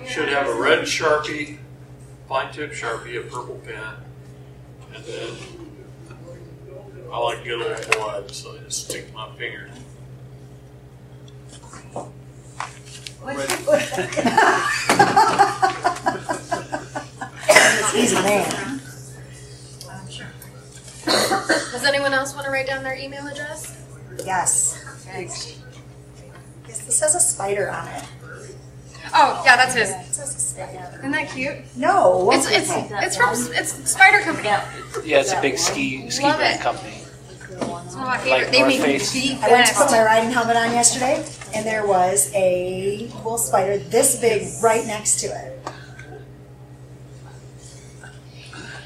Should have a red Sharpie, fine tip Sharpie, a purple pen, and then I like good old blood, so I just stick my finger. He's a man. Does anyone else want to write down their email address? Yes. Okay. Yes, this has a spider on it. Oh, yeah, that's his. It says a spider. Isn't that cute? No. It's Spider Company. Yeah, it's a big ski Love brand it. company. It's one of my favorite. Like They North make Face. the I went to put best. my riding helmet on yesterday, and there was a wool spider this big right next to it.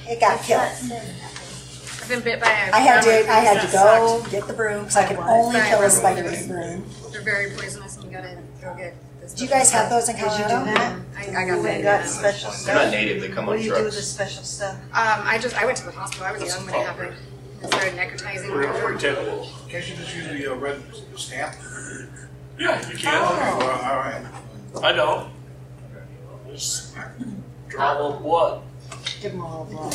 It got killed. I've been bit by a I had to go Sucked. get the broom because I could only kill a spider with a broom. They're very poisonous, and you gotta go get this. Do you guys have those in Colorado? I got We bit. got special They're stuff. not native, they come What on do you do with the trucks. special stuff? I went to the hospital. I was young when it happened. I started necrotizing. Pretty typical. Can't you just use the red stamp? Yeah, you can. All right. I don't. Just draw a little blood. Give them a little blood.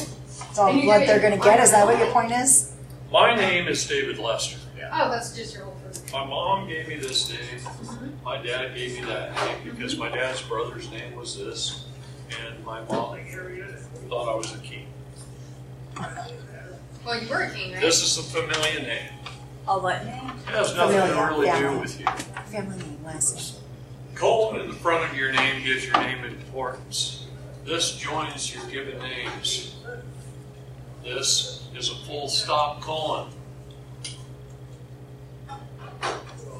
It's all the blood they're going to get. Is that what your point is? My name is David Lester. Oh, that's just your old person. My mom gave me this name. My dad gave me that name because my dad's brother's name was this, and my mom thought I was a king. Well, you were a king, right? This is a familiar name. Oh, what name? It has nothing to Familiar, really yeah. do with you. Family name, last name. Colon in the front of your name gives your name importance. This joins your given names. This is a full stop colon.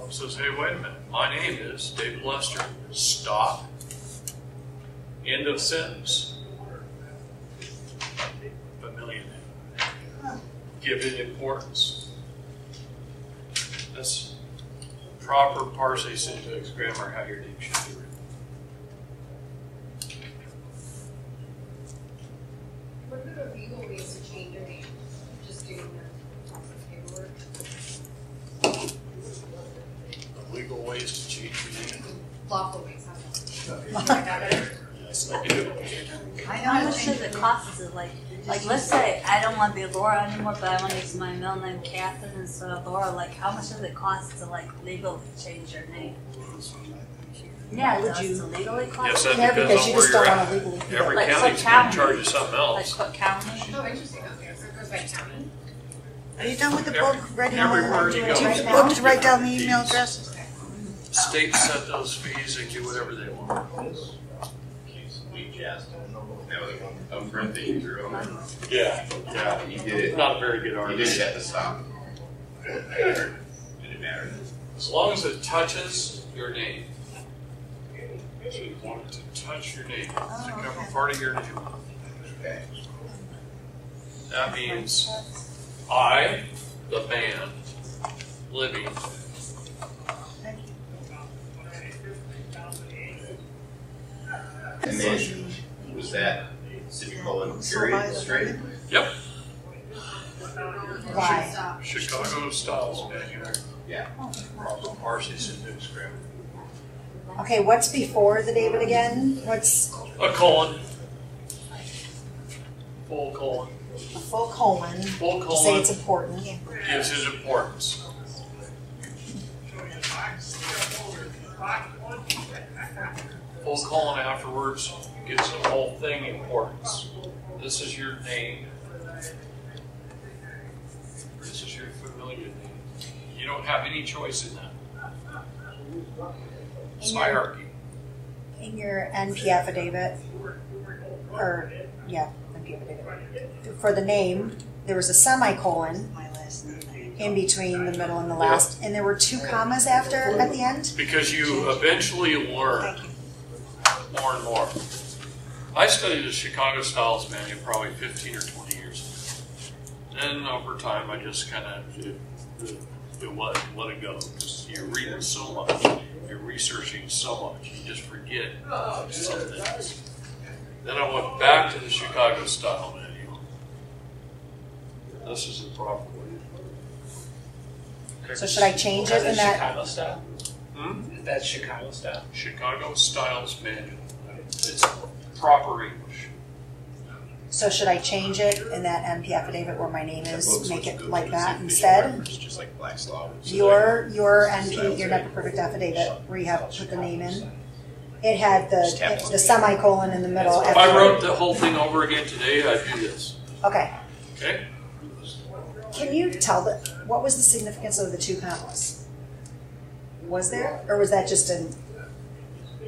Says, hey, wait a minute. My name is David Lester. Stop. End of sentence. Familiar name. Give it importance. That's proper Parsi syntax grammar, how your name should be written. What are the legal ways to change your name? Just doing the paperwork. The legal ways to change your name. Lawful ways. Yes, I do. How much does it cost? Is it like let's say I don't want to be Laura anymore, but I want to use my middle name Catherine instead of Laura. Like, how much does it cost to legally change your name? Yeah, Would does you- it legally cost? Yes, that Yeah, depends because on you where just you're don't want at. to legally keep Every it. Like county's Cook going to County. charge you something Like else. Cook County. Oh, interesting. Okay, so it goes by county. Are you done with the Every- book? Ready everywhere you go. book to write down the email addresses? States set those fees and do whatever they want. I'm friend that you drew on. Yeah, yeah. You did it. Not a very good You artist. did it at the stop. Didn't matter. As long as it touches your name. So you want it to touch your name, to cover part of your name. Okay. That means I, the band, living. And then, was that semicolon period straight? Yep. Why? Chicago Styles Manual. Yeah. Proper Parsi syntax grammar. Okay, what's before the David again? What's A colon. Full colon. a full colon? Full To say colon it's important. gives it importance. Full colon afterwards gives the whole thing importance. This is your name. This is your familiar name. You don't have any choice in that. It's hierarchy. In your NP affidavit, or, yeah, NP affidavit, for the name, there was a semicolon My last name. in between the middle and the last, and there were 2 commas after at the end? Because you eventually learn more and more. I studied the Chicago Styles Manual probably 15 or 20 years ago. Then over time, I just kind of let it go. Because you're reading so much, you're researching so much, you just forget some things. Then I went back to the Chicago Style Manual. This is the proper way. So should I change it in that? Chicago style. That's Chicago style. Chicago Styles Manual. It's proper English. So should I change it in that NP affidavit where my name is, Books make which it go like to that the instead? reference, just like Black's Law. Your NP, your Never Perfect affidavit, where you have put the name in, it had the semicolon in the middle. If I wrote the whole thing over again today, I'd do this. Okay. Okay? Can you tell what was the significance of the 2 commas? Was there, or was that just an? I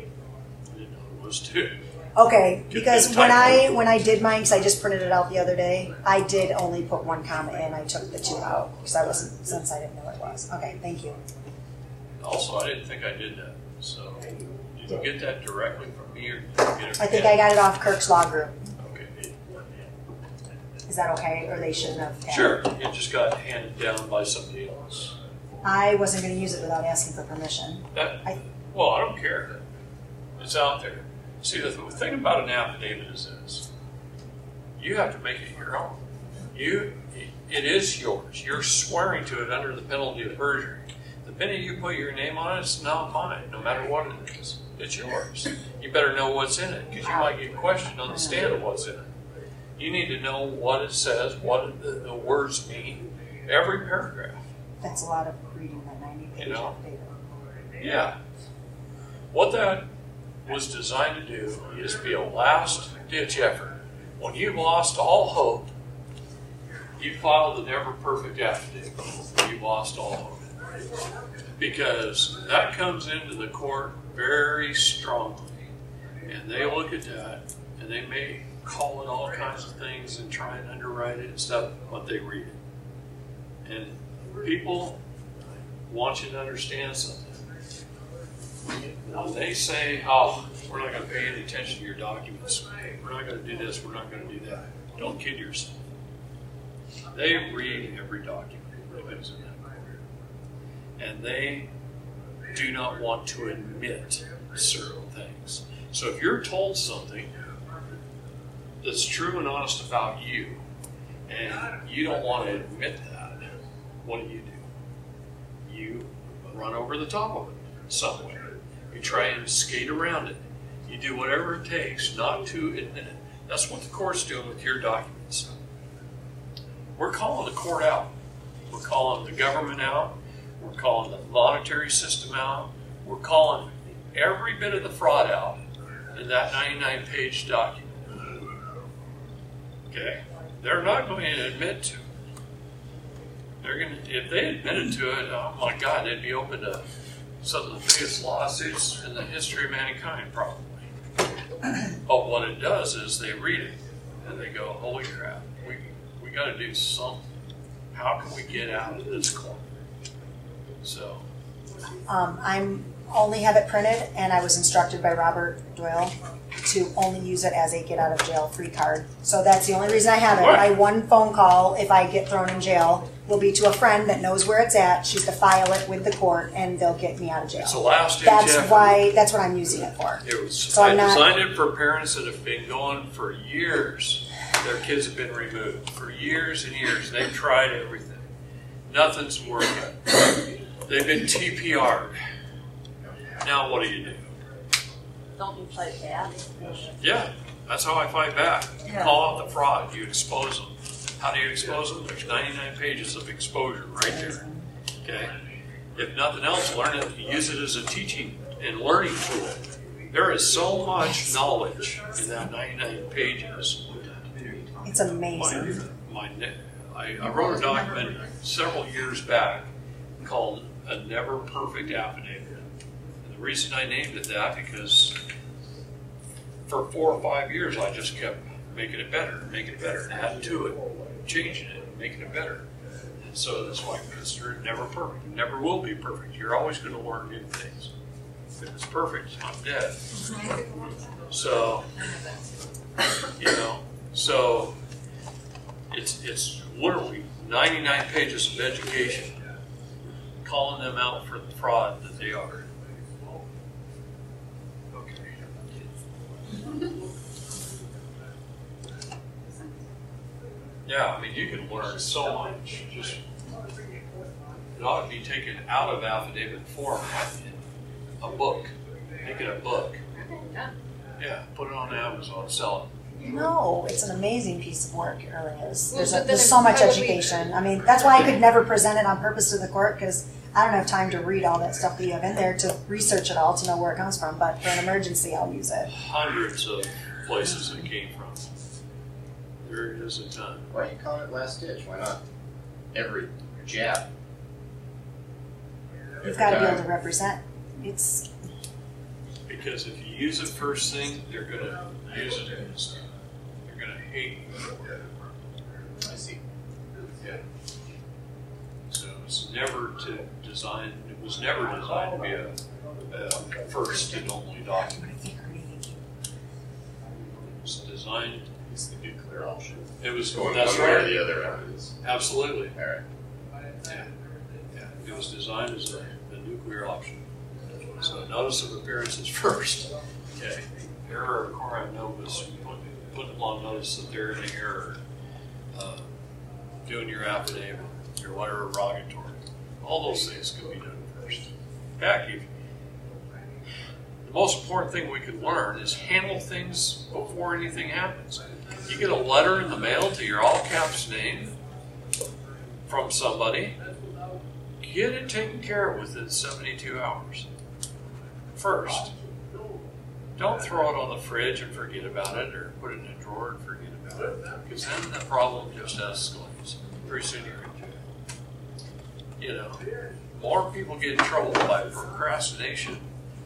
didn't know there was 2. Okay, because when typo. I did mine, because I just printed it out the other day, I did only put 1 comma in. I took the 2 out because I wasn't, since I didn't know what it was. Okay, thank you. Also, I didn't think I did that. So, did you get that directly from me, or did you get it from I think him? I got it off Kirk's Law Group. Okay. Is that okay, or they shouldn't have? Had Sure. it? It just got handed down by somebody else. I wasn't going to use it without asking for permission. Well, I don't care. It's out there. See, the thing about an affidavit is this. You have to make it your own. It is yours. You're swearing to it under the penalty of perjury. The minute you put your name on it, it's not mine, no matter what it is. It's yours. You better know what's in it, because you might get questioned on the stand of what's in it. You need to know what it says, what the words mean, every paragraph. That's a lot of reading that 90-page You know? affidavit. Yeah. What that was designed to do is be a last-ditch effort. When you've lost all hope, you file the Never Perfect affidavit. You've lost all hope. Because that comes into the court very strongly. And they look at that, and they may call it all kinds of things and try and underwrite it and stuff, but they read it. And people want you to understand something. When they say, oh, we're not going to pay any attention to your documents, we're not going to do this, we're not going to do that, don't kid yourself. They read every document that goes in that court. And they do not want to admit certain things. So if you're told something that's true and honest about you, and you don't want to admit that, what do? You run over the top of it some way. You try and skate around it. You do whatever it takes not to admit it. That's what the court's doing with your documents. We're calling the court out. We're calling the government out. We're calling the monetary system out. We're calling every bit of the fraud out in that 99-page document. Okay? They're not going to admit to it. They're going to, if they admitted to it, oh my God, they'd be open to some of the biggest lawsuits in the history of mankind, probably. But what it does is they read it and they go, holy crap, we got to do something. How can we get out of this corner? So. I'm only have it printed, and I was instructed by Robert Doyle to only use it as a get out of jail free card. So that's the only reason I have it. What? My one phone call, if I get thrown in jail, will be to a friend that knows where it's at. She's to file it with the court, and they'll get me out of jail. It's a last-ditch That's effort. That's what I'm using it for. It was. So I I'm not- designed it for parents that have been going for years. Their kids have been removed for years and years. They've tried everything. Nothing's working. They've been TPR'd. Now what do? Don't you play bad? Yeah, that's how I fight back. You Yeah. call out the fraud. You expose them. How do you expose them? There's 99 pages of exposure right there. Okay. If nothing else, learn it. Use it as a teaching and learning tool. There is so much knowledge in that 99 pages. It's amazing. I wrote a document several years back called A Never Perfect Affidavit. And the reason I named it that because for 4 or 5 years I just kept making it better, adding to it, changing it, making it better. And so that's why I consider it never perfect. It never will be perfect. You're always going to learn new things. If it's perfect, I'm dead. So, so it's literally 99 pages of education, calling them out for the fraud that they are. Okay. Yeah, I mean, you can learn so much. Just it ought to be taken out of affidavit form a book. Make it a book. Okay, yeah. Yeah, put it on Amazon, sell No, it's an amazing piece of work. It really is. Well, There's, but then there's it so much probably- education. I mean, that's why I could never present it on purpose to the court because I don't have time to read all that stuff that you have in there to research it all to know where it comes from. But for an emergency, I'll use it. hundreds of places it came from. There is a ton. Why do you call it last ditch? Why not every jab? You've got to be able to represent. It's Because if you use it first thing, they're gonna use it as, they're gonna hate you. I see. Yeah. So it's never to design, it was never designed to be a first and only document. It's designed, It's the nuclear option. it was, Going that's one way or right, the other evidence. absolutely. All right. Yeah. It was designed as a nuclear option. So notice of appearance is first. Okay. Error of coram nobis, put them on notice that they're in the error. Doing your affidavit, your letter of rogatory. All those things can be done first. In fact, the most important thing we can learn is handle things before anything happens. You get a letter in the mail to your all caps name from somebody, get it taken care of within 72 hours. First. Don't throw it on the fridge and forget about it, or put it in a drawer and forget about it, because then the problem just escalates. Pretty soon you're in jail. You know, more people get in trouble by procrastination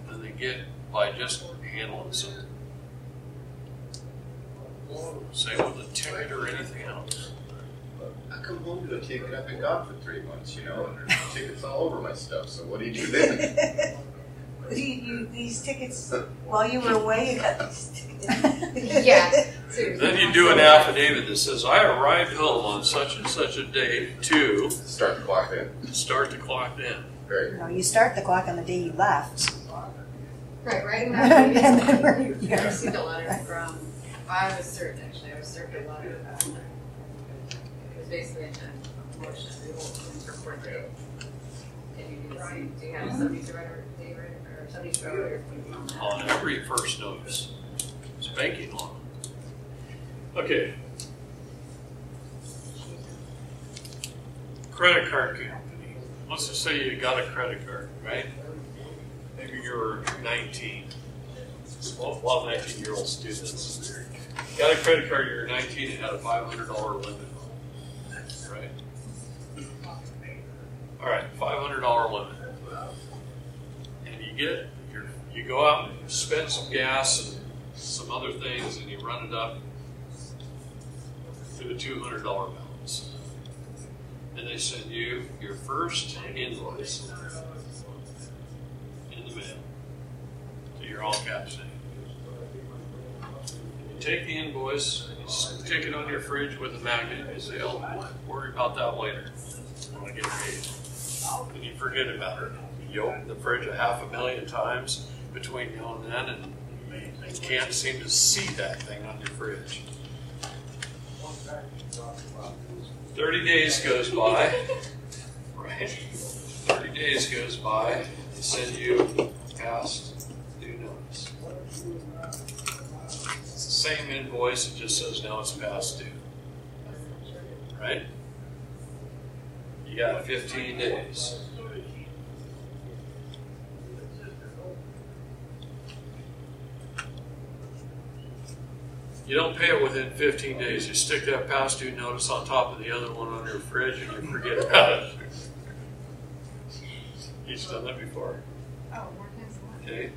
than they get by just handling something. Same with a ticket or anything else. I come home to a ticket I've been gone for 3 months, you know, and there's tickets all over my stuff, so what do you do then? these tickets, while you were away, you got these tickets. Yeah. Seriously. Then you do an affidavit that says, I arrived home on such and such a date to Start the clock then. start the clock then. Very good. No, you start the clock on the day you left. Right, writing And that. then where you I go. received a letter from, I was served actually, I was served a letter. It was basically a motion for court date. And you can see, do you have somebody to write a date, or somebody to write a date? On every first notice. It's banking law. Okay. Credit card company. Let's just say you got a credit card, right? Maybe you're 19. A lot of 19-year-old students. You got a credit card, you're 19, and had a $500 limit on it, right? All right, $500 limit. And you go out and spend some gas and some other things, and you run it up to a $200 balance. And they send you your first invoice in the mail to your all caps name. You take the invoice, you stick it on your fridge with a magnet, you say, oh, worry about that later when I get paid. And you forget about it. You open the fridge 500,000 times between now and then, and you can't seem to see that thing on your fridge. 30 days goes by, right? 30 days goes by, they send you past due notice. It's the same invoice, it just says now it's past due. Right? You got 15 days. You don't pay it within 15 days. You stick that past due notice on top of the other one on your fridge and you forget about it. You've done that before. Oh, more times than one. Okay?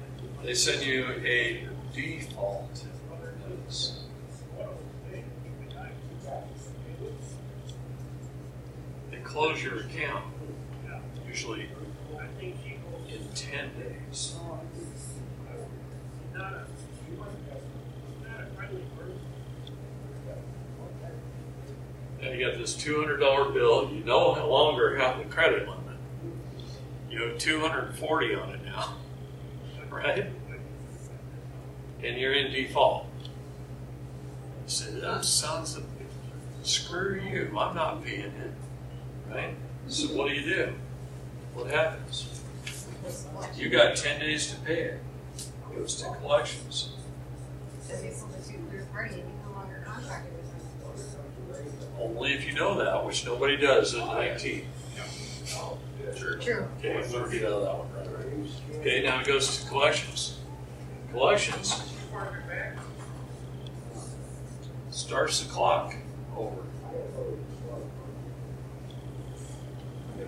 They send you a default notice. They close your account, usually in 10 days. Now you got this $200 bill. You no longer have the credit limit. You have $240 on it now, right? And you're in default. You say, that sounds, screw you, I'm not paying it, right? So what do? What happens? goes to collections. You got 10 days to pay it. It goes to collections. So they sold it to a third party and you no longer contracted with them. Only if you know that, which nobody does in IT. True. Okay, we'll get out of that one right. Okay, now it goes to collections. Collections starts the clock over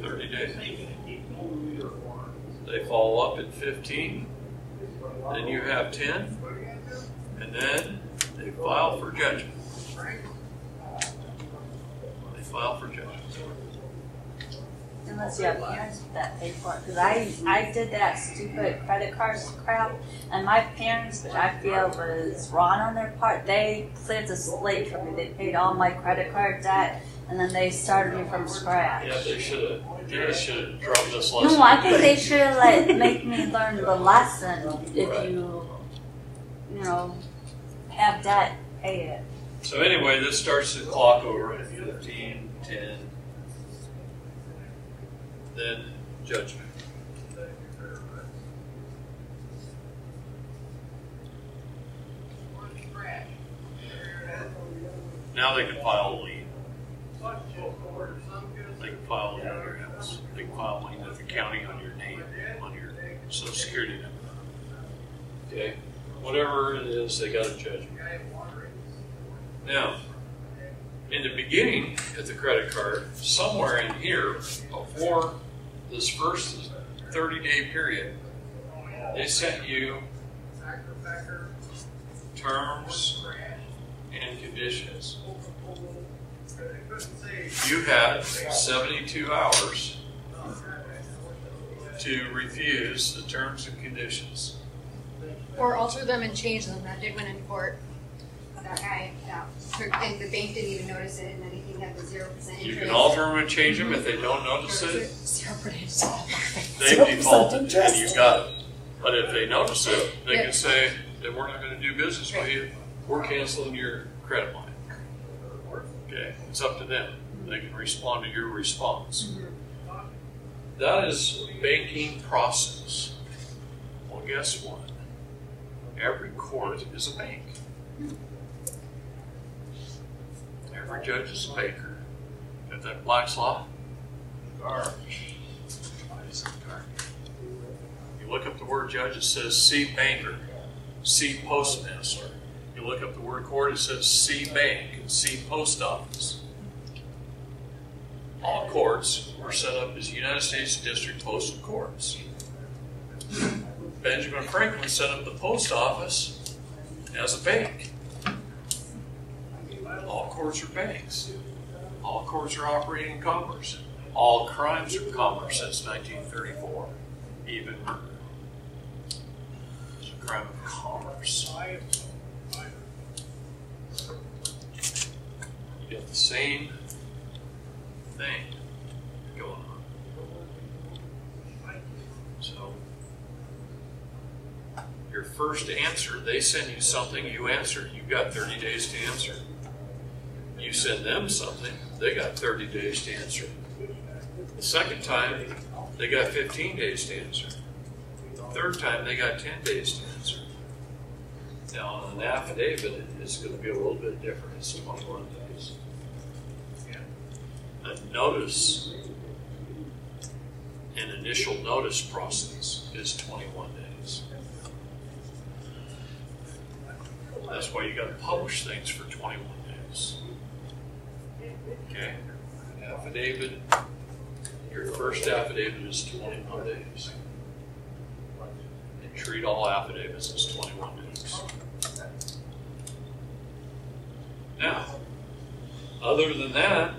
30 days. They follow up at 15, then you have 10, and then they file for judgment. They file for judgment. Unless you have parents that pay for it. Because I did that stupid credit card crap, and my parents, which I feel was wrong on their part, they cleared the slate for me. They paid all my credit card debt, and then they started me from scratch. Yeah, they should have. You guys should have dropped this lesson. No, I think they should have make me learn the lesson. If Right. you have debt, pay it. So anyway, this starts the clock over at 15, 10, then judgment. Now they can file a lien. They can file a lien on your house. They can file a lien at the county on your name, on your social security number. Okay? Whatever it is, they got a judgment. Now, in the beginning at the credit card, somewhere in here, before this first 30-day period, they sent you terms and conditions. You had 72 hours to refuse the terms and conditions. Or alter them and change them. That did win in court. That guy, and the bank didn't even notice it, and then he had the 0% interest. You can alter them and change them. If they don't notice it, 0%. they defaulted and you got it. But if they notice it, they can say that we're not going to do business with you. We're canceling your credit line. Okay, it's up to them. They can respond to your response. That is banking process. Well, guess what? Every court is a bank. Every judge is a banker. Got that Black's Law? Garbage. Why is it garbage? You look up the word judge, it says see banker, see postmaster. You look up the word court, it says see bank and see post office. All courts were set up as United States District Postal Courts. Benjamin Franklin set up the post office as a bank. All courts are banks. All courts are operating in commerce. All crimes are commerce since 1934. Even murder. It's a crime of commerce. You get the same thing going on. So, your first answer, they send you something, you answer, you've got 30 days to answer. You send them something, they got 30 days to answer. The second time, they got 15 days to answer. The third time, they got 10 days to answer. Now, on an affidavit, it's going to be a little bit different. It's 21 days. A notice, an initial notice process is 21 days. That's why you got to publish things for 21 days. Okay? Affidavit, your first affidavit is 21 days. And treat all affidavits as 21 days. Now, other than that,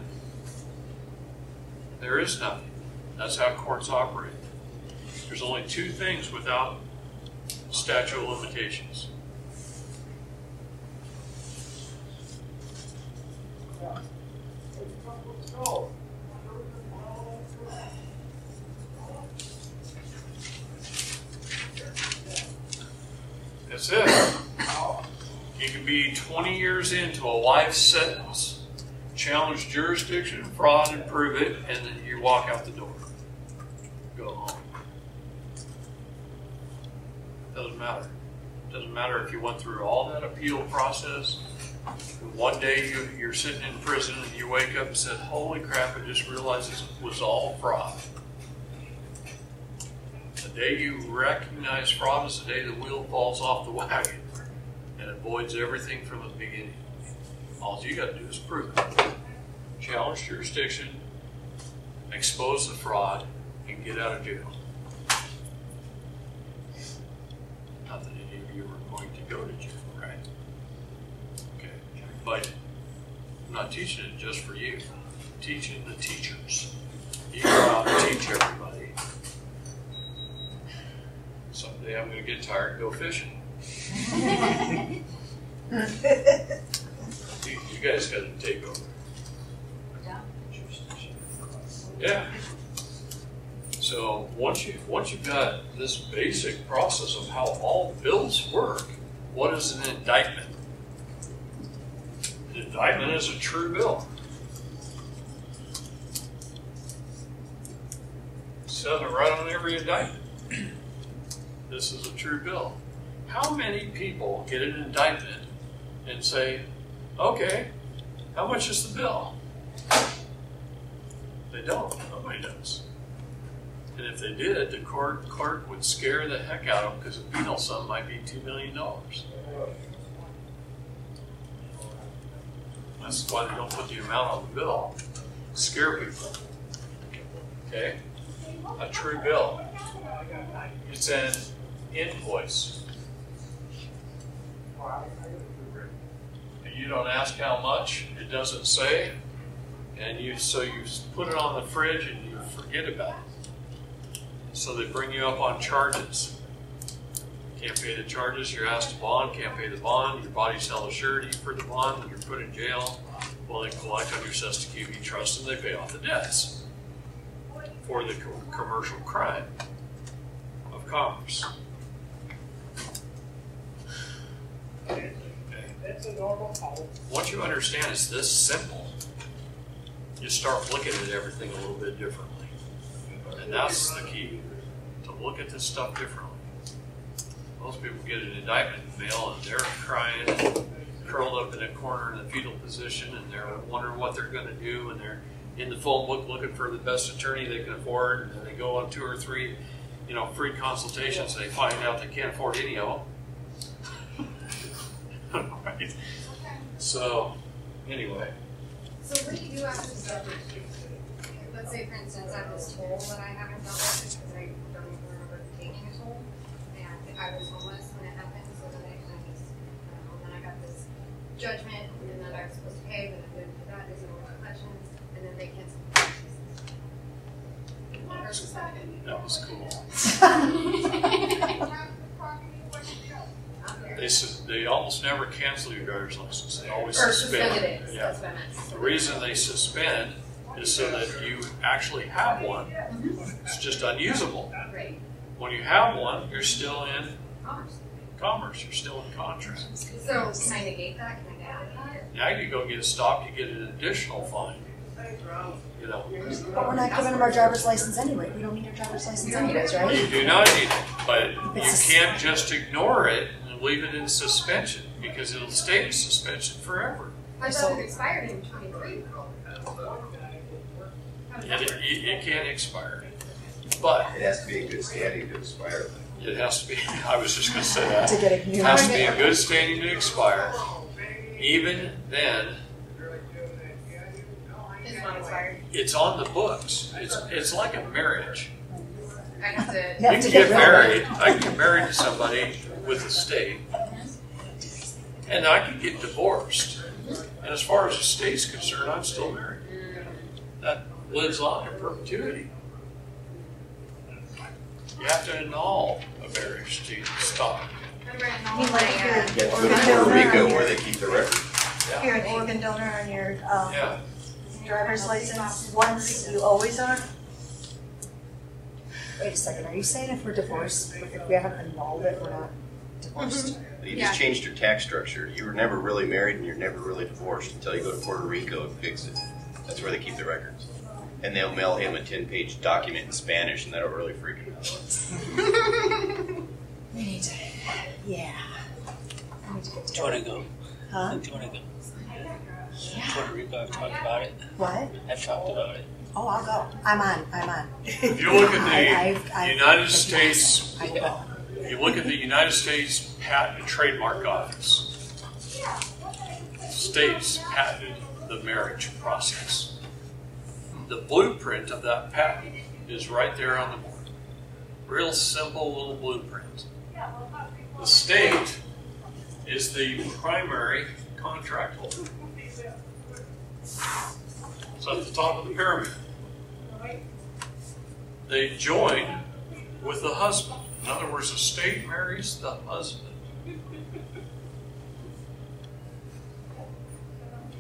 there is nothing. That's how courts operate. There's only two things without statute of limitations. That's it. You can be 20 years into a life sentence, challenge jurisdiction, fraud, and prove it, and then you walk out the door. Go home. Doesn't matter. Doesn't matter if you went through all that appeal process. One day you're sitting in prison and you wake up and said, holy crap, I just realized this was all fraud. The day you recognize fraud is the day the wheel falls off the wagon and avoids everything from the beginning. All you got to do is prove it. Challenge jurisdiction, expose the fraud, and get out of jail. Not that any of you are going to go to jail, right? Okay. But I'm not teaching it just for you. I'm teaching the teachers. You go out and teach everybody. Someday I'm going to get tired and go fishing. You guys got to take over. Yeah. So once you've got this basic process of how all bills work, what is an indictment? An indictment is a true bill. It says it right on every indictment. This is a true bill. How many people get an indictment and say, okay, how much is the bill? They don't. Nobody does. And if they did, the clerk would scare the heck out of them because the penal sum might be $2 million. That's why they don't put the amount on the bill. Scare people. Okay? A true bill. It's an invoice. You don't ask how much, it doesn't say, and so you put it on the fridge and you forget about it. So they bring you up on charges. Can't pay the charges, you're asked to bond, can't pay the bond, your body's held a surety for the bond, and you're put in jail. Well, they collect on your cestui trust and they pay off the debts for the commercial crime of commerce. Once you understand it's this simple, you start looking at everything a little bit differently. And that's the key, to look at this stuff differently. Most people get an indictment in the mail and they're crying, curled up in a corner in a fetal position, and they're wondering what they're going to do, and they're in the phone book looking for the best attorney they can afford, and then they go on 2 or 3, free consultations, and they find out they can't afford any of them. Right? So, anyway. So what do you do after the subject? Let's say, for instance, I have this toll that I haven't dealt with because I don't even remember taking a toll, and I was homeless when it happened, so then then I got this judgment, and then I was supposed to pay, but I didn't do that, there's no collections, and then they canceled the That was cool. They almost never cancel your driver's license. They always suspend it. Yeah. That's what I meant. The reason they suspend is so that you actually have one. It's just unusable. Right. When you have one, you're still in Commerce. commerce. You're still in contract. So can I negate that? Can I get out of that? Now you go get stopped, you get an additional fine. But we're not giving them our driver's license anyway. We don't need our driver's license anyways, You right? do not need it, but you can't just ignore it and leave it in suspension because it'll stay in suspension forever. I thought it expired in 23. It can't expire. But It has to be in good standing to expire. it has to be, I was just going to say that. To get a new It has to be in good standing to expire. Even then, It's not expired. it's on the books. It's like a marriage. I have to. You have You to can get get rid of married. I can get married to somebody with a state, and I can get divorced. And as far as the state's concerned, I'm still married. That lives on in perpetuity. You have to annul a marriage to stop. Remember in all You mean like if you're- You have to go to Puerto Rico where they keep the record. You're an organ donor on your Yeah. driver's license once, you always are? Wait a second, are you saying if we're divorced, if we haven't annulled it, we're not divorced? You just changed your tax structure. You were never really married and you're never really divorced until you go to Puerto Rico and fix it. That's where they keep the records. And they'll mail him a 10-page document in Spanish, and that'll really freak him out. We need to you want to go? Huh? Do you want to go? Puerto Rico, I've talked about it. What? I've talked about it. Oh, I'll go. I'm on. If you look at the United yes, States, I will go. if you look at the United States Patent and Trademark Office, states patented the marriage process. The blueprint of that patent is right there on the board. Real simple little blueprint. The state is the primary contract holder. It's at the top of the pyramid. They join with the husband. In other words, the state marries the husband.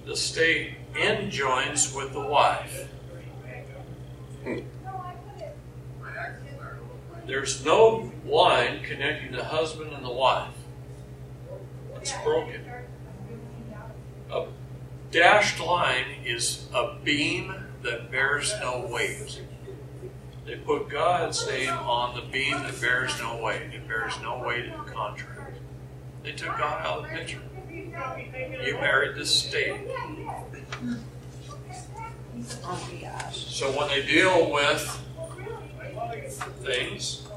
The state enjoins with the wife. There's no line connecting the husband and the wife. It's broken. A dashed line is a beam that bears no weight. They put God's name on the beam that bears no weight. It bears no weight in the contract. They took God out of the picture. You married the state. Oh my gosh. So when they deal with things,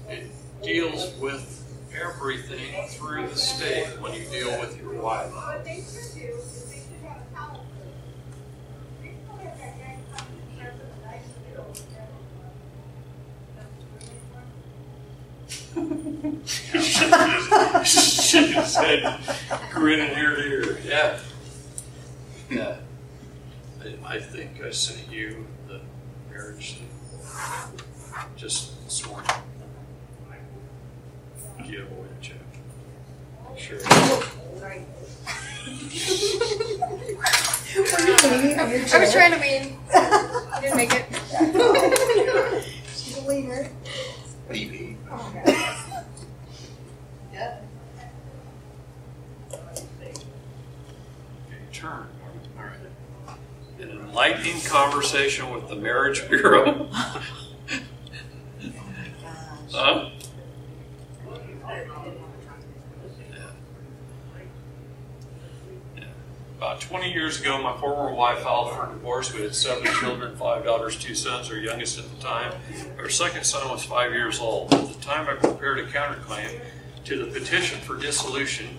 it deals with everything through the state when you deal with your wife. You should have said grinning ear to ear. Yeah. Yeah. I think I sent you the marriage thing just this morning. Giveaway check. Sure. Were you leaning on your I chair? was trying to mean. I didn't make it. She's a leaner. Maybe. Yeah. Okay, turn. All right. An enlightening conversation with the Marriage Bureau. Huh? About 20 years ago, my former wife filed for divorce. We had 7 children, 5 daughters, 2 sons. Our youngest at the time, our second son was 5 years old. At the time, I prepared a counterclaim to the petition for dissolution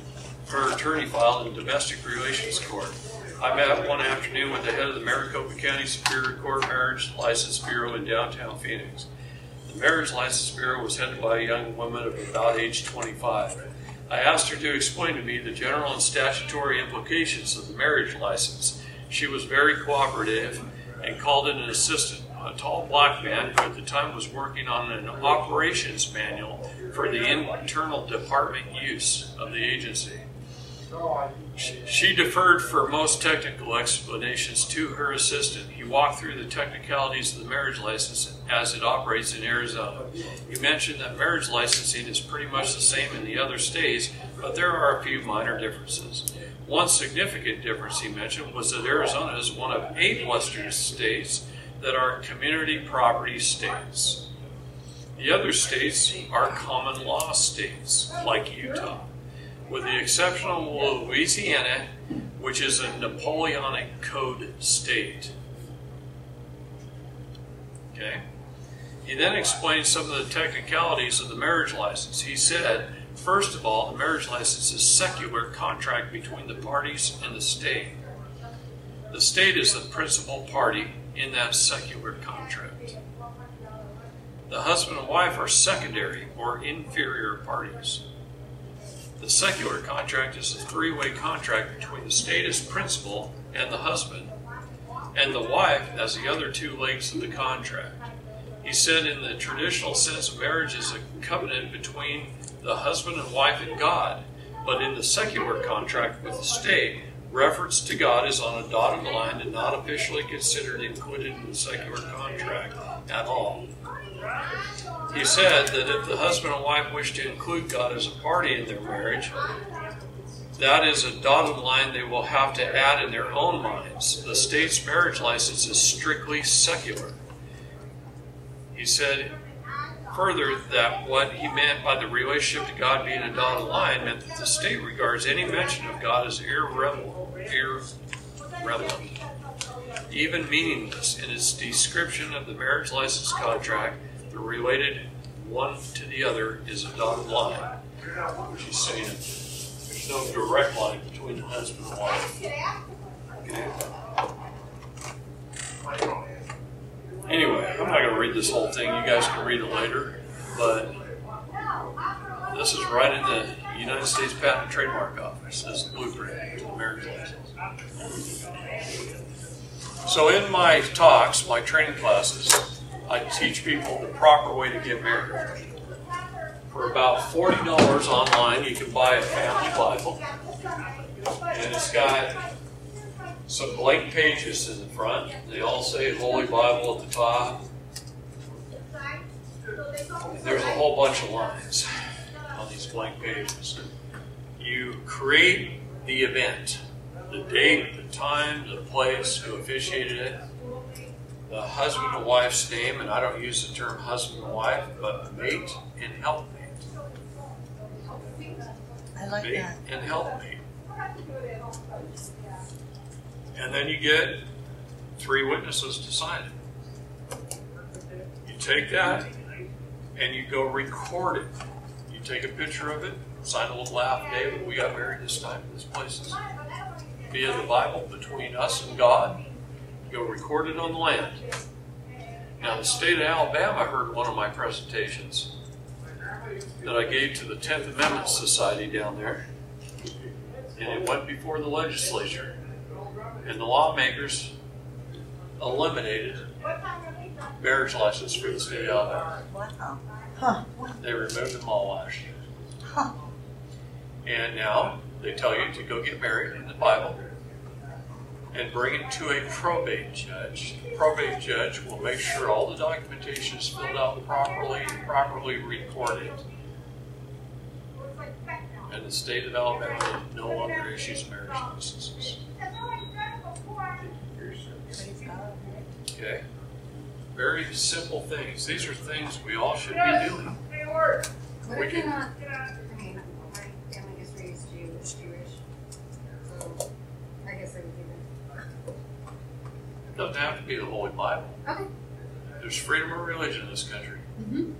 her attorney filed in domestic relations court. I met one afternoon with the head of the Maricopa County Superior Court Marriage License Bureau in downtown Phoenix. The Marriage License Bureau was headed by a young woman of about age 25. I asked her to explain to me the general and statutory implications of the marriage license. She was very cooperative and called in an assistant, a tall black man who at the time was working on an operations manual for the internal department use of the agency. She deferred for most technical explanations to her assistant. He walked through the technicalities of the marriage license as it operates in Arizona. He mentioned that marriage licensing is pretty much the same in the other states, but there are a few minor differences. One significant difference he mentioned was that Arizona is one of 8 western states that are community property states. The other states are common law states, like Utah, with the exception of Louisiana, which is a Napoleonic Code state. Okay? He then explained some of the technicalities of the marriage license. He said, first of all, the marriage license is a secular contract between the parties and the state. The state is the principal party in that secular contract. The husband and wife are secondary or inferior parties. The secular contract is a 3-way contract between the state as principal and the husband, and the wife as the other 2 legs of the contract. He said in the traditional sense, marriage is a covenant between the husband and wife and God, but in the secular contract with the state, reference to God is on a dotted line and not officially considered included in the secular contract at all. He said that if the husband and wife wish to include God as a party in their marriage, that is a dotted line they will have to add in their own minds. The state's marriage license is strictly secular. He said further that what he meant by the relationship to God being a dotted line meant that the state regards any mention of God as irrelevant, even meaningless in its description of the marriage license contract. The related one to the other is a dotted line, which he's saying there's no direct line between the husband and wife. Okay. Anyway, I'm not going to read this whole thing. You guys can read it later. But this is right in the United States Patent and Trademark Office as a blueprint to the marriage license. So in my talks, my training classes, I teach people the proper way to get married. For about $40 online, you can buy a family Bible. And it's got some blank pages in the front. They all say Holy Bible at the top. There's a whole bunch of lines on these blank pages. You create the event, the date, the time, the place, who officiated it, the husband and wife's name, and I don't use the term husband and wife, but mate and helpmate. I like Mate that. and helpmate. And then you get 3 witnesses to sign it. You take that and you go record it. You take a picture of it, sign a little affidavit. We got married this time in this place. Via the Bible between us and God. Go record it on the land. Now, the state of Alabama heard one of my presentations that I gave to the 10th Amendment Society down there. And it went before the legislature. And the lawmakers eliminated marriage license for the state of Alabama. Wow. Huh. They removed them all last year. Huh. And now they tell you to go get married in the Bible and bring it to a probate judge. The probate judge will make sure all the documentation is filled out properly recorded. And the state of Alabama no longer issues marriage licenses. Okay? Very simple things. These are things we all should be doing. What We if you're can- not, I mean, my family is raised Jewish, so I guess I would do It doesn't have to be the Holy Bible. that. Okay. There's freedom of religion in this country. Mm-hmm.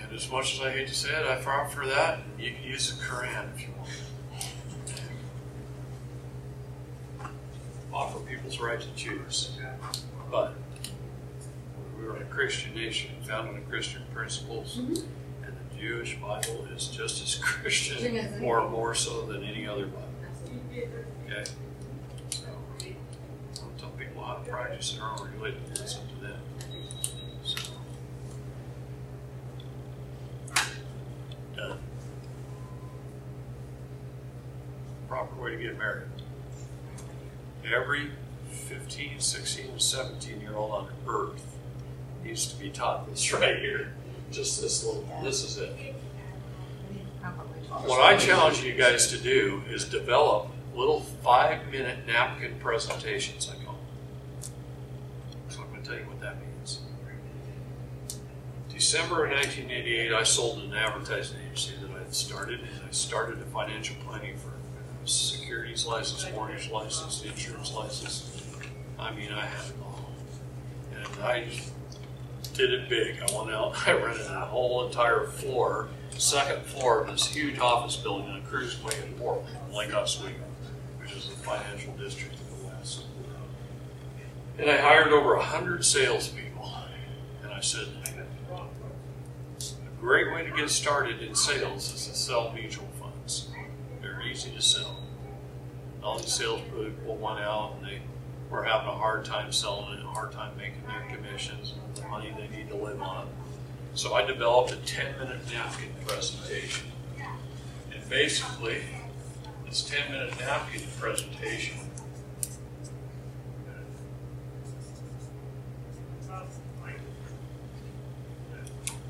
And as much as I hate to say it, I fought for that. You can use the Quran if you want. Offer people's right to choose. But we were a Christian nation, founded on Christian principles, and the Jewish Bible is just as Christian, or more so than any other Bible. Okay? So, don't tell people how to practice their own religion. It's up to them. So, done. Proper way to get married. Every 15, 16, and 17-year-old on earth needs to be taught this right here. Just this little, this is it. What I challenge you guys to do is develop little 5-minute napkin presentations, I call them. So I'm going to tell you what that means. December of 1988, I sold an advertising agency that I had started. I started a financial planning firm. Securities license, mortgage license, insurance license. I mean, I had it all. And I did it big. I went out, I rented a whole entire floor, second floor of this huge office building in a cruiseway in Portland, Lake Oswego, which is the financial district of the West. And I hired over 100 salespeople. And I said, a great way to get started in sales is to sell mutual funds. They're easy to sell. All these salespeople went out and they were having a hard time selling it, a hard time making their commissions and the money they need to live on. So I developed a 10-minute napkin presentation. And basically, this 10-minute napkin presentation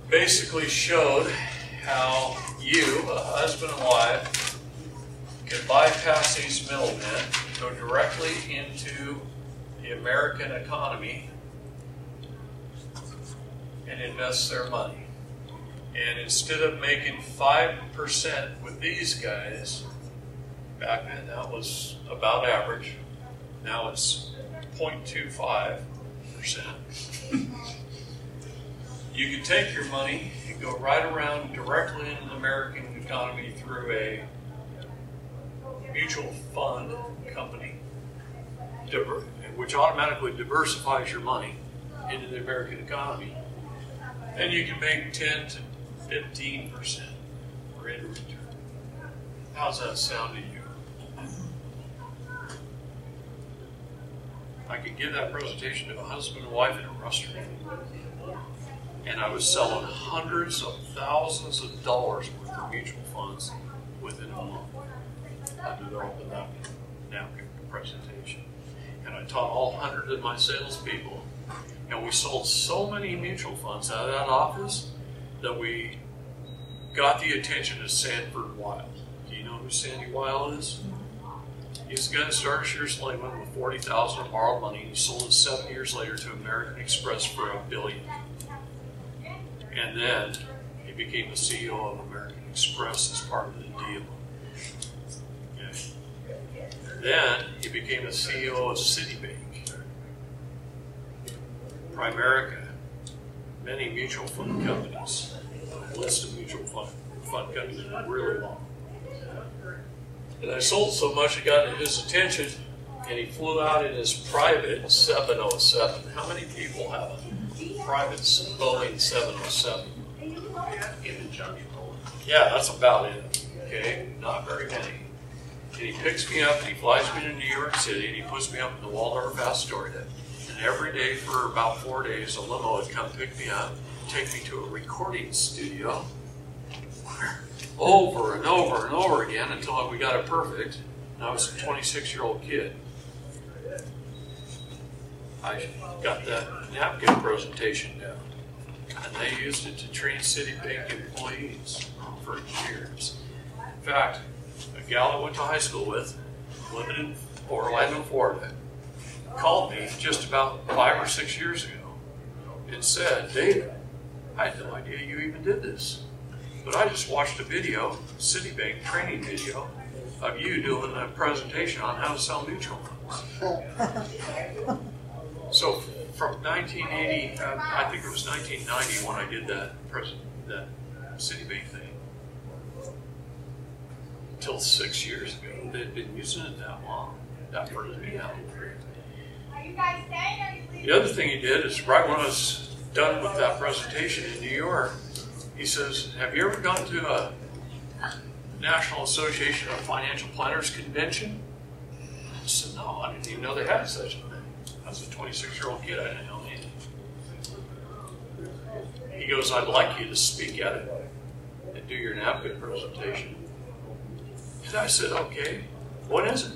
basically showed how you, a husband and wife, can bypass these middlemen, go directly into the American economy, and invest their money. And instead of making 5% with these guys, back then that was about average. Now it's 0.25%. You can take your money and go right around directly into the American economy through a mutual fund company, which automatically diversifies your money into the American economy. And you can make 10 to 15% rate of return. How's that sound to you? I could give that presentation to a husband and wife in a restaurant, and I was selling hundreds of thousands of dollars worth of mutual funds within a month. I developed a napkin presentation, and I taught all 100 of my salespeople, and we sold so many mutual funds out of that office that we got the attention of Sanford Weill. Do you know who Sandy Weill is? He's the guy that started Shears Lehman with $40,000 of borrowed money, and he sold it 7 years later to American Express for $1 billion. And then he became the CEO of American Express as part of the deal. Okay. Then he became the CEO of Citibank, Primerica, many mutual fund companies. The list of mutual fund companies is really long. And I sold so much it got his attention, and he flew out in his private 707. How many people have a private Boeing 707? Yeah, that's about it. Okay, not very many. And he picks me up and he flies me to New York City and he puts me up in the Waldorf Astoria. And every day for about 4 days, a limo would come pick me up, take me to a recording studio, over and over and over again until we got it perfect. And I was a 26-year-old kid. I got that napkin presentation down, and they used it to train Citibank employees for years. In fact, a gal I went to high school with, living in Orlando, Florida, called me just about 5 or 6 years ago and said, "David, I had no idea you even did this. But I just watched a video, Citibank training video, of you doing a presentation on how to sell mutual funds." So from 1980, I think it was 1990 when I did that Citibank thing, till 6 years ago. They'd been using it that long. That freaked me out. The other thing he did is right when I was done with that presentation in New York, he says, "Have you ever gone to a National Association of Financial Planners convention?" I said, "No, I didn't even know they had such a thing. I was a 26-year-old kid, I didn't know anything." He goes, "I'd like you to speak at it and do your napkin presentation." And I said, "Okay, what is it?"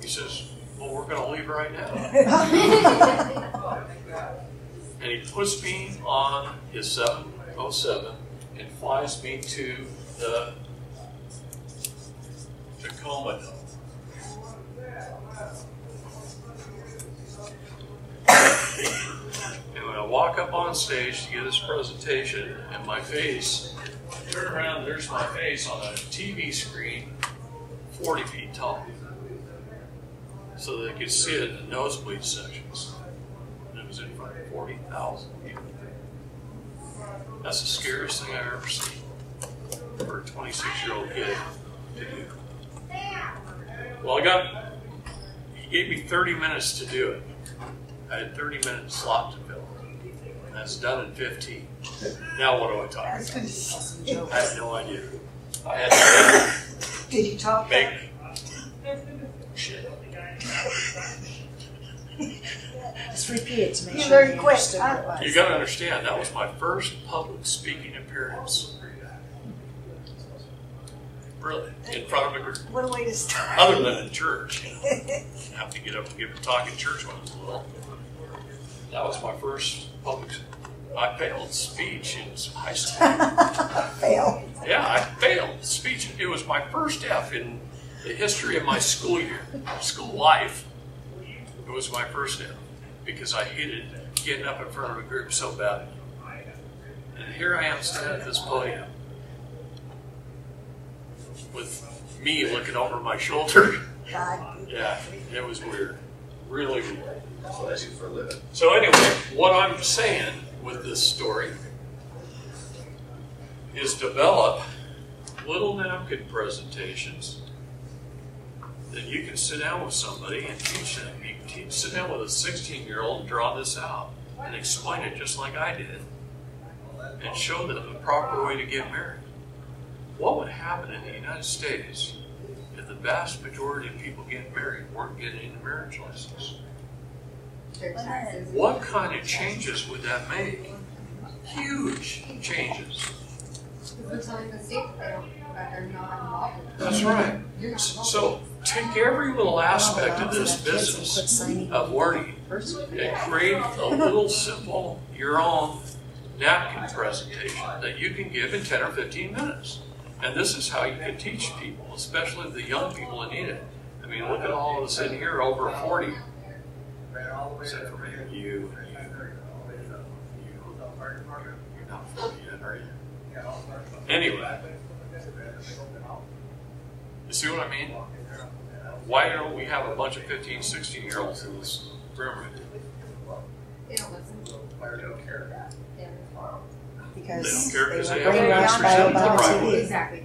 He says, "Well, we're going to leave right now." And he puts me on his 707 and flies me to the Tacoma Dome. And when I walk up on stage to give this presentation, and my face, turn around, there's my face on a TV screen 40 feet tall, so they could see it in the nosebleed sections. And it was in front of 40,000 people. That's the scariest thing I've ever seen for a 26-year-old kid to do. Well, he gave me 30 minutes to do it. I had 30-minute slot to fill. And that's done in 15. Now what do I talk about? I have no idea. I had to Did you talk? make shit. Just repeat it to make You sure very you quick, understood huh? what it You was. got to understand, that was my first public speaking appearance. Really, in front of a group. What a way to start. Other than in church, you know. I have to get up and give a talk in church when I was little. That was my first public. I failed speech in high school. Fail. Yeah, I failed speech. It was my first F in the history of my school year, school life. It was my first F because I hated getting up in front of a group so bad. And here I am standing at this podium with me looking over my shoulder. God. Yeah, it was weird. Really weird. That's what I do for a living. So anyway, what I'm saying with this story is develop little napkin presentations that you can sit down with somebody and teach them. You can sit down with a 16-year-old and draw this out and explain it just like I did and show them the proper way to get married. What would happen in the United States if the vast majority of people getting married weren't getting a marriage license? What kind of changes would that make? Huge changes. We're telling the state that they're not involved. That's right. So take every little aspect of this business of learning and create a little simple, your own napkin presentation that you can give in 10 or 15 minutes. And this is how you can teach people, especially the young people that need it. I mean, look at all of us in here over 40. Except for maybe you. You're not 40 yet, are you? Anyway. You see what I mean? Why don't we have a bunch of 15, 16-year-olds in this room right now? They don't listen. They don't care. Because They don't care because were they have brainwashed masters by in the Obama right. TV. Exactly.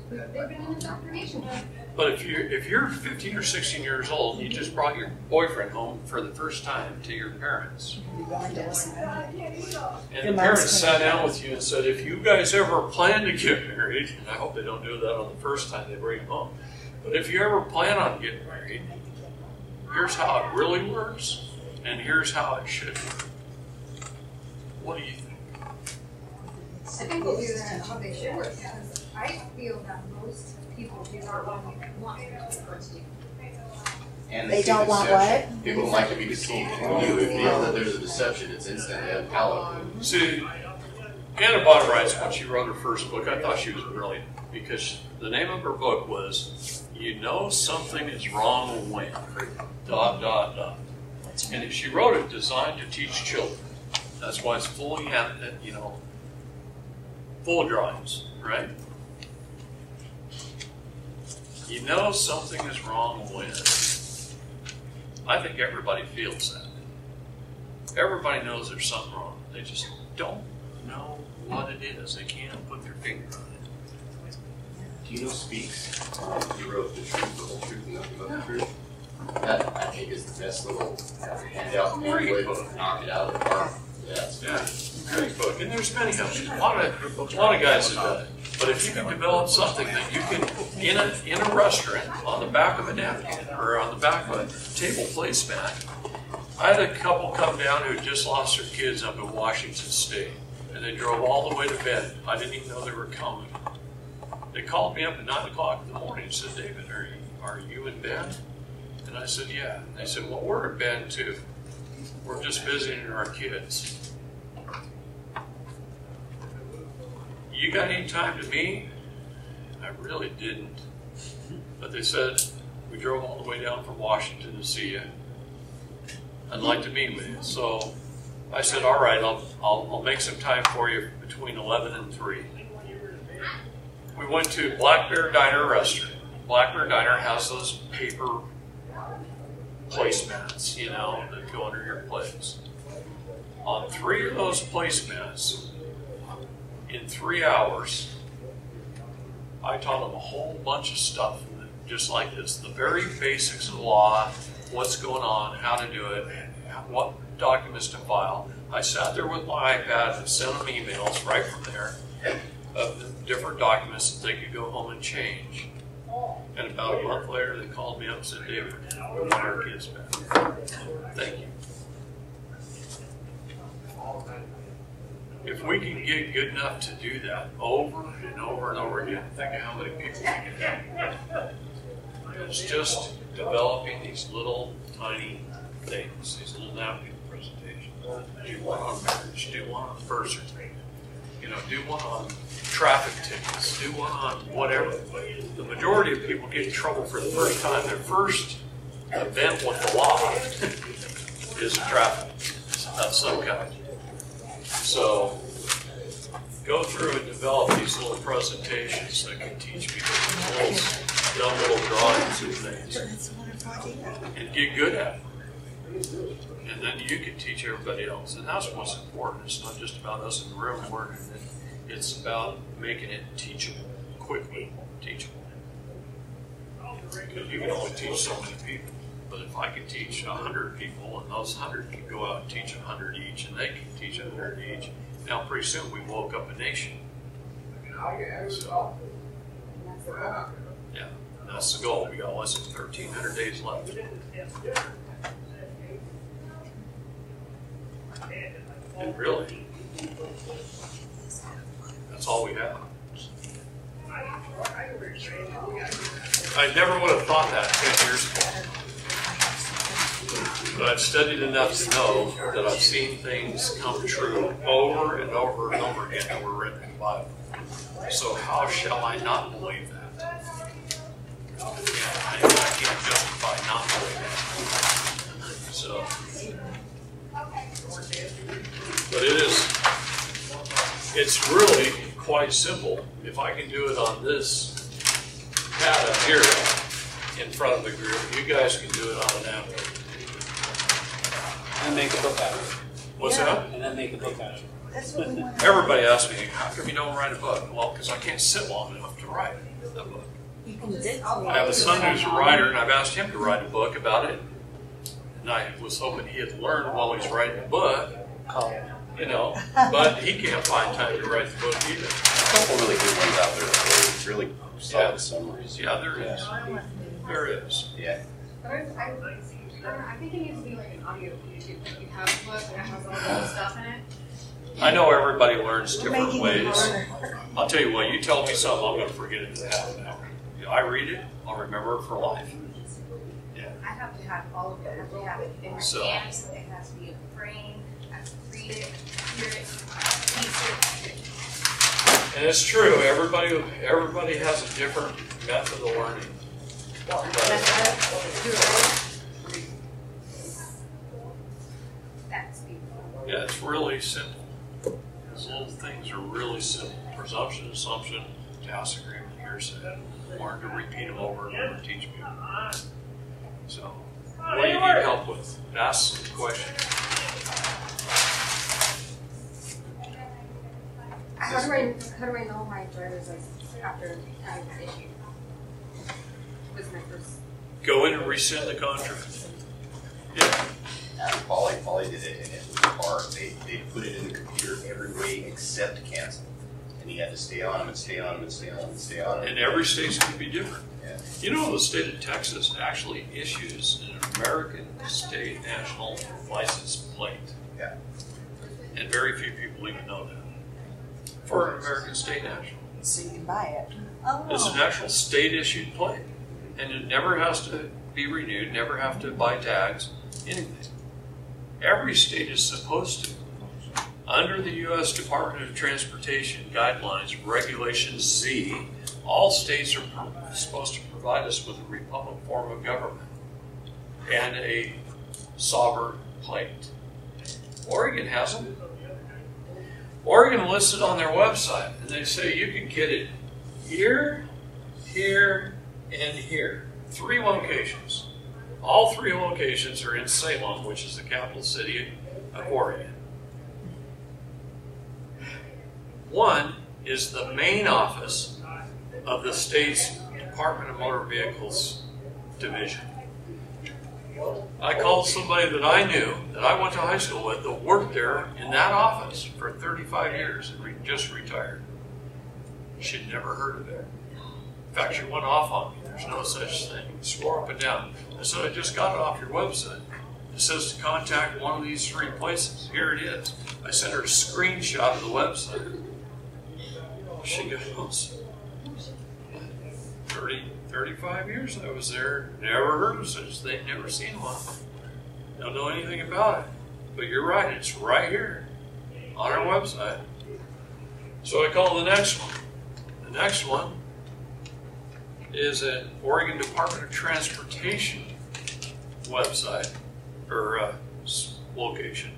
They've been in indoctrination. But if you're 15 or 16 years old and you just brought your boyfriend home for the first time to your parents, You're going to listen. and the parents sat down with you and said, if you guys ever plan to get married, and I hope they don't do that on the first time they bring them home, but if you ever plan on getting married, here's how it really works, and here's how it should work. What do you think? I think we'll do that how they should work, because I feel that most people do not want to. And They don't want deception. what? People like to be deceived. When you feel that there's a deception, it's instantly unpalatable. See, Anna Bonner writes when she wrote her first book, I thought she was brilliant, because the name of her book was, You Know Something Is Wrong When, ... And she wrote it designed to teach children. That's why it's fully, full drawings, right? You know something is wrong when. I think everybody feels that. Everybody knows there's something wrong. They just don't know what it is. They can't put their finger on it. Do you know Speaks? He wrote The Truth, the Whole Truth, and Nothing But the Truth. That, I think, is the best little handout. Great book. Knock it out of the park. Yeah, great book. And there's many of them. A lot of guys have done it. But if you can develop something that you can, in a restaurant, on the back of a napkin, or on the back of a table placemat. I had a couple come down who had just lost their kids up in Washington State. And they drove all the way to Bend. I didn't even know they were coming. They called me up at 9 o'clock in the morning and said, David, are you in Bend? And I said, yeah. And they said, well, we're in Bend too. We're just visiting our kids. You got any time to meet? I really didn't. But they said, we drove all the way down from Washington to see you. I'd like to meet with you. So I said, all right, I'll make some time for you between 11 and 3. We went to Black Bear Diner restaurant. Black Bear Diner has those paper placemats, that go under your plates. On 3 of those placemats, in 3 hours, I taught them a whole bunch of stuff, just like this. The very basics of law, what's going on, how to do it, what documents to file. I sat there with my iPad and sent them emails right from there of the different documents that they could go home and change. And about a month later, they called me up and said, David, we want our kids back. Thank you. If we can get good enough to do that over and over and over again, think of how many people we can help. It's just developing these little tiny things, these little napkin presentations. Do one on marriage, do one on birth certificate, do one on traffic tickets, do one on whatever. The majority of people get in trouble for the first time. Their first event with the law is a traffic of some kind. So go through and develop these little presentations that can teach people dumb little drawings and things. That's a wonderful idea. And get good at it. And then you can teach everybody else. And that's what's important. It's not just about us in the room learning it. It's about making it teachable, quickly teachable. Because you can only teach so many people. But if I can teach 100 people, and those 100 can go out and teach 100 each, and they can teach 100 each, now pretty soon we woke up a nation. So, yeah, that's the goal. We got less than 1,300 days left. And really, that's all we have. I never would have thought that 10 years ago. But I've studied enough to know that I've seen things come true over and over and over again that were written in the Bible. So how shall I not believe that? Yeah, I can't justify not believing that. So, but it's really quite simple. If I can do it on this pad up here in front of the group, you guys can do it on an napkin. And make a book out of it. What's that? And then make a book out of it. That's what we want. Everybody asks me, how come you don't write a book? Well, because I can't sit long enough to write a book. You can dictate. I have a son who's a writer, and I've asked him to write a book about it. And I was hoping he'd learn while he's writing the book, you know, but he can't find time to write the book either. A couple really good ones out there. Really solid summaries. Yeah, there is. There is. Yeah. I think it needs to be like an audio book. You have a book that has all the stuff in it. I know everybody learns We're different making it ways. harder. I'll tell you what, you tell me something, I'm going to forget it in half an hour. I read it, I'll remember it for life. Yeah. I have to have all of it. I have to have it in my So- hands. It has to be in a frame. I have to read it, hear it, taste it. And it's true, everybody has a different method of learning. But, That's beautiful. yeah, it's really simple. Those little things are really simple. Presumption, assumption, task agreement, hearsay. Learn to repeat them over and over, teach people. So, what do you need help with? Ask some questions. How do I know my driver's license after having that issue? Was my first. Go in and rescind the contract. Yeah. Polly did it, and it was hard. They put it in the computer every way except cancel. And he had to stay on them and stay on them and stay on them and stay on them. And every state's going to be different. Yeah. You know, the state of Texas actually issues an American state national license plate. Yeah. And very few people even know that. For an American state national. So you can buy it. It's an Oh, actual state issued plate. And it never has to be renewed, never have to buy tags, anything. Every state is supposed to. Under the U.S. Department of Transportation guidelines, Regulation Z, all states are supposed to provide us with a republic form of government and a sovereign plate. Oregon has them. Oregon lists it on their website, and they say you can get it here, here, and here. 3 locations. All 3 locations are in Salem, which is the capital city of Oregon. One is the main office of the state's Department of Motor Vehicles division. I called somebody that I knew, that I went to high school with, that worked there in that office for 35 years and just retired. She'd never heard of it. In fact, she went off on me. There's no such thing. Swore up and down. I said, I just got it off your website. It says to contact one of these 3 places. Here it is. I sent her a screenshot of the website. She goes, 35 years I was there, never heard of such a thing, never seen one. Don't know anything about it. But you're right, it's right here on our website. So I call the next one. The next one is an Oregon Department of Transportation website, or location,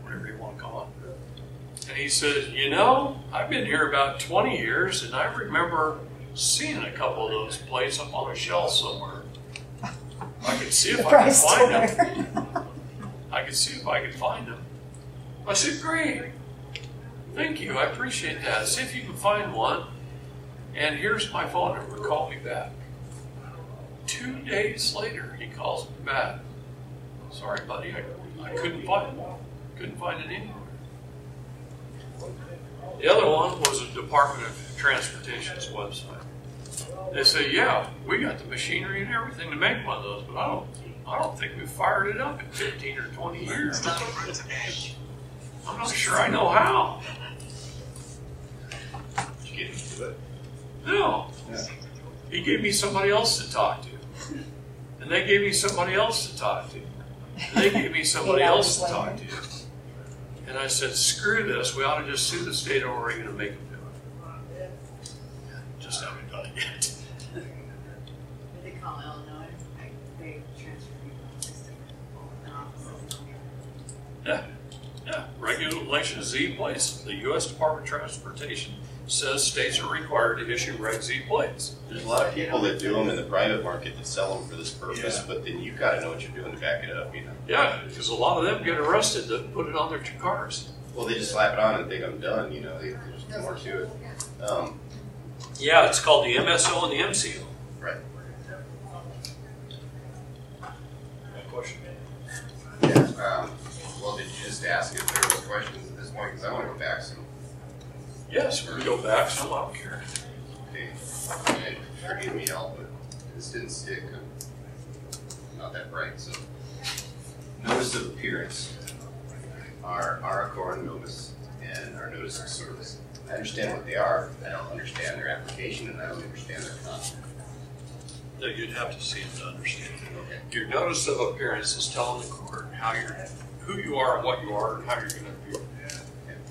whatever you want to call it. And he said, you know, I've been here about 20 years, and I remember seeing a couple of those plates up on a shelf somewhere. I could see if I could find them. I could see if I could find them. I said, great. Thank you. I appreciate that. See if you can find one. And here's my phone number. Call me back. 2 days later, he calls me back. Sorry, buddy. I couldn't find one. Couldn't find it anywhere. The other one was a Department of Transportation's website. They say, yeah, we got the machinery and everything to make one of those, but I don't think we've fired it up in 15 or 20 years. I'm not sure I know how. Did you get into it? No. Yeah. He gave me somebody else to talk to. And they gave me somebody else to talk to. And they gave me somebody else to talk to. And I said, screw this, we ought to just sue the state of Oregon and make them do it. Just haven't done it yet. What they call Illinois, they transfer people to 6 different offices. Yeah. Regulation Z plates. The U.S. Department of Transportation says states are required to issue Reg Z plates. There's a lot of people that do them in the private market that sell them for this purpose, Yeah. but then you've got to know what you're doing to back it up, you know. Yeah, because a lot of them get arrested that put it on their cars. Well, they just slap it on and think I'm done, you know. There's more to it. Yeah, it's called the MSO and the MCO. Right. Question. Yeah. Well, did you just ask if there was questions at this point? Because I want to go back some. Yes, we go back some. I don't care. Okay. And forgive me, all, but this didn't stick. I'm not that bright, so. Notice of appearance. Our ARACOR notice and our notice of service. I understand what they are. I don't understand their application, and I don't understand their content. No, you'd have to see it to understand it. Okay. Your notice of appearance is telling the court who you are and what you are and how you're going to appear.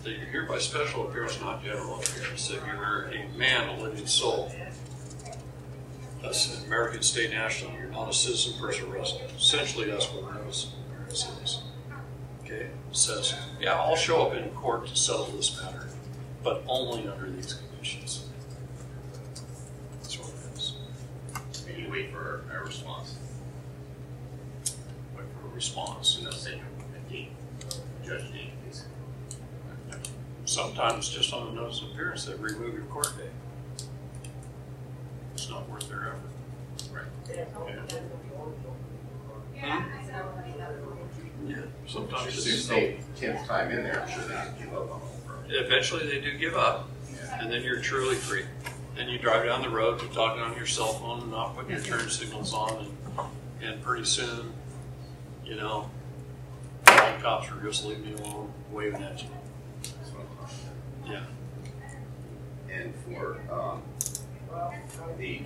That you're here by special appearance, not general appearance. That you're a man, a living soul. That's an American state national. You're not a citizen, person, or resident. Essentially, that's what the notice of appearance is. Okay? It says, yeah, I'll show up in court to settle this matter, but only under these conditions. That's what it is. And you wait for a response. Wait for a response. And they'll send you a date, judge date, please. Sometimes just on the notice of appearance, they remove your court date. It's not worth their effort. Right. Yeah. Yeah. Sometimes Just it's stay 10th time in there, I'm sure they can give up on it. eventually they do give up, Yeah. and then you're truly free. Then you drive down the road, you're talking on your cell phone and not putting your turn signals on, and pretty soon, you know, all the cops are just leaving you alone, waving at you. Yeah. And for the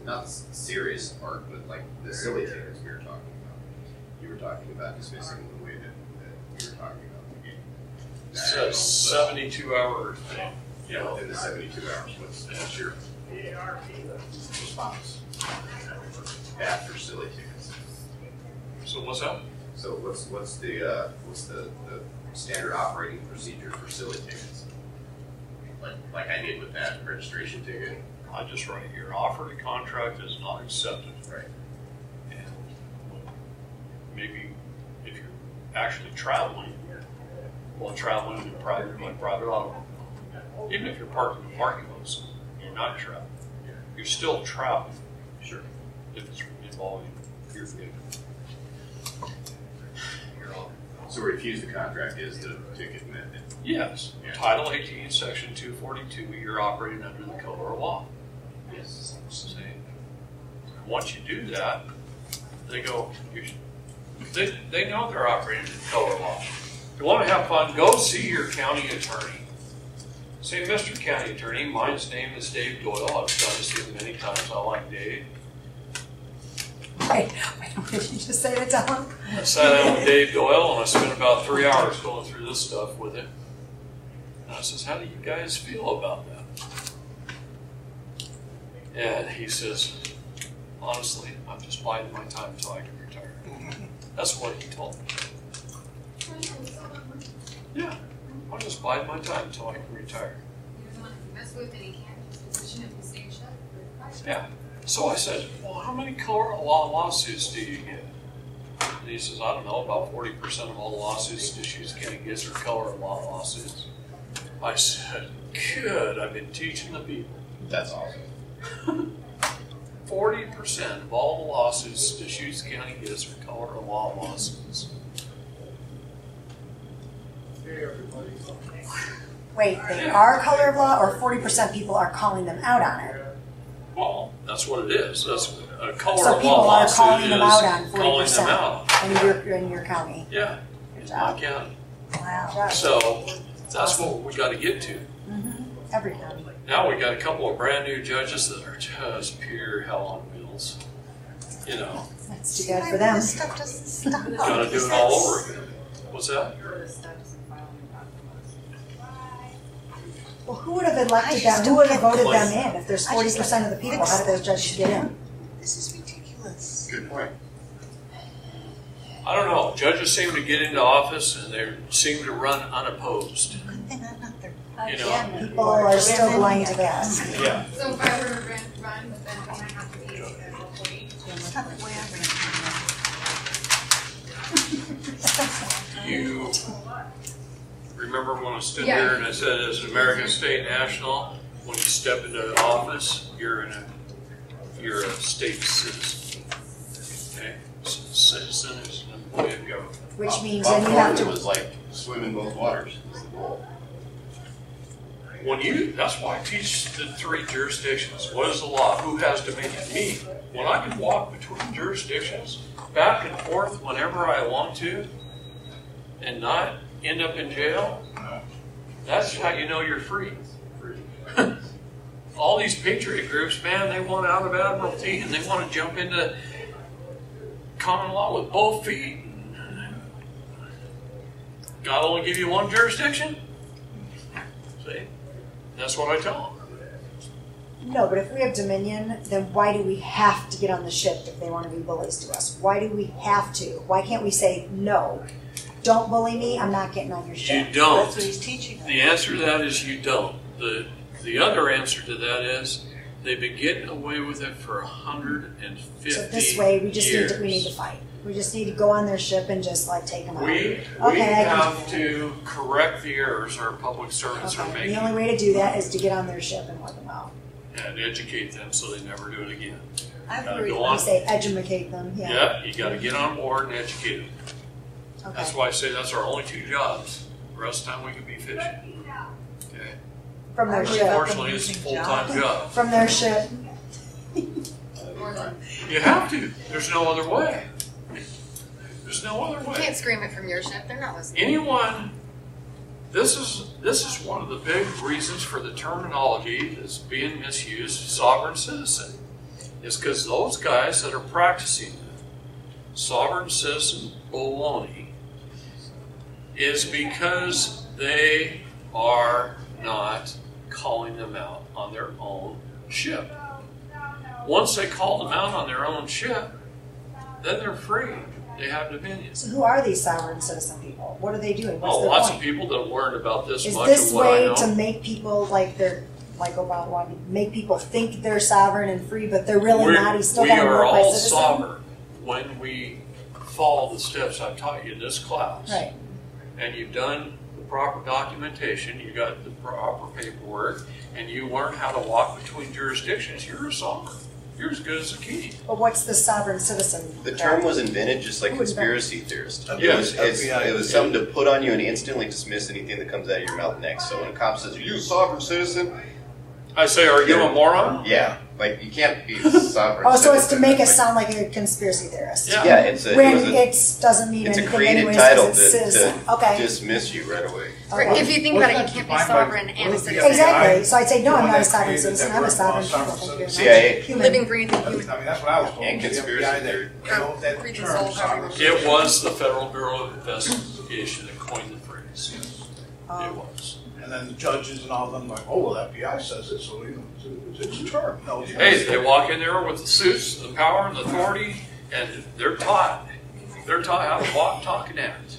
not serious part, but like the silly things we were talking about. You were talking about dismissing the way that you were talking about the game. It's a 72-hour thing. Yeah, within the 72 hours. What's your response. after silly tickets? So what's that? So what's the standard operating procedure for silly tickets? Like I did with that registration ticket. I just write here, offer to contract is not accepted. Right. And maybe if you're actually traveling, well, traveling in private automobile, even if you're parking in parking lots, you're not traveling. You're still traveling. Sure. If it's involving your vehicle. So refuse the contract is the ticket method. Yes. Yeah. Title 18, Section 242, you're operating under the code or law. Yes. See? Once you do that, they go, they know they're operating in code or law. If you want to have fun, go see your county attorney. Say, Mr. County Attorney, my name is Dave Doyle. I've done this here many times. I like Dave. Wait, what did you just say to tell him? I sat down with Dave Doyle and I spent about 3 hours going through this stuff with him. And I says, how do you guys feel about that? And he says, honestly, I'm just biding my time until I can retire. That's what he told me. Yeah. I'll just bide my time until I can retire. He doesn't want to mess with, and he can't just position it and stay shut. Yeah. So I said, well, how many color law lawsuits do you get? And he says, I don't know, about 40% of all the lawsuits Deschutes County gets are color law lawsuits. I said, good, I've been teaching the people. That's awesome. 40% of all the lawsuits Deschutes County gets are color law lawsuits. Wait, they are color of law, or 40% people are calling them out on it? Well, that's what it is. That's a color So of people law are lawsuit calling them out on is calling them 40% out. in your county. Yeah, Good in job. my county. Wow. So that's what we got to get to. Every county. Now we got a couple of brand new judges that are just pure hell on wheels. You know, That's too bad for them. This stuff doesn't stop. got to do it all over again. What's that? For the steps and filing documents. Well, who would have elected them? Who would have voted them in? If there's 40% of the people, how did those judges get in? This is ridiculous. Good point. I don't know. Judges seem to get into office and they seem to run unopposed. Good thing I'm not there. You know? People are still blind to that. Yeah. So if I were to run, but then I have to be an employee. That's not the way I'm gonna You remember when I stood Yeah. there and I said, as an American state national, when you step into office, you're a state citizen. Okay? Citizen is an employee of government. Which means Bob then you have Thornton to. was like swim in both waters. Was the goal. That's why I teach the 3 jurisdictions. What is the law? Who has dominion? Me. When I can walk between jurisdictions, back and forth whenever I want to, and not end up in jail, that's how you know you're free. All these patriot groups, man, they want out of admiralty and they want to jump into common law with both feet. God only give you one jurisdiction? See? That's what I tell them. No, but if we have dominion, then why do we have to get on the ship if they want to be bullies to us? Why do we have to? Why can't we say, no, don't bully me, I'm not getting on your You ship? don't. That's what he's teaching us. The answer to that is you don't. The other answer to that is they've been getting away with it for 150 So this way, we just years. we need to fight. We just need to go on their ship and just like take them out. We I can have do that. to correct the errors our public servants are Okay. making The only way to do that is to get on their ship and let them out. and educate them so they never do it again. I've Gotta heard go We on. say educate them, yeah. Yeah, you got to get on board and educate them. Okay. That's why I say that's our only 2 jobs. The rest of the time we can be fishing. Okay. From their ship. Unfortunately, it's a full-time job. From their ship. You have to. There's no other way. There's no other You way. can't scream it from your ship, they're not listening. Anyone, this is one of the big reasons for the terminology that's being misused, sovereign citizen, is because those guys that are practicing sovereign citizen baloney is because they are not calling them out on their own ship. Once they call them out on their own ship, then they're free. They have dominion. So who are these sovereign citizen people? What are they doing? What's their Lots point? of people that learned about this Is much this of what I way know. to make people like they're like Obama wanted, make people think they're sovereign and free, but they're really not? He's still we got to are work by all citizen. sovereign when we follow the steps I've taught you in this class. Right. And you've done the proper documentation, you got the proper paperwork, and you learn how to walk between jurisdictions. You're a sovereign. You're as good as a king. But what's the sovereign citizen? The term was invented just like Who invented conspiracy theorist. Yes. It was something to put on you and instantly dismiss anything that comes out of your mouth next. So when a cop says, "Are you a sovereign citizen?" I say, are you a moron? Yeah, like you can't be a sovereign. Oh, so it's to citizen. make us Like, sound like a conspiracy theorist. Yeah. Yeah, it's a, When it was a, it doesn't mean it's a anything created anyways title because it's to citizen. Okay. dismiss you right away. Okay. If you think about it, you can't be sovereign and a citizen. Exactly. So I'd say, no, I'm not a sovereign created citizen. that I'm a word, sovereign sovereign CIA. human. Living, breathing I mean, human. that's what I was told. And The conspiracy FBI theory. came up with that Created term, soul sovereign power. It was the Federal Bureau of Investigation that coined the phrase. It was. And then the judges and all of them like, oh, well, the FBI says it, so you know, it's a term. No, it's Hey, they walk in there with the suits, the power, and the authority, and they're taught. They're taught how to walk, talk, and act.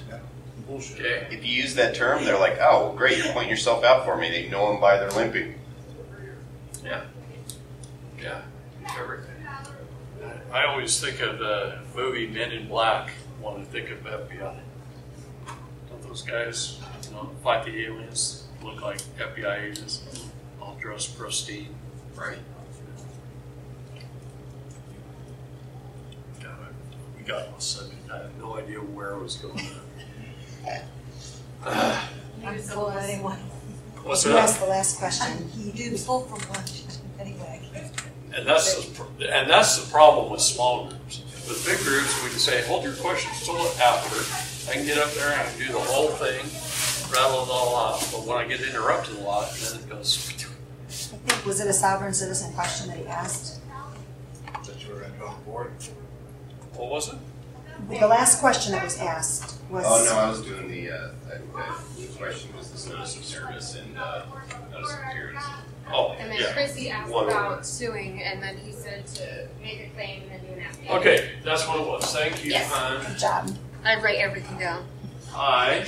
bullshit. Okay? If you use that term, they're like, oh, great, you're pointing yourself out for me. They know them by their limping. Yeah. Yeah. Everything. I always think of the movie Men in Black when I think of FBI. Don't those guys, fight the aliens, look like FBI agents, all dressed pristine? Right. We got on the subject. I have no idea where I was going. I'm full anyway. What's You that? asked the last question. You do full from Washington anyway. And that's the problem with small groups. With big groups, we can say, hold your questions till after. I can get up there and I can do the whole thing, rattle it all out. But when I get interrupted a lot, then it goes. I think, was it a sovereign citizen question that he asked? That you were going to go on board. What was it? The last question that was asked was. Oh, no, I was doing the question was this notice of service and notice of appearance. Oh, And then yeah. Chrissy asked What- about suing, and then he said to make a claim and then do an affidavit. Okay, that's what it was. Thank you, Yes. hon. Good job. I write everything down. Hi.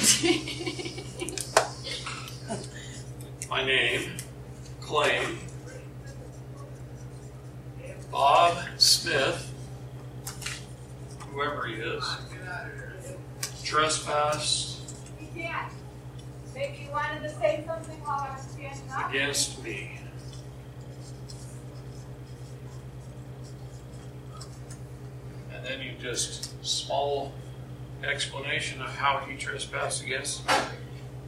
My name, claim, Bob Smith, whoever he is, trespassed Maybe you wanted to say something while I was standing up? against me. And then you just small explanation of how he trespassed against me.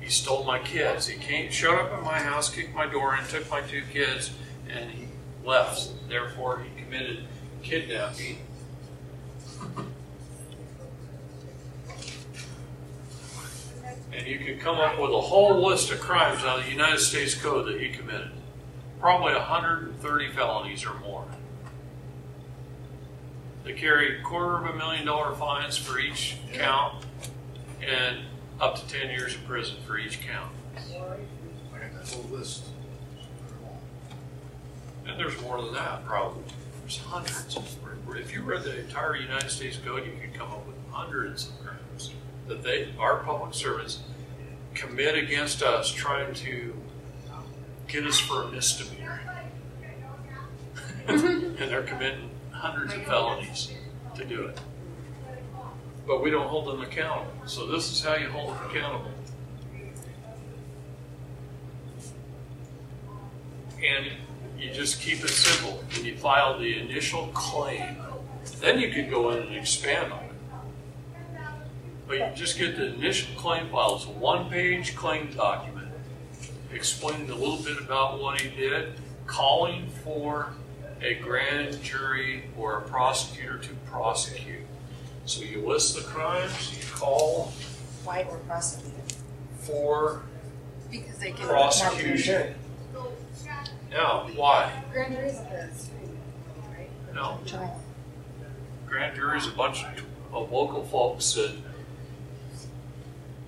He stole my kids. He showed up at my house, kicked my door in, took my 2 kids, and he left. Therefore, he committed kidnapping. And you could come up with a whole list of crimes out of the United States Code that he committed. Probably 130 felonies or more. They carry $250,000 fines for each count and up to 10 years in prison for each count. I got that whole list. And there's more than that, probably. There's hundreds. If you read the entire United States Code, you could come up with hundreds of crimes that our public servants, commit against us, trying to get us for a misdemeanor. And they're committing hundreds of felonies to do it. But we don't hold them accountable. So this is how you hold them accountable. And you just keep it simple. When you file the initial claim, then you could go in and expand on it. But you just get the initial claim file. It's a 1-page claim document explaining a little bit about what he did, calling for a grand jury or a prosecutor to prosecute. So you list the crimes, you call Why were prosecuted? for Because they can. prosecution. Now, why? Grand jury's a first, right? No. Trial. Grand jury is a bunch of local folks that.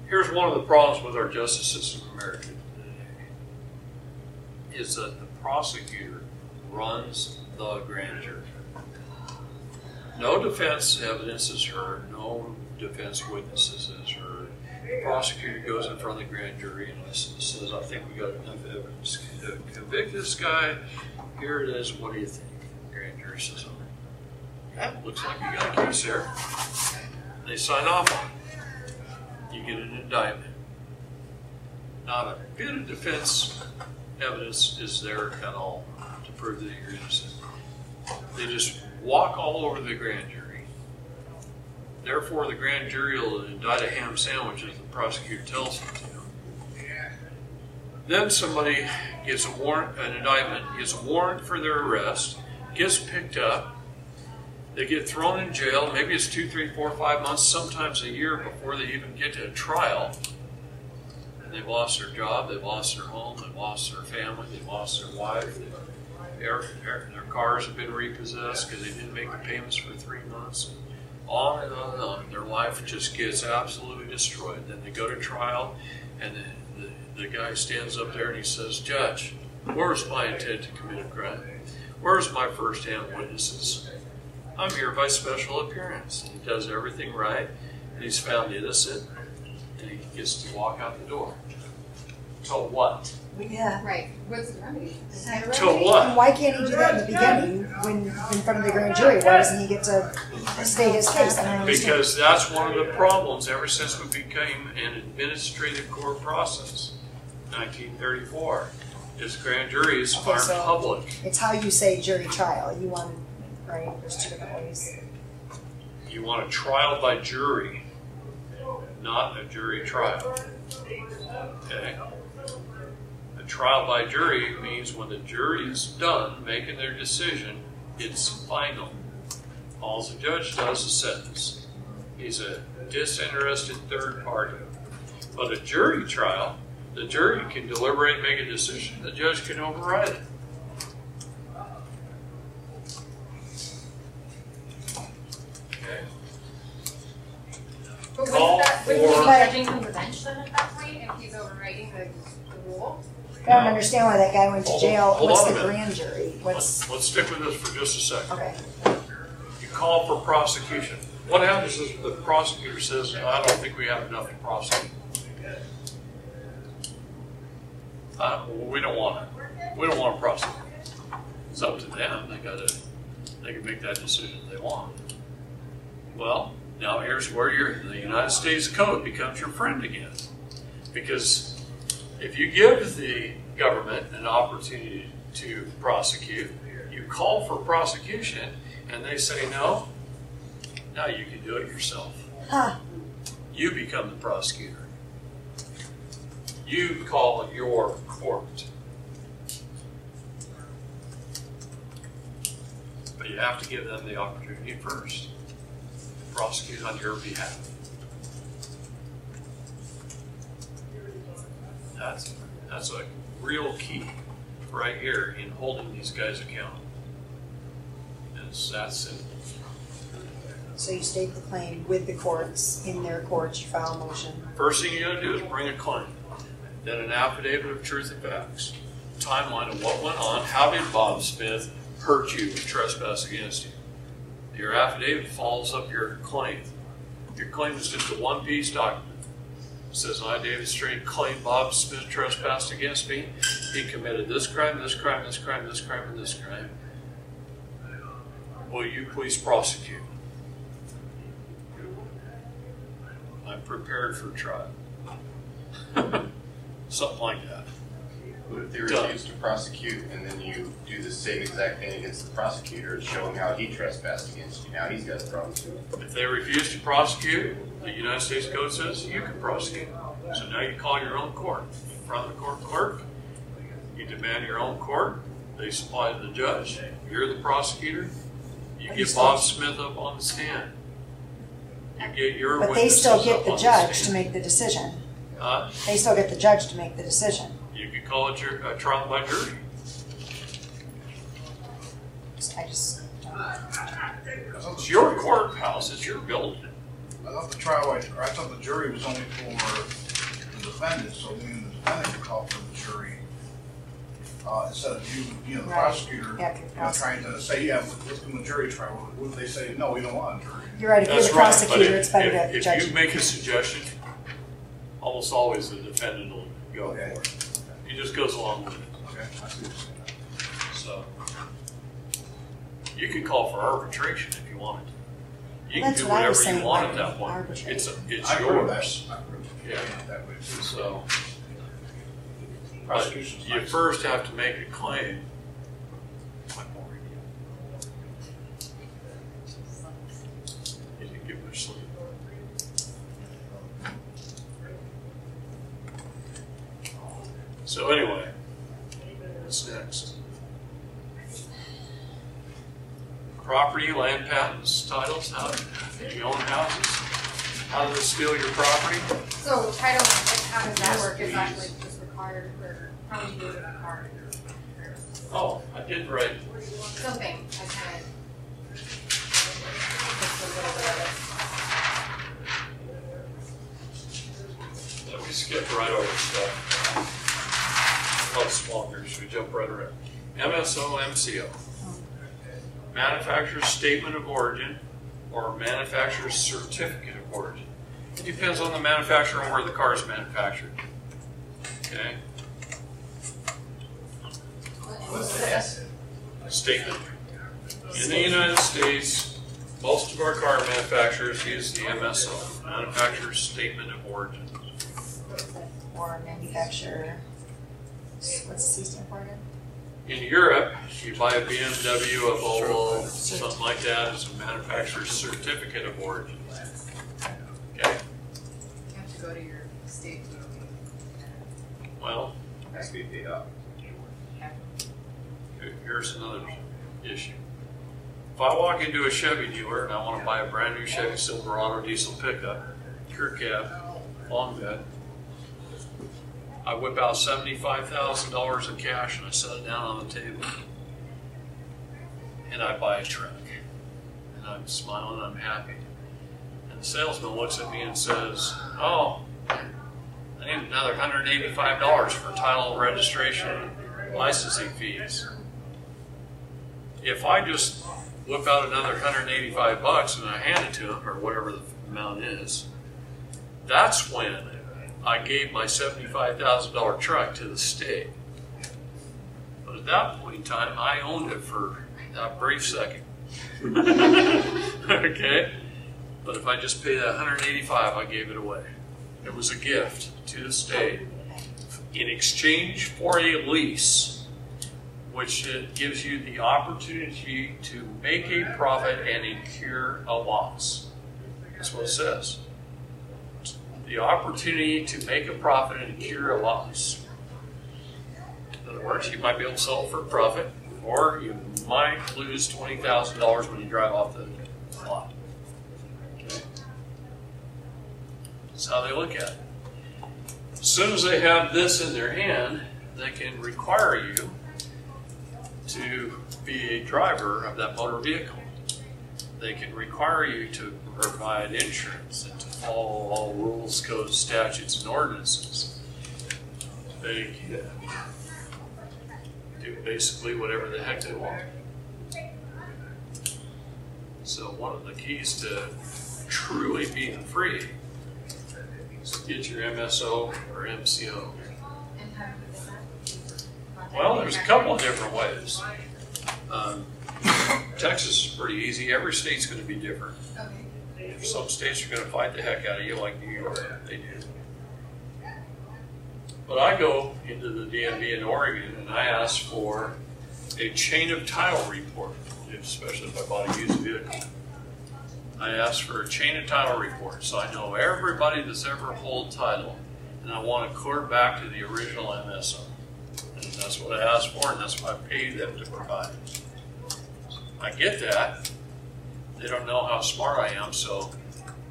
Here's one of the problems with our justice system in America today, is that the prosecutor runs the grand jury. No defense evidence is heard, no defense witnesses is heard. The prosecutor goes in front of the grand jury and says, I think we got enough evidence to convict this guy. Here it is, what do you think? The grand jury says, oh, yeah, looks like you got a case there. They sign off on it. You get an indictment. Not a bit of defense evidence is there at all to prove that you're innocent. They just walk all over the grand jury. Therefore, the grand jury will indict a ham sandwich if the prosecutor tells them to. Then somebody gets a warrant, an indictment, gets a warrant for their arrest, gets picked up. They get thrown in jail. Maybe it's 2, 3, 4, 5 months, sometimes a year before they even get to a trial. And they've lost their job, they've lost their home, they've lost their family, they've lost their wife. Their cars have been repossessed because they didn't make the payments for 3 months. On and on and on. Their life just gets absolutely destroyed. Then they go to trial, and the guy stands up there and he says, Judge, where's my intent to commit a crime? Where's my first-hand witnesses? I'm here by special appearance. He does everything right, and he's found innocent. and he gets to walk out the door. To what? Yeah. Right, what's the remedy? To what? And why can't he do that in the beginning when in front of the grand jury? Why doesn't he get to state his case? I don't understand. Because that's one of the problems ever since we became an administrative court process, 1934, is grand juries Okay, aren't so- public. It's how you say jury trial. You want, right? There's two different ways. You want a trial by jury, not a jury trial. Okay? A trial by jury means when the jury is done making their decision, it's final. All the judge does is sentence. He's a disinterested third party. But a jury trial, the jury can deliberate and make a decision. The judge can override it. Okay? But Call wouldn't he be for- judging from the bench then at that point if he's overriding the rule? I don't understand why that guy went to Hold jail. on What's a the minute. grand jury? What's Let's stick with this for just a second. okay? You call for prosecution. What happens is the prosecutor says, I don't think we have enough to prosecute. We don't want it. We don't want to prosecute. It's up to them. They can make that decision if they want. Well, now here's where the United States Code becomes your friend again. Because if you give the government an opportunity to prosecute, you call for prosecution, and they say no, now you can do it yourself. Huh. You become the prosecutor. You call your court. But you have to give them the opportunity first to prosecute on your behalf. That's a real key right here in holding these guys accountable. It's that simple. So you state the claim with the courts, in their courts, you file a motion. First thing you gotta do is bring a claim, then an affidavit of truth and facts, timeline of what went on, how did Bob Smith hurt you and trespass against you. Your affidavit follows up your claim. Your claim is just a one-piece document. It says, I, David Straight, claim Bob Smith trespassed against me. He committed this crime, this crime, this crime, this crime, and this crime. Will you please prosecute? I'm prepared for trial. Something like that. But if they refuse to prosecute and then you do the same exact thing against the prosecutor, showing how he trespassed against you, now he's got a problem too. If they refuse to prosecute, the United States Code says you can prosecute. So now you call your own court. In front of the court clerk, you demand your own court. They supply to the judge. You're the prosecutor. You get Bob Smith up on the stand. You get your But they witnesses still get up the on judge stand. to make the decision. Huh? They still get the judge to make the decision. You could call it a trial by jury. I just, It's your courthouse. It's your building. I thought I thought the jury was only for the defendant, so when the defendant could call for the jury, instead of the Right. prosecutor, Yeah, trying to say, yeah, let's do a jury trial. What if they say, no, we don't want a jury? you're right, if you're That's the right. prosecutor, But it's better to have the if judge. you make a suggestion, almost always the defendant will go Okay. for it. He just goes along with it. Okay, I see what you're saying. So you can call for arbitration if you wanted to. You can That's do what I was whatever you saying, want like, at that point. arbitrate. It's I agree with that. yours. I agree with Yeah. that way too. So but Prosecution's you nice. first have to make a claim. You didn't get much sleep. So anyway, what's next? Property, land patents, titles, how do you own houses? How do they steal your property? So title, like, how does that work? Is that like just required for, how would you do it in a car? Oh, I did write, Something, I kind of. Just a little bit of we skipped right over stuff. Oh, small here, should we jump right around? MSO, MCO. Manufacturer's statement of origin or manufacturer's certificate of origin. It depends on the manufacturer and where the car is manufactured. Okay? What's the S? Statement. In the United States, most of our car manufacturers use the MSO, Manufacturer's Statement of Origin. Or manufacturer, what's the C stand for again? In Europe, you buy a BMW, a Volvo, something like that, it's a manufacturer's certificate of origin. Okay? You have to go to your state DMV. Well, Has to be paid off. here's another issue. If I walk into a Chevy dealer and I want to buy a brand new Chevy Silverado diesel pickup, crew cab, long bed, I whip out $75,000 in cash and I set it down on the table. And I buy a truck. And I'm smiling and I'm happy. And the salesman looks at me and says, oh, I need another $185 for title, registration, licensing fees. If I just whip out another $185 and I hand it to him, or whatever the amount is, that's when I gave my $75,000 truck to the state. But at that point in time, I owned it for that brief second. Okay? But if I just pay that $185, I gave it away. It was a gift to the state in exchange for a lease, which it gives you the opportunity to make a profit and incur a loss. That's what it says. The opportunity to make a profit and incur a loss. In other words, you might be able to sell it for a profit, or you might lose $20,000 when you drive off the lot. Okay? That's how they look at it. As soon as they have this in their hand, they can require you to be a driver of that motor vehicle. They can require you to provide insurance and to follow all rules, codes, statutes, and ordinances. They can do basically whatever the heck they want. So one of the keys to truly being free is to get your MSO or MCO. Well, there's a couple of different ways. Texas is pretty easy. Every state's going to be different. If some states are going to fight the heck out of you, like New York, they do. But I go into the DMV in Oregon and I ask for a chain of title report, especially if I bought a used vehicle. I ask for a chain of title report so I know everybody that's ever held title, and I want it clear back to the original MSO. And that's what I ask for, and that's what I pay them to provide. I get that. They don't know how smart I am, so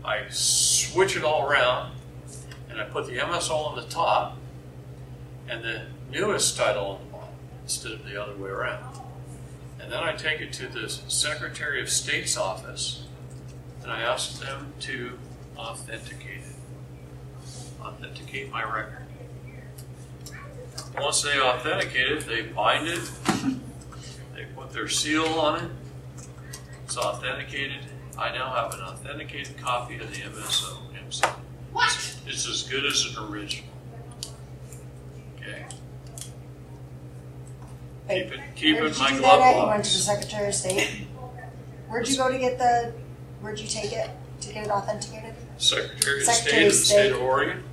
I switch it all around, and I put the MSO on the top, and the newest title on the bottom, instead of the other way around. And then I take it to the Secretary of State's office, and I ask them to authenticate it. Authenticate my record. Once they authenticate it, they bind it, they put their seal on it, it's authenticated. I now have an authenticated copy of the MSO. What? It's as good as an original. Okay. Keep it in my glove box. You went to the Secretary of State. Where'd you go to get the? Where'd you take it to get it authenticated? Secretary of State of the state of Oregon.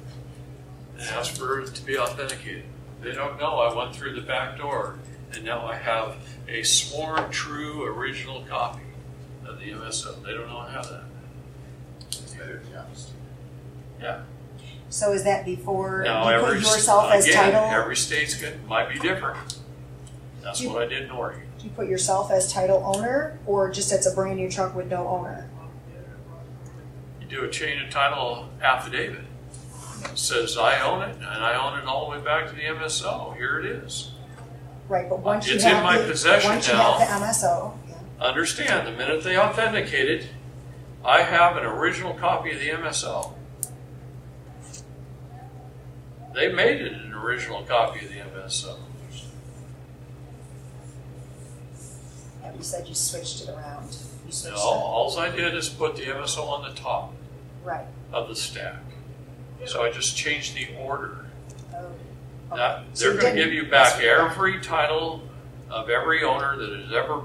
And asked for it to be authenticated. They don't know I went through the back door, and now I have a sworn, true, original copy of the MSO. They don't know I have that. Yeah. So is that before Now, you put yourself as title? Every state's might be different. That's what I did in Oregon. Do you put yourself as title owner, or just it's a brand new truck with no owner? You do a chain of title affidavit. It says I own it, and I own it all the way back to the MSO. Here it is. Right, but once It's you in have my the, possession once you now. have the MSO, Understand, the minute they authenticate it, I have an original copy of the MSO. They made it an original copy of the MSO. yeah, you said you switched it around. You switched No, all I did is put the MSO on the top. Right. of the stack. So I just changed the order. Oh, That, So they're you going to didn't give you back mess with that. every title of every owner that has ever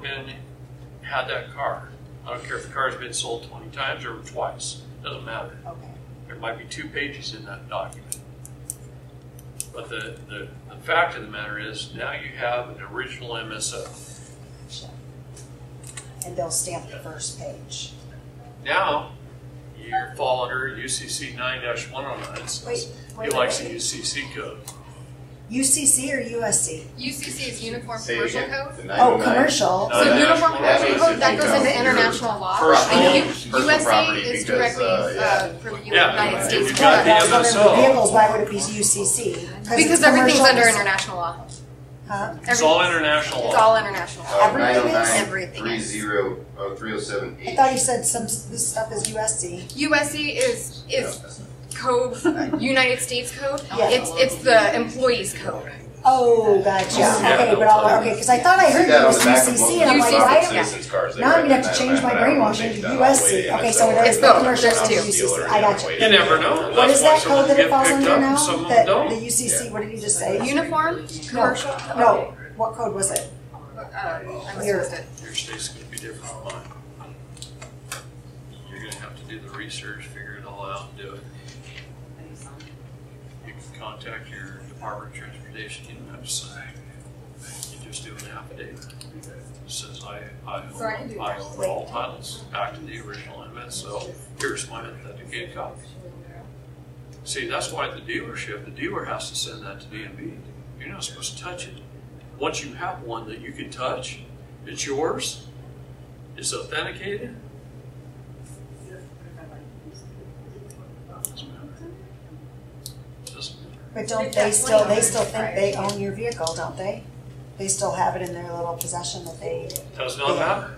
had that car. I don't care if the car's been sold 20 times or twice. Doesn't matter. Okay. There might be 2 pages in that document. But the fact of the matter is, now you have an original MSO. And they'll stamp the first page. Now, you fall under UCC 9-109. Since he likes the UCC code. UCC or USC? UCC is Uniform Say it Commercial again. Code. The Oh, 909. commercial. No, So Uniform National- Commercial Code, that goes into international law. Personal- And personal USA property is because, directly for the Yeah, United and States. you've got But I was wondering MSO. for vehicles, why would it be UCC? Because it's everything's commercial. under international law. Huh? It's all international It's law. all international law. Everything is? 909, Everything is. 307H. I thought you said this stuff is USC. USC is code, United States code. Yeah. It's the employees code. Oh, gotcha. Yeah. Okay, but because I thought I heard See that it on was the back of UCC, and I'm like, UCC. why? Citizens cars, they Now I'm write gonna have to that change down, my but I don't brainwash think into they've done all the way USC. to Okay, so MSO. there's It's the both. commercial There's and two. UCC. I got you. You never know. What That's is why that some code of that them it falls get picked under up now? and some of them That don't. the UCC, what did you just say? Uniform Commercial. No, what code was it? I missed it. Your state's going to be different from mine. You're going to have to do the research, figure it all out, and do it. You can contact your Department of Transportation. You don't have to sign. You just do an affidavit. It says I So I can do that. own all titles back to the original MSO. Here's my authenticated copy. See, that's why the dealer has to send that to DMV. You're not supposed to touch it. Once you have one that you can touch, it's yours, it's authenticated. Doesn't matter. But don't they still think they own your vehicle, don't they? They still have it in their little possession that they, Does not matter.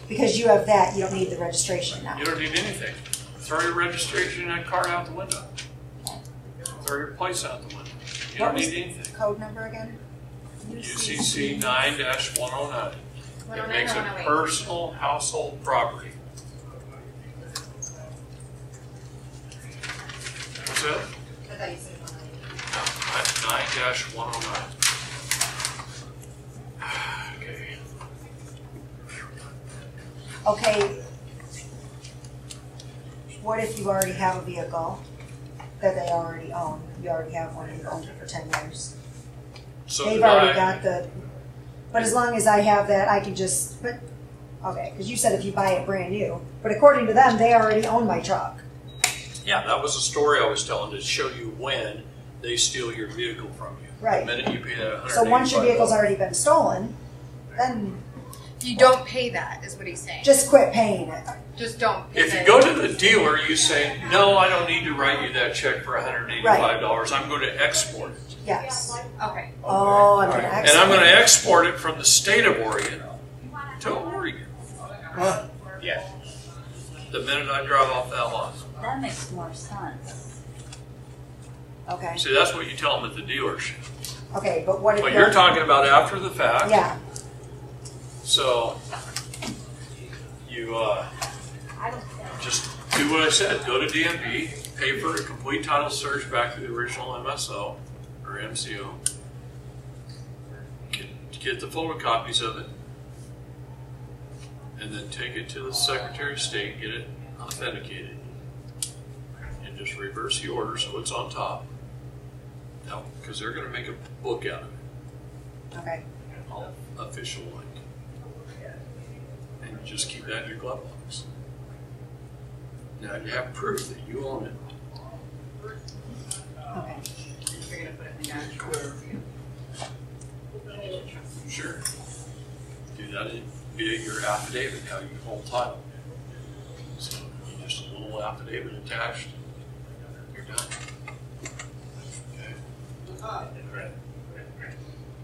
because you have that, you don't need the registration now. You don't need anything. Throw your registration and card out the window. Throw your plates out the window. You What don't was need anything. Code number again? UCC 9-109. It makes it 109. personal household property. What's that? I thought you said 9-109. Okay. Okay. What if you already have a vehicle that they already own? You already have one, you've owned it for 10 years. So They've did already I. got but as long as I have that, I can just, okay, because you said if you buy it brand new, but according to them, they already own my truck. Yeah, that was a story I was telling to show you when they steal your vehicle from you. Right. The minute you pay that $185. So once your vehicle's already been stolen, then You don't pay that, is what he's saying. just quit paying it. Just don't pay If you that. go to the dealer, you say, no, I don't need to write you that check for $185. I'm going to export it. Yes. Okay. Oh, I'm gonna And I'm going to export. export it from the state of Oregon to Oregon. Yeah. The minute I drive off that lot. That makes more sense. Okay, See, that's what you tell them at the dealership. okay, but what if? But you're talking about after the fact. Yeah, So you just do what I said. Go to DMV, pay for a complete title search back to the original MSO or MCO. Get the photocopies of it, and then take it to the Secretary of State, get it authenticated, and just reverse the order so it's on top. Now, because they're going to make a book out of it, okay, all official like. And just keep that in your glove box. Now you have proof that you own it. okay. You're gonna put it in the garage. Sure. Do that via your affidavit, how you hold title. So you just a little affidavit attached, you're done. Okay.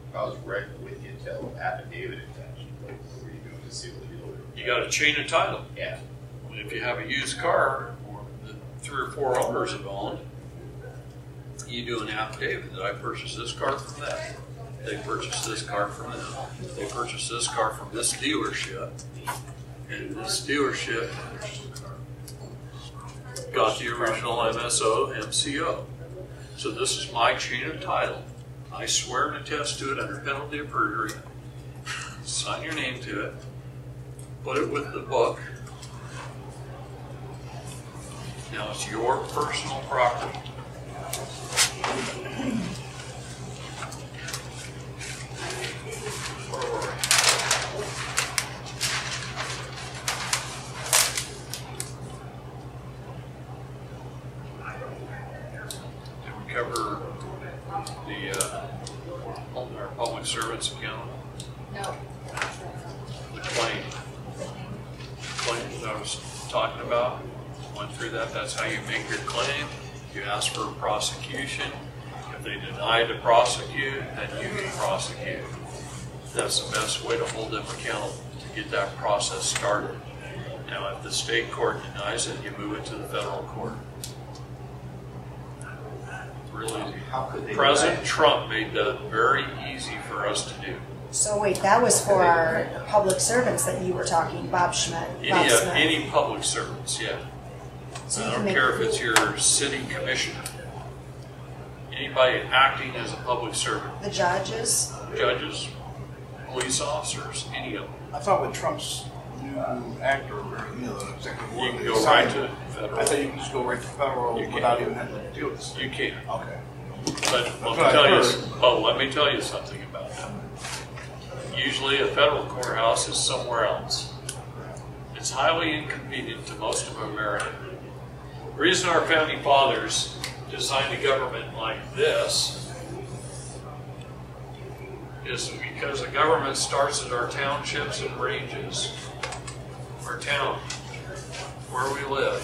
If I was right with you, tell affidavit attached. What were you doing to seal the deal? You got a chain of title. Yeah. If you have a used car that 3 or 4 owners have owned, you do an affidavit that I purchased this car from them. They purchased this car from them. They purchased this car from this dealership. And this dealership got the original MSO, MCO. So this is my chain of title. I swear and attest to it under penalty of perjury. Sign your name to it. Put it with the book. Now it's your personal property. Where were we? Did we cover our public servants account? No. The claim that I was talking about, went through that. That's how you make your claim. You ask for a prosecution. If they deny to prosecute, then you can prosecute. That's the best way to hold them accountable, to get that process started. Now, if the state court denies it, you move it to the federal court. Really, President Trump made that very easy for us to do. So wait, that was for our public servants that you were talking, Bob Schmidt. Any public servants, yeah. So I don't care if it's your city commissioner. Anybody acting as a public servant. The judges? Judges, police officers, any of them. I thought with Trump's new act or the executive order, You can go right to federal. I thought you can just go right to federal without even having to deal with this. You can. Okay. But let me tell you something about that. Usually a federal courthouse is somewhere else. It's highly inconvenient to most of America. The reason our founding fathers designed a government like this is because the government starts at our townships and ranges, our town, where we live.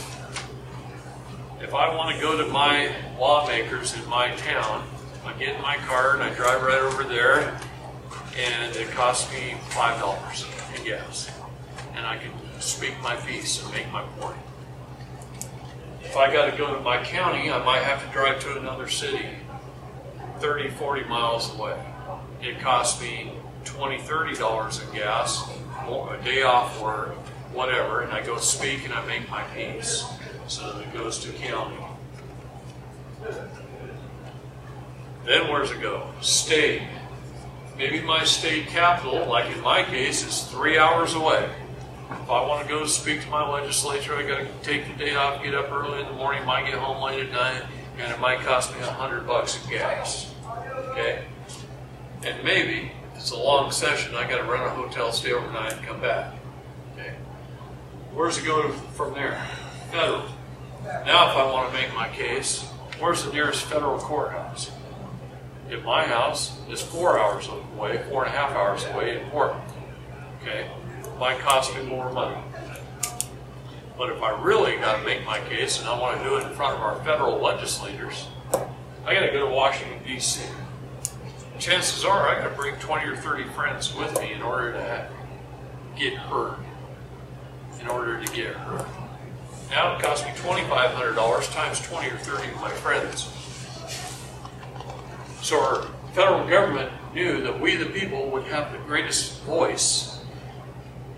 If I want to go to my lawmakers in my town, I get in my car and I drive right over there, and it costs me $5 in gas. And I can speak my piece and make my point. If I got to go to my county, I might have to drive to another city 30, 40 miles away. It costs me $20, $30 in gas, a day off work, whatever, and I go speak and I make my piece. So it goes to county. Then where's it go? State. Maybe my state capital, like in my case, is 3 hours away. If I want to go speak to my legislature, I got to take the day off, get up early in the morning, might get home late at night, and it might cost me $100 in gas. Okay? And maybe, if it's a long session, I got to rent a hotel, stay overnight, and come back. Okay? Where's it go from there? Federal. Now if I want to make my case, where's the nearest federal courthouse? If my house is 4 hours away, 4.5 hours away in Portland, okay, it might cost me more money. But if I really got to make my case and I want to do it in front of our federal legislators, I got to go to Washington, D.C. Chances are I got to bring 20 or 30 friends with me in order to get heard. In order to get heard. Now it costs me $2,500 times 20 or 30 of my friends. So our federal government knew that we the people would have the greatest voice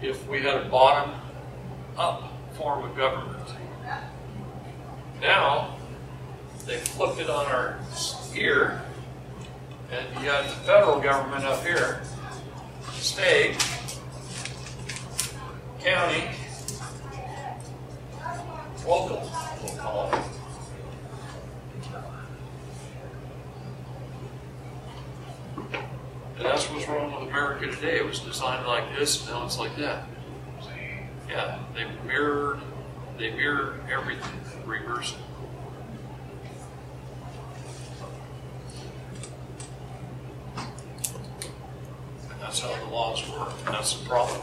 if we had a bottom-up form of government. Now, they flipped it on our ear, and you got the federal government up here, state, county, local, we'll call it. And that's what's wrong with America today. It was designed like this, and now it's like that. Yeah, they mirror everything, reverse it. And that's how the laws work, and that's the problem.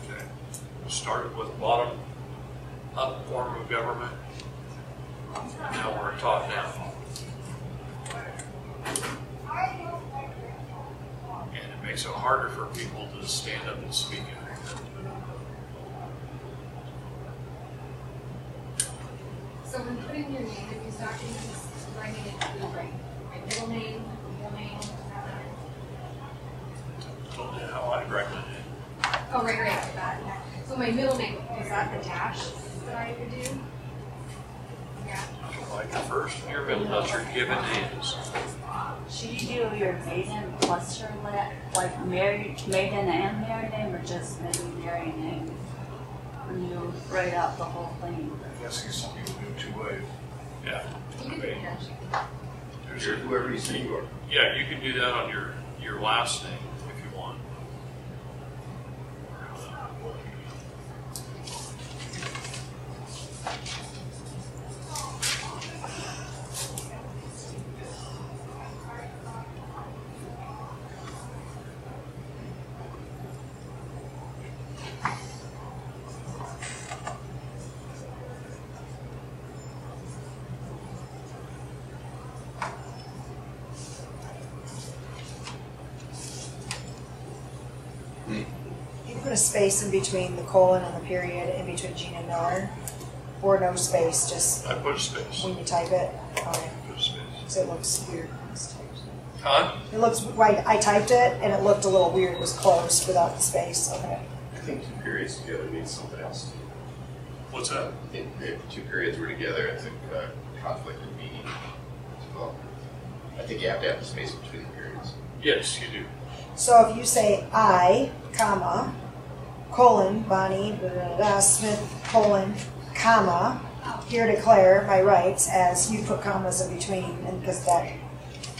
Okay. We started with bottom-up form of government. Now we're top down. And it makes it harder for people to stand up and speak out. So when putting your name in these documents, writing it through right? My middle name, full name, Told you how I write my name. oh, right, got it. So my middle name, is that the dash that I would do? Yeah. Like your first, your middle, that's your given names. Should you do your maiden plus your like married, maiden and married name, or just maybe married name when you write out the whole thing? I guess some people do it 2 ways. Yeah. You can do a dash. There's whoever you say you are. Yeah, you can do that on your last name if you want. You put a space in between the colon and the period, in between Gene and Miller, or no space, just I put a space. when you type it. Okay. Put a space. So it looks weird. when it's typed. Huh? It looks right. I typed it and it looked a little weird. It was closed without the space. Okay. I think 2 periods together means something else. What's that? I think if 2 periods were together, it's a conflict of meaning as well. I think you have to have the space between the periods. Yes, you do. So if you say I, comma, colon, Bonnie, blah, blah, blah, Smith, colon, comma, here declare my rights, as you put commas in between, and because that,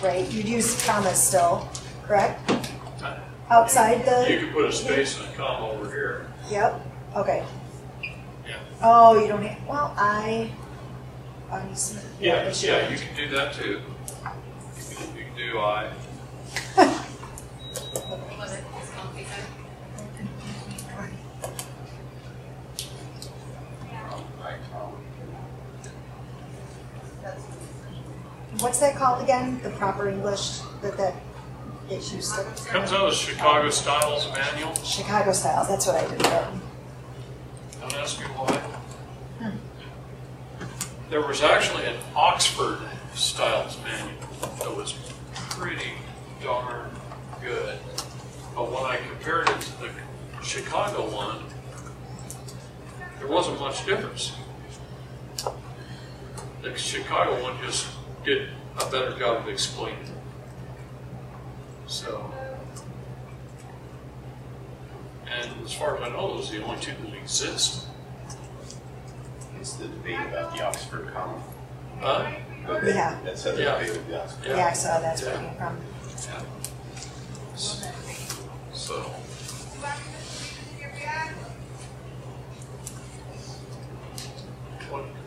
right, you'd use commas still, correct? Outside the. You can put a space and a comma over here. Yep. Okay. Yeah. Oh, you don't have. Well, Bonnie Smith. Yeah, that's yeah, right. you can do that too. You can do I. What was it? It's called pizza. What's that called again? The proper English that is used to. Comes out of Chicago Styles Manual. Chicago styles. That's what I did. Don't ask me why. There was actually an Oxford Styles Manual that was pretty darn good. But when I compared it to the Chicago one, there wasn't much difference. The Chicago one just did a better job of explaining it. So, and as far as I know, those are the only 2 that exist. It's the debate about the Oxford comma. Yeah. That's how the Yeah. debate with the Oxford. Yeah, so that's where it came from. So,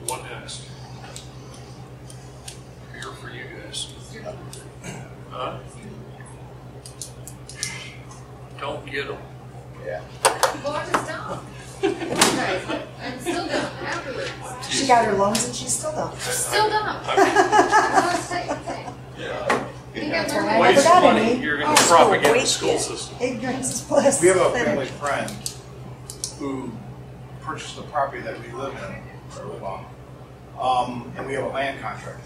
what next? Here for you guys. Huh? Don't get them. Yeah. Well, I just don't. Guys, I'm still dumb afterwards. She got her loans and she's still dumb. Still dumb. I want to say anything. Yeah. I think I've I learned never my Waste got money, any. you're going Oh, to propagate the waste school it. system. Ignorance is bliss. We have a family friend who purchased the property that we live in, or live on, and we have a land contract.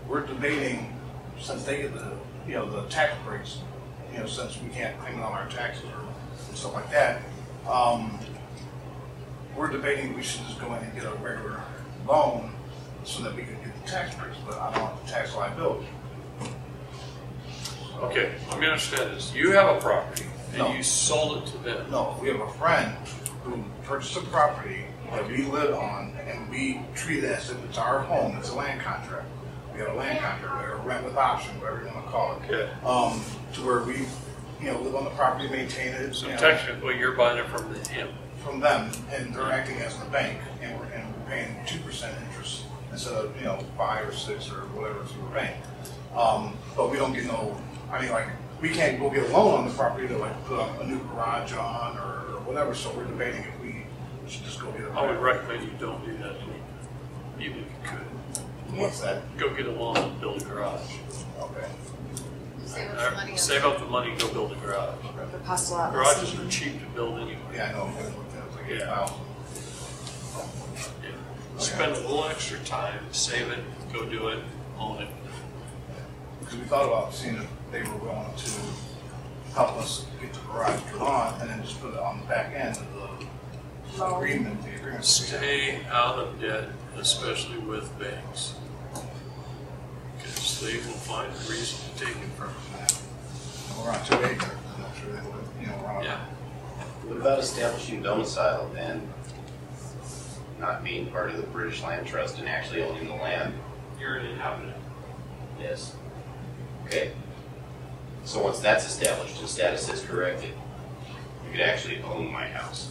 We're debating, since they get the tax breaks, since we can't claim it on our taxes or stuff like that, we're debating we should just go in and get a regular loan so that we can get the tax breaks, but I don't want the tax liability. Okay, let me understand this. You have a property and No. you sold it to them. No, we have a friend who purchased a property that we live on, and we treat it as if it's our home. It's a land contract. We have a land contract, or rent with option, whatever you want to call it. Okay. To where we, live on the property, maintain it. So technically, you're buying it from him. From them, and they're acting as the bank, and we're paying 2% interest instead of 5 or 6 or whatever through the bank. But we don't get no. We can't go get a loan on the property to put up a new garage on or whatever. So we're debating if we should just go get a. I would recommend you don't do that, even if you could. What's that? Go get a loan and build a garage. Okay. Save up some money. Save up the money and go build a garage. It costs a lot less. Garages are cheap to build anyway. Yeah, I know. It's like Yeah. 8,000. Yeah. Spend a little extra time, save it, go do it, own it. Because we thought about seeing if they were willing to help us get the garage put on, and then just put it on the back end of the agreement. The agreement. Stay out of debt, especially with banks, because they will find a reason to take it from you. We're on 2 acres. I'm not sure they would, we're on. Yeah. What about establishing domicile and not being part of the British Land Trust and actually owning the land? You're an inhabitant. Yes. Okay. So once that's established and status is corrected, you could actually own my house.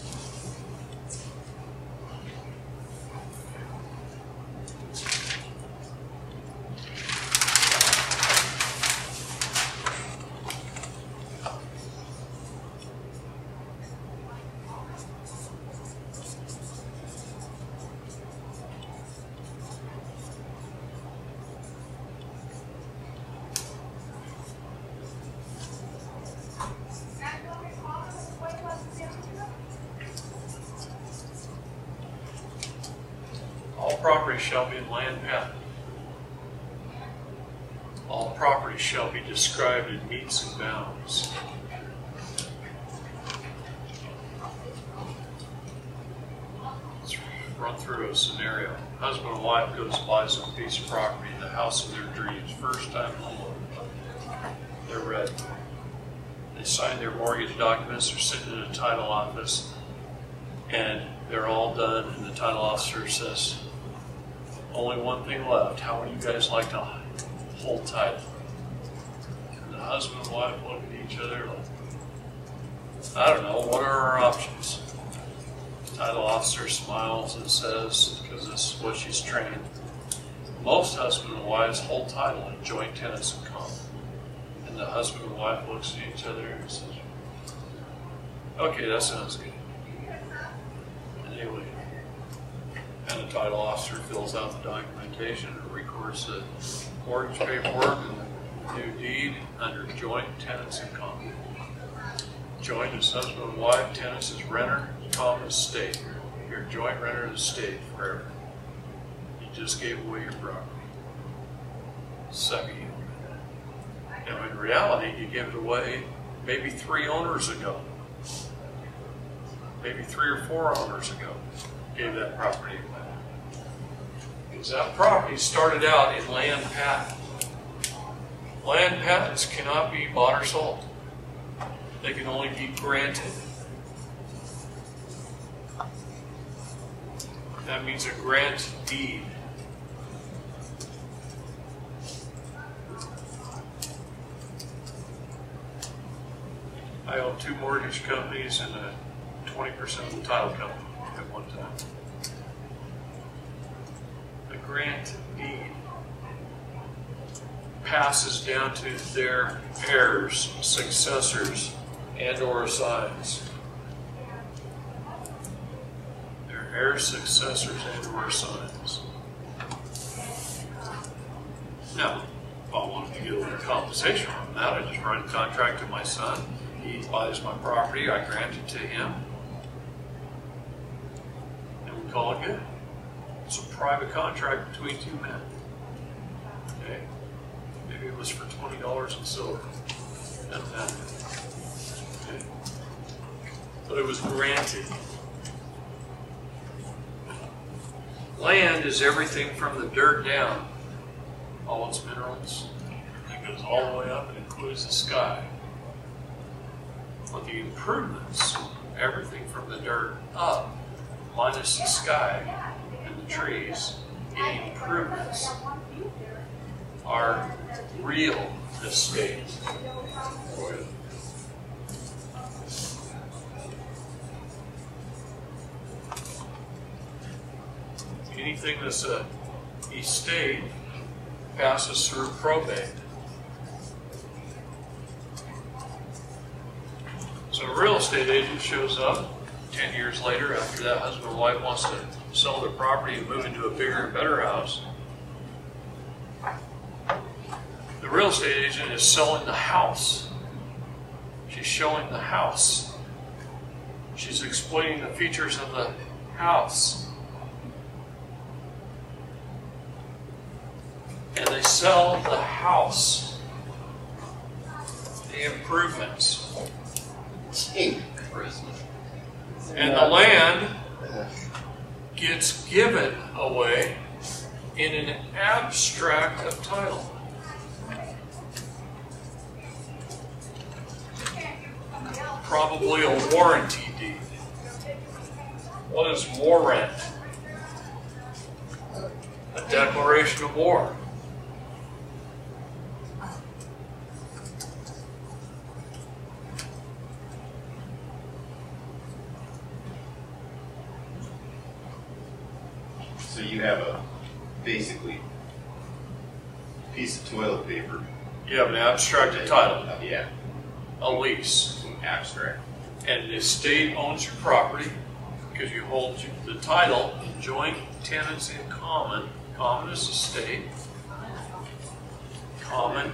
All property shall be in land patent. All property shall be described in metes and bounds. Let's run through a scenario. Husband and wife goes to buy some piece of property, the house of their dreams, first time homeowners. They're ready. They sign their mortgage documents, they're sitting in a title office, and they're all done, and the title officer says, only one thing left. How would you guys like to hold title? And the husband and wife look at each other like, I don't know, what are our options? The title officer smiles and says, because this is what she's trained, most husband and wives hold title in joint tenants in common. And the husband and wife looks at each other and says, okay, that sounds good. And they leave. And the title officer fills out the documentation and records the mortgage paperwork and the new deed under joint tenants in common. Joint is husband and wife, tenants is renter, common is state. You're a joint renter of the state forever. You just gave away your property. Suck you. And in reality, you gave it away maybe 3 owners ago. Maybe 3 or 4 owners ago gave that property away. Because that property started out in land patent. Land patents cannot be bought or sold. They can only be granted. That means a grant deed. I owned 2 mortgage companies and 20% of the title company at one time. The grant deed passes down to their heirs, successors, and or assigns. Their heirs, successors, and or assigns. Now, if I wanted to get a little compensation from that, I just write a contract to my son. He buys my property, I grant it to him, and we call it good. It's a private contract between 2 men. Okay? Maybe it was for $20 in silver. Doesn't matter. Okay? But it was granted. Land is everything from the dirt down, all its minerals. It goes all the way up and includes the sky. But the improvements, everything from the dirt up, minus the sky and the trees, any improvements are real estate. Anything that's a estate passes through probate. So a real estate agent shows up 10 years later after that husband and wife wants to sell their property and move into a bigger and better house. The real estate agent is selling the house. She's showing the house. She's explaining the features of the house. And they sell the house. the improvements. Christmas. And the land gets given away in an abstract of title. Probably a warranty deed. What is warrant? A declaration of war. So you have a basically piece of toilet paper. You have an abstracted title, Yeah, a lease, abstract. and the state owns your property because you hold the title in joint tenants in common. Common is the state. Common.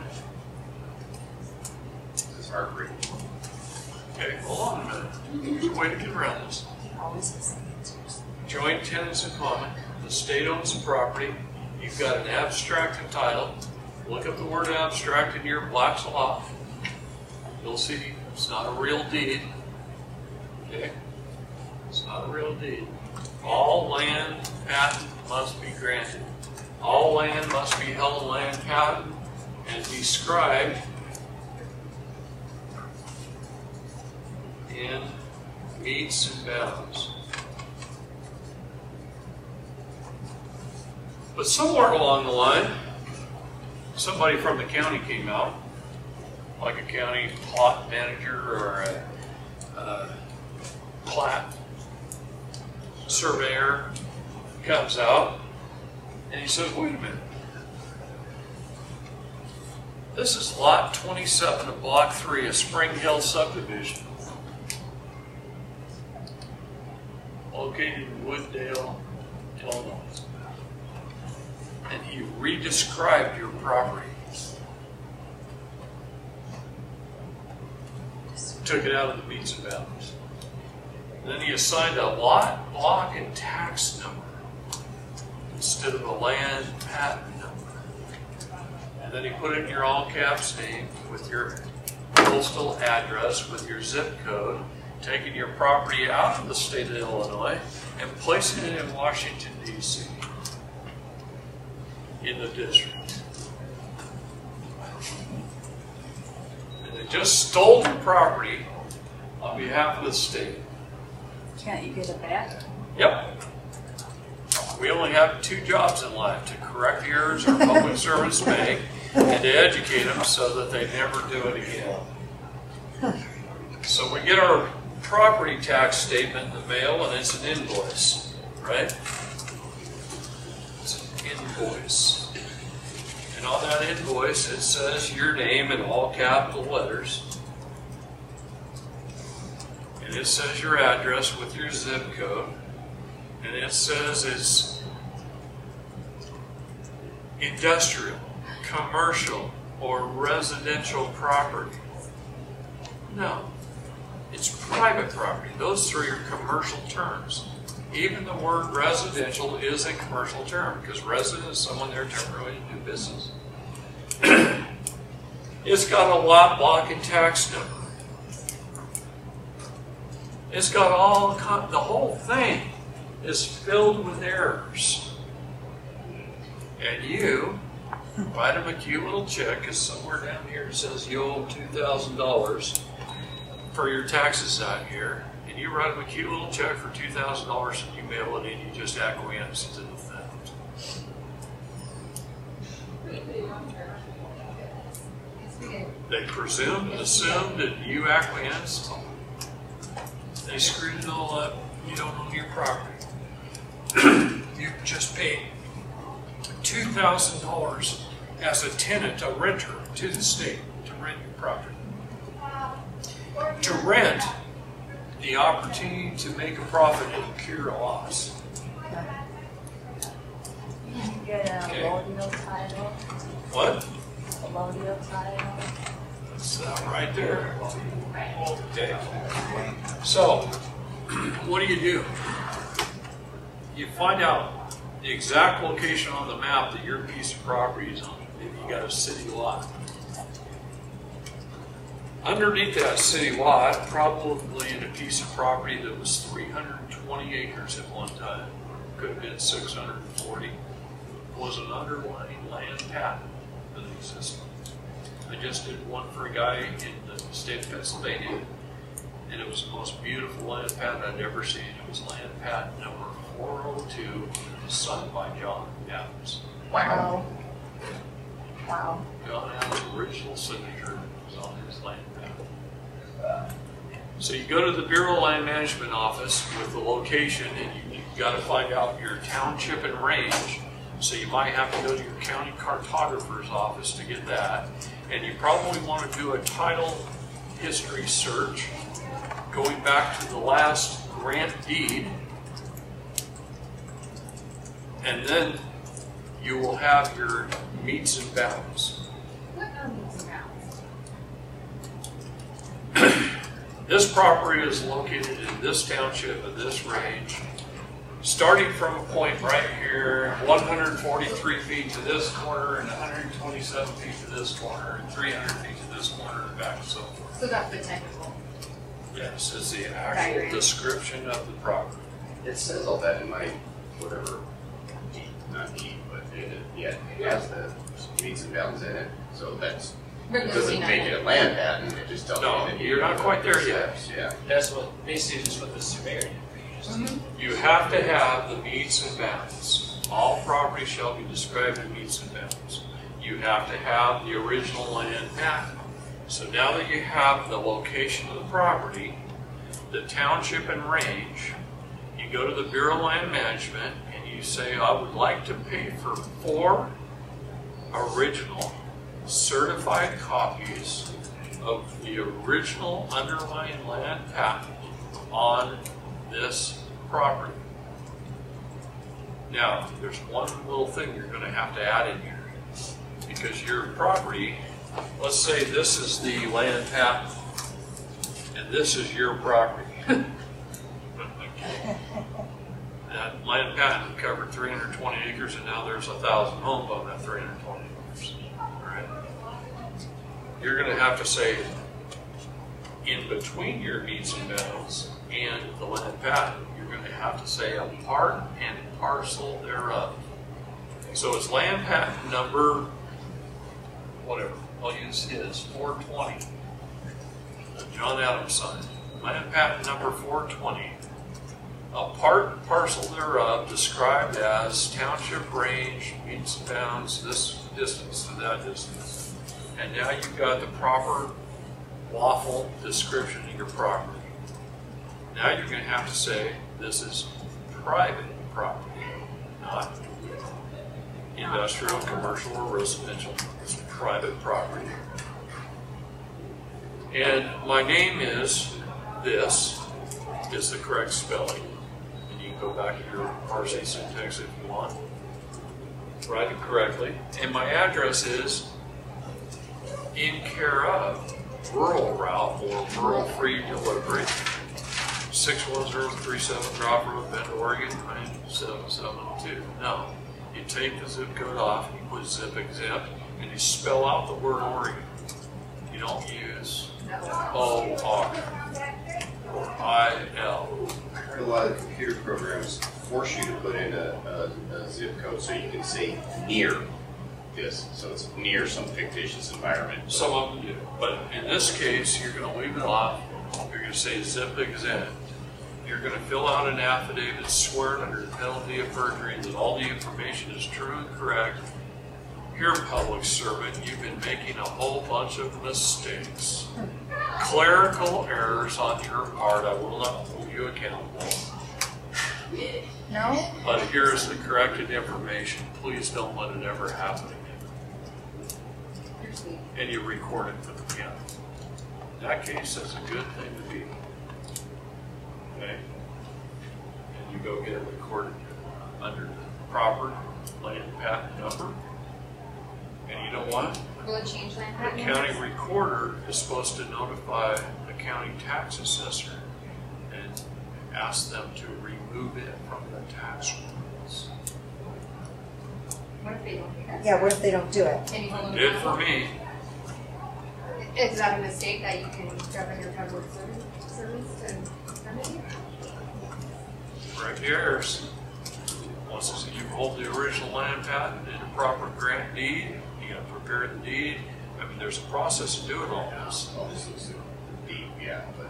This is heartbreaking. Okay, hold on a minute. There's a way to get around this. Always the same answers. Joint tenants in common. The state owns the property. You've got an abstracted title. Look up the word abstract in your Black's Law. You'll see it's not a real deed. Okay? It's not a real deed. All land patent must be granted. All land must be held in land patent and described in metes and bounds. But somewhere along the line, somebody from the county came out, like a county plot manager or a plat surveyor comes out, and he says, wait a minute. This is lot 27 of block 3 of Spring Hill subdivision, located in Wooddale, Illinois. And he re-described your property. Took it out of the metes and bounds. Then he assigned a lot, block, and tax number instead of a land patent number. And then he put it in your all caps name with your postal address, with your zip code, taking your property out of the state of Illinois and placing it in Washington, D.C. in the district. And they just stole your property on behalf of the state. Can't you get it back? Yep. We only have 2 jobs in life: to correct the errors our public servants make and to educate them so that they never do it again. So we get our property tax statement in the mail, and it's an invoice, right? It's an invoice. And on that invoice, it says your name in all capital letters. And it says your address with your zip code. And it says it's industrial, commercial, or residential property. No, it's private property. Those 3 are commercial terms. Even the word residential is a commercial term because resident is someone there temporarily to do business. It's got a lot, block, and tax number. It's got all, the whole thing is filled with errors. And you write them a cute little check, because somewhere down here it says you owe $2,000 for your taxes out here. And you write them a cute little check for $2,000 and you mail it in, you just acquiesce to the theft. They presumed and assumed that you acquiesced. They screwed it all up. You don't own your property. You just paid $2,000 as a tenant, a renter, to the state to rent your property. To rent the opportunity to make a profit and cure a loss. You get a allodial title. What? Allodial title. That's right there. Okay. So, what do? You find out the exact location on the map that your piece of property is on. Maybe you got a city lot. Underneath that city lot, probably in a piece of property that was 320 acres at one time, could have been 640, was an underlying land patent that existed. I just did one for a guy in the state of Pennsylvania, and it was the most beautiful land patent I'd ever seen. It was land patent number 402, signed by John Adams. Wow. Wow. John Adams' original signature was on his land patent. So you go to the Bureau of Land Management office with the location, and you've got to find out your township and range. So you might have to go to your county cartographer's office to get that. And you probably want to do a title history search going back to the last grant deed. And then you will have your meets and bounds. What are meets and bounds? This property is located in this township, in this range, starting from a point right here, 143 feet to this corner, and 127 feet to this corner, and 300 feet to this corner, and back and so forth. So that's the technical. Yes, it's the actual description of the property. It says all that in my, whatever, not deed, but it has the meets and bounds in it, so that's, it doesn't make it a land patent, it just tells you No, that you're not quite there yet. Yeah. That's what, basically just what the surveyor did. You have to have the meets and bounds. All property shall be described in meets and bounds. You have to have the original land patent. So now that you have the location of the property, the township and range, you go to the Bureau of Land Management and you say, I would like to pay for 4 original certified copies of the original underlying land patent on this property. Now, there's one little thing you're going to have to add in here. Because your property, let's say this is the land patent, and this is your property. That land patent covered 320 acres, and now there's 1,000 homes on that 320 acres. Right? You're going to have to say, in between your meets and bounds and the land patent, you're going to have to say a part and parcel thereof. So it's land patent number, whatever, I'll use his, 420. John Adams signed. Land patent number 420. A part and parcel thereof described as township range, meets and bounds, this distance to that distance. And now you've got the proper lawful description of your property. Now you're going to have to say this is private property, not industrial, commercial, or residential. It's private property. And my name is this is the correct spelling. And you can go back to your RC syntax if you want. Write it correctly. And my address is in care of rural route or rural free delivery, 61037 Drop Road, Bend, Oregon 97702. Now, you take the zip code off, you put zip exempt, and you spell out the word Oregon. You don't use O-R or I-L. I heard a lot of computer programs force you to put in a zip code so you can say near this, so it's near some fictitious environment. Some of them do, but in this case, you're going to leave it off. You're going to say zip exempt. You're going to fill out an affidavit sworn under the penalty of perjury that all the information is true and correct. Here, public servant, you've been making a whole bunch of mistakes. Clerical errors on your part, I will not hold you accountable. No? But here's the corrected information. Please don't let it ever happen again. And you record it for the county. In that case, that's a good thing to be. Okay? And you go get it recorded under the proper land patent number. And you know what? Will it change land The patent? county recorder is supposed to notify the county tax assessor and ask them to remove it from the tax rolls. What if they don't do that? Yeah, what if they don't do it? Can you hold them Did for accountable? me. Is that a mistake that you can govern your public servants to remedy? Right here, once you hold the original land patent in a proper grant deed, you gotta prepare the deed. I mean, there's a process to doing all this. Deep, yeah, but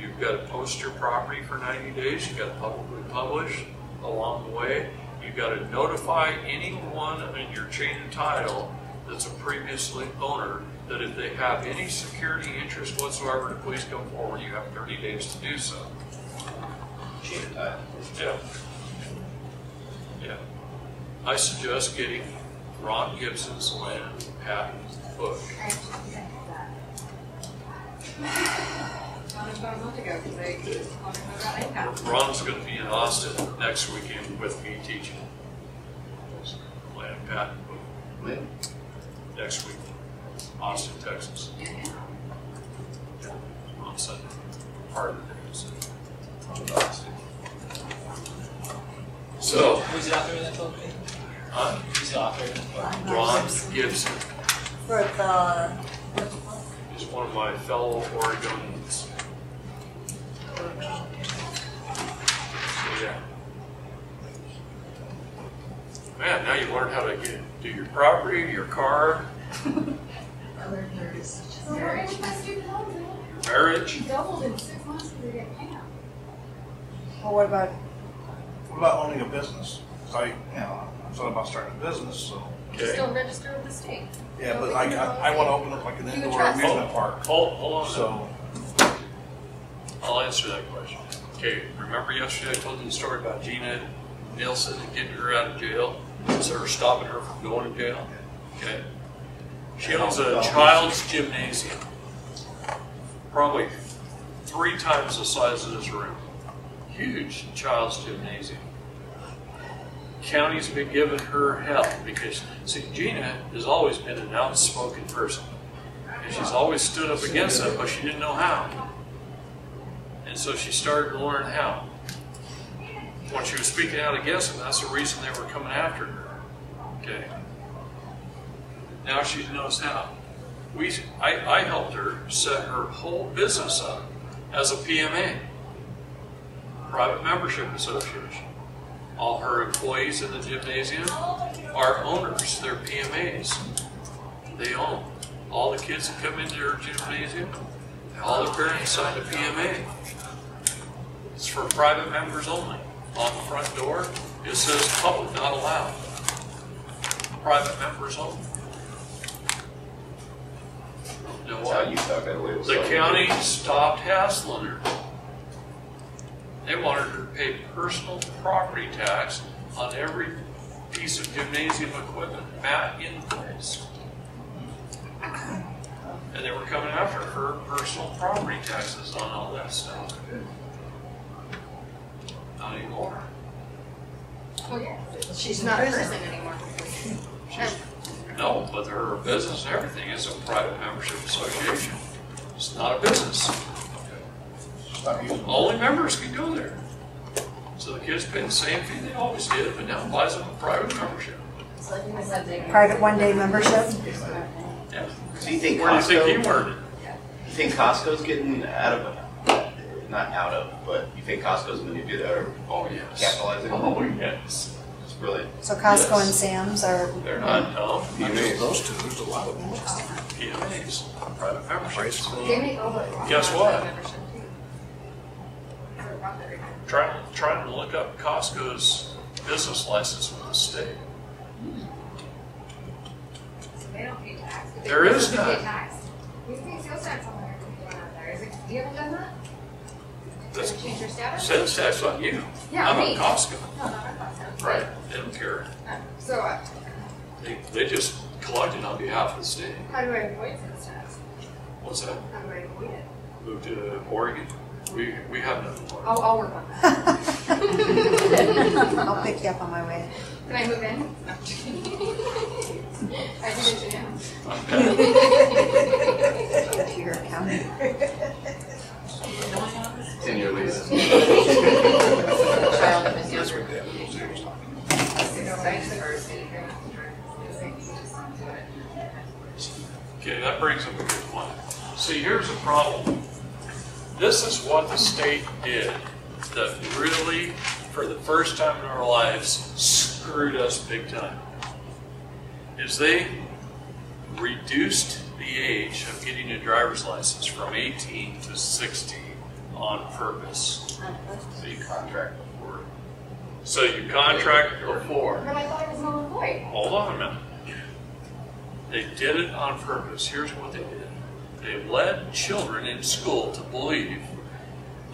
You've got to post your property for 90 days. You've got to publicly publish along the way. You've got to notify anyone in your chain of title that's a previous owner that if they have any security interest whatsoever to please come forward. You have 30 days to do so. chain of title. Yeah. Yeah. I suggest getting Ron Gibson's land patent book. About a month ago, because I wanted to know about iPad. Ron's going to be in Austin next weekend with me teaching land patent book. When? Next week, Austin, Texas, Yeah. on Sunday. Part of the day. So, Who's the author of that book? Who's the author of that book? Ron Gibson For the, is one of my fellow Oregonians. So, yeah. Man, now you learned how to do your property, your car, So we're in my student loans, marriage. doubled in 6 months to get paid out. Well, what about, owning a business? So I thought about starting a business, so. Just Okay. don't register with the state. Yeah, but I want to open up like an You indoor trust. amusement park. Hold on. So, I'll answer that question. Okay, remember yesterday I told you the story about Gina Nielsen and getting her out of jail? So her stopping her from going to jail? Okay. She owns a child's gymnasium. Probably 3 times the size of this room. Huge child's gymnasium. County's been giving her hell because, see, Gina has always been an outspoken person. And she's always stood up against them, but she didn't know how. And so she started to learn how. When she was speaking out against them, that's the reason they were coming after her. Okay. Now she knows how. I helped her set her whole business up as a PMA, Private Membership Association. All her employees in the gymnasium are owners. They're PMAs. They own. All the kids that come into her gymnasium, all the parents sign a PMA. It's for private members only. On the front door, it says public not allowed. Private members only. Now That's how Utah got away with the something. county stopped hassling her. They wanted her to pay personal property tax on every piece of gymnasium equipment, mat in place. And they were coming after her personal property taxes on all that stuff. Not anymore. Well, yeah. she's Not a in person prison. anymore. No, but her business and everything is a private membership association. It's not a business. stop using. Only members can go there. So the kids pay the same fee they always did, but now buys them a private membership. Private one-day membership? Yeah. So you think Where do you think he Costco, learned it? you think Costco's getting out of, not out of, but you think Costco's manipulating or Oh, yes. capitalizing? Oh, yes. It's brilliant. So Costco Yes. and Sam's are, They're not, no, PMAs. Those two, there's a lot of them. PMAs, private memberships. They make over. Guess what? Membership too. For profit right now. Trying to look up Costco's business license with the state. So they don't pay tax. but they There is pay none. tax. We pay sales tax on there going out there. Is it, you haven't done that? That's Change your status? sales tax on you. Yeah, I'm me. on Costco. No, not on Costco. Right. They don't care. So, They just collect it on behalf of the state. how do I avoid sales tax? What's that? How do I avoid it? Move to Oregon? We have nothing more. I'll work on that. I'll pick you up on my way. Can I move in? No. I think it should end. To your account. 10-year lease. Child of his younger. Okay, I that brings up a good point. See, here's the problem. This is what the state did that really, for the first time in our lives, screwed us big time. Is they reduced the age of getting a driver's license from 18 to 16 on purpose. So you contract before. So you contract before. But I thought it was null and void. Hold on a minute. They did it on purpose. Here's what they did. They led children in school to believe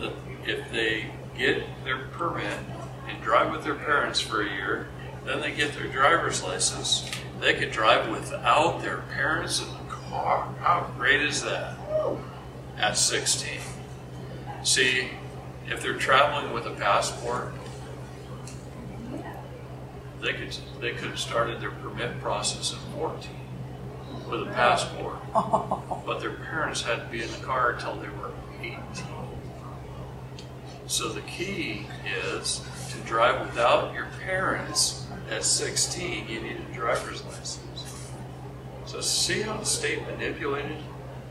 that if they get their permit and drive with their parents for a year, then they get their driver's license, they could drive without their parents in the car. How great is that? At 16. See, if they're traveling with a passport, they could have started their permit process at 14 with a passport, but their parents had to be in the car until they were 18. So the key is to drive without your parents at 16. You need a driver's license. So see how the state manipulated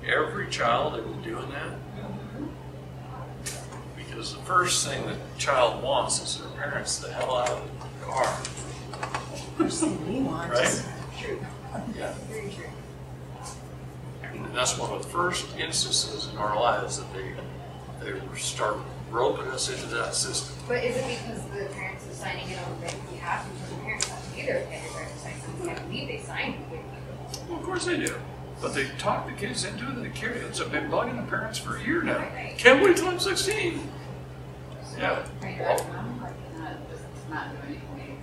every child into doing that? Because the first thing the child wants is their parents the hell out of the car. First thing we want. Right? True. Yeah. Very true. And that's one of the first instances in our lives that they start roping us into that system. But is it because the parents are signing it on their behalf because the parents have to be there to get their driver's license? I believe they signed it. Well, of course they do. But they talk the kids into it. The kids have been bugging the parents for a year now. Can't wait till I'm 16. Yeah. Right, Well, I'm like, just not doing anything.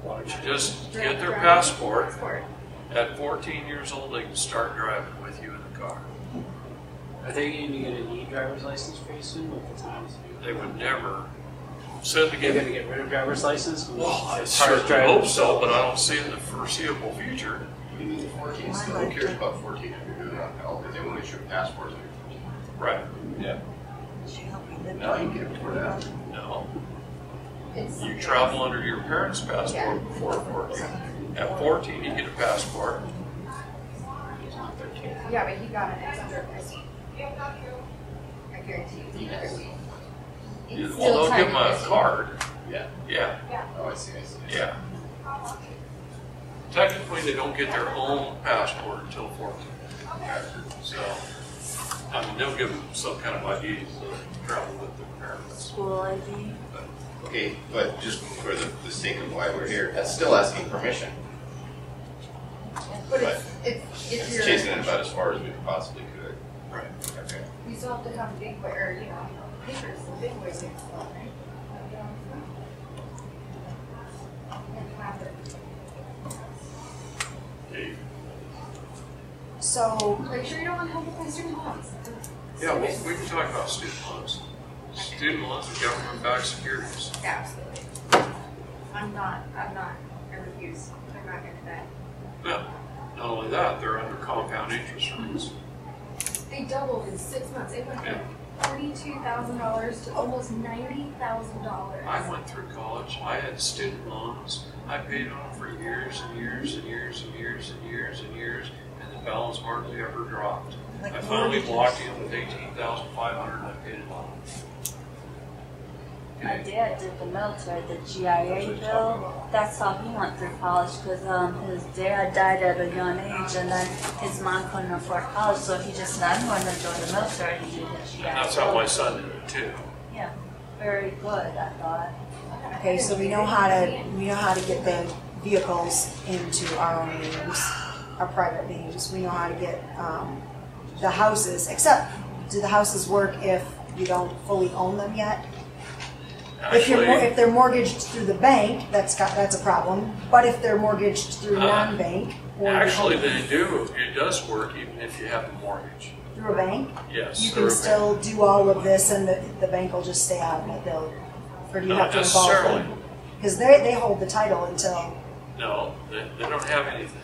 why don't you just get their passport? At 14 years old, they can start driving with you in the car. Are they going to get a e-driver's license pretty soon with the times? They would never send the They're going to kid. get rid of driver's license? Well, I As far as certainly driving- hope so, but I don't see it in the foreseeable future. You need 14, so who cares about 14 if you're doing it on hell? Because they won't issue a passport. Right. Yeah. Now you can get it before that. No. It's, You travel under your parents' passport before 14. At 14, you get a passport. yeah, but he got it. It's under Christi. I guarantee you. It's under Christi. It's Well, still they'll give them a Christi. card. Yeah. Yeah. Oh, I see. Yeah. Technically, they don't get their own passport until 14. So, I mean, they'll give them some kind of ID to travel with their parents. School ID. Okay, but just for the sake of why we're here, that's still asking permission. But But if It's you're, chasing it about as far as we possibly could. Right. Okay. you still have to have a big boy, or papers, the big boy thing, right? And have it. Okay. So, Make sure you don't want to help with my student loans. Yeah, well, we can talk about student loans. Student loans are government-backed securities. Absolutely. I refuse. I'm not gonna die. Yeah. Not only that, they're under compound interest rates. They doubled in 6 months. It went from $42,000 to almost $90,000. I went through college. I had student loans. I paid on them for years and years and years and years and years and years, and the balance hardly ever dropped. Like I finally mortgages. blocked in with $18,500 and I paid it off. My dad did the military, the GIA bill. That's how he went through college because his dad died at a young age, and then his mom couldn't afford college, so he just said, "I'm going to join the military." He did the GIA. And that's how my son did it too. Yeah, very good. I thought. okay, so we know how to get the vehicles into our own names, our private names. We know how to get the houses, except do the houses work if you don't fully own them yet? Actually, If they're mortgaged through the bank, that's a problem. But if they're mortgaged through non-bank or actually they do. It does work even if you have a mortgage. through a bank, Yes. you through can a still do all of this, and the bank will just stay out of it. Or do you Not have to involve necessarily. them? Because they hold the title until. No, they don't have anything.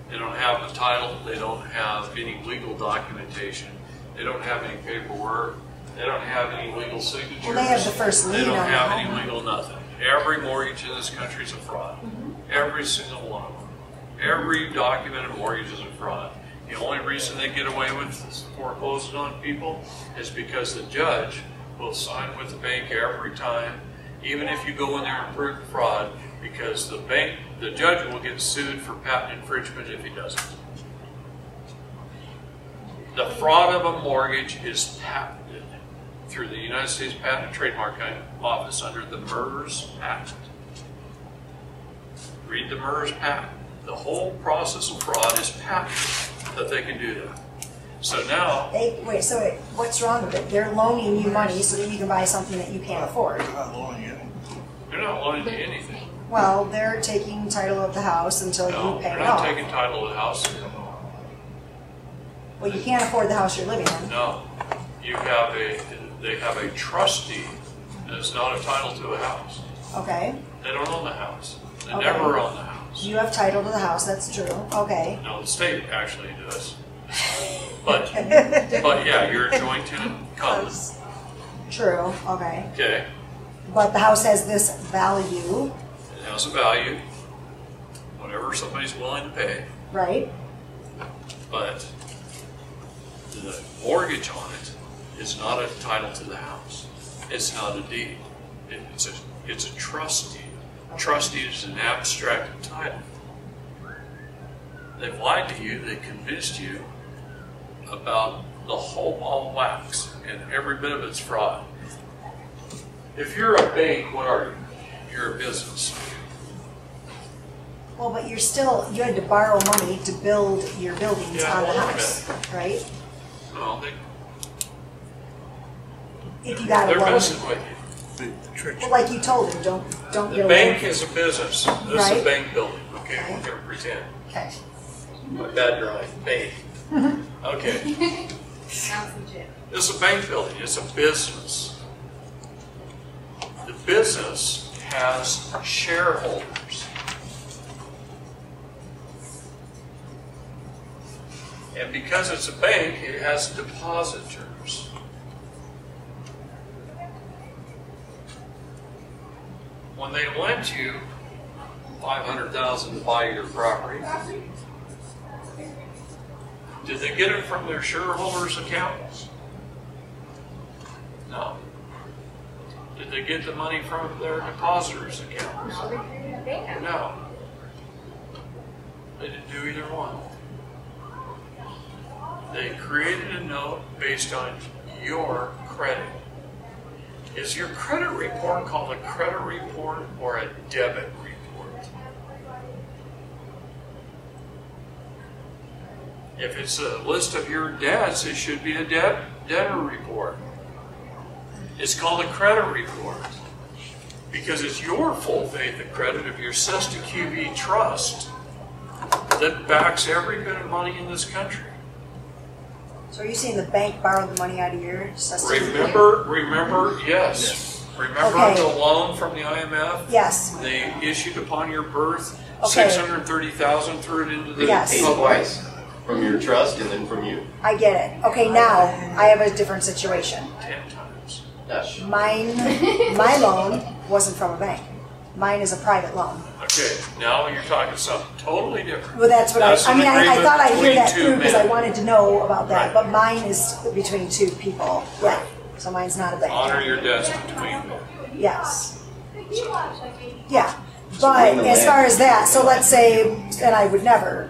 They don't have the title. They don't have any legal documentation. They don't have any paperwork. They don't have any legal signatures. Well, they have the first They lien don't on the have home. any legal nothing. Every mortgage in this country is a fraud. Every single one of them. Every documented mortgage is a fraud. The only reason they get away with foreclosing on people is because the judge will sign with the bank every time, even if you go in there and prove fraud, because the judge will get sued for patent infringement if he doesn't. The fraud of a mortgage is patented through the United States Patent and Trademark Office under the MERS patent. Read the MERS patent. The whole process of fraud is patented that they can do that. So now... what's wrong with it? They're loaning you money so that you can buy something that you can't afford. They're not loaning you. They're not loaning you anything. Well, they're taking title of the house until No, you pay they're it not off. taking title of the house. Well, you can't afford the house you're living in. No. They have a trustee that is not a title to a house. Okay. They don't own the house. They Okay. never own the house. You have title to the house, that's true. Okay. No, the state actually does. But yeah, you're a joint tenant common. True, okay. Okay. But the house has this value, It has a value, whatever somebody's willing to pay. right? But the mortgage on it is not a title to the house. It's not a deed. It's a trust deed. Trust deed is an abstract title. They've lied to you. They convinced you about the whole ball of wax, and every bit of it's fraud. If you're a bank, what are you? You're a business. Well, but you had to borrow money to build your buildings Yeah, on the well, house, right? Well, If you got a they're loan. messing with you. Well, like you told him, don't The get a bank loan. is a business. This is Right. a bank building. Okay, we're going to pretend. Okay. My bad drawing. Bank. Okay. Sounds legit. It's a bank building. It's a business. The business has shareholders. And because it's a bank, it has depositors. When they lent you $500,000 to buy your property, did they get it from their shareholders' accounts? No. Did they get the money from their depositors' accounts? No, they created a bank. No. They didn't do either one. They created a note based on your credit. Is your credit report called a credit report or a debit report? If it's a list of your debts, it should be a debtor report. It's called a credit report because it's your full faith and credit of your Sesta QB trust that backs every bit of money in this country. So are you saying the bank borrowed the money out of your system? Remember, yes. Remember Okay. the loan from the IMF? Yes. They issued upon your birth, Okay. $630,000, threw it into the Yes. Paid twice, from your trust and then from you. I get it. Okay, now I have a different situation. 10 times. Yes. My loan wasn't from a bank. Mine is a private loan. Okay, now you're talking something totally different. Well, that's what That's I an mean, I agreement thought I'd hear between that two through because I men. wanted to know about that, Right. but mine is between two people. Right. So mine's not a bank. Honor your debts between them. Yes. Yeah. But bring the as land. far as that, so let's say, and I would never,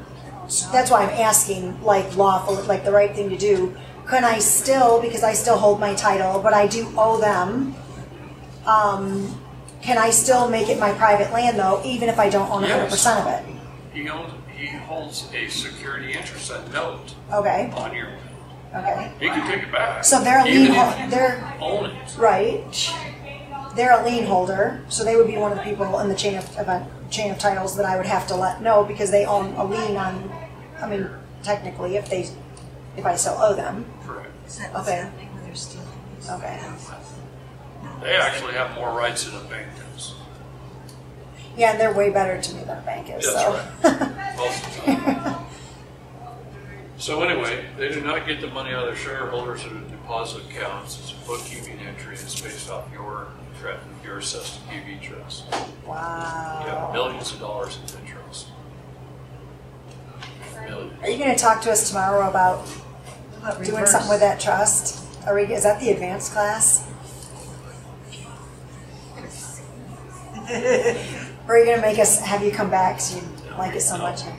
that's why I'm asking, like lawful, like the right thing to do. Can I still, because I still hold my title, but I do owe them, can I still make it my private land though, even if I don't own 100% of it? He holds a security interest, a note Okay, on your, okay. he can take it back. So they're a even lien, if you they're, own it. right. They're a lien holder, so they would be one of the people in the chain of titles that I would have to let know because they own a lien on, I mean, technically, if I still owe them. Correct. Is that what's Okay. happening when they're stealing these? Okay. They actually have more rights than a bank does. Yeah, and they're way better to me than a bank is, That's so. right. Most of the time. So anyway, they do not get the money out of their shareholders or the deposit accounts. It's a bookkeeping entry. It's based off your Sesta QB trust. You have Wow. millions of dollars in interest. So millions. Are you gonna talk to us tomorrow about doing something with that trust? Is that the advanced class? Or are you gonna have you come back because you like it so much? No,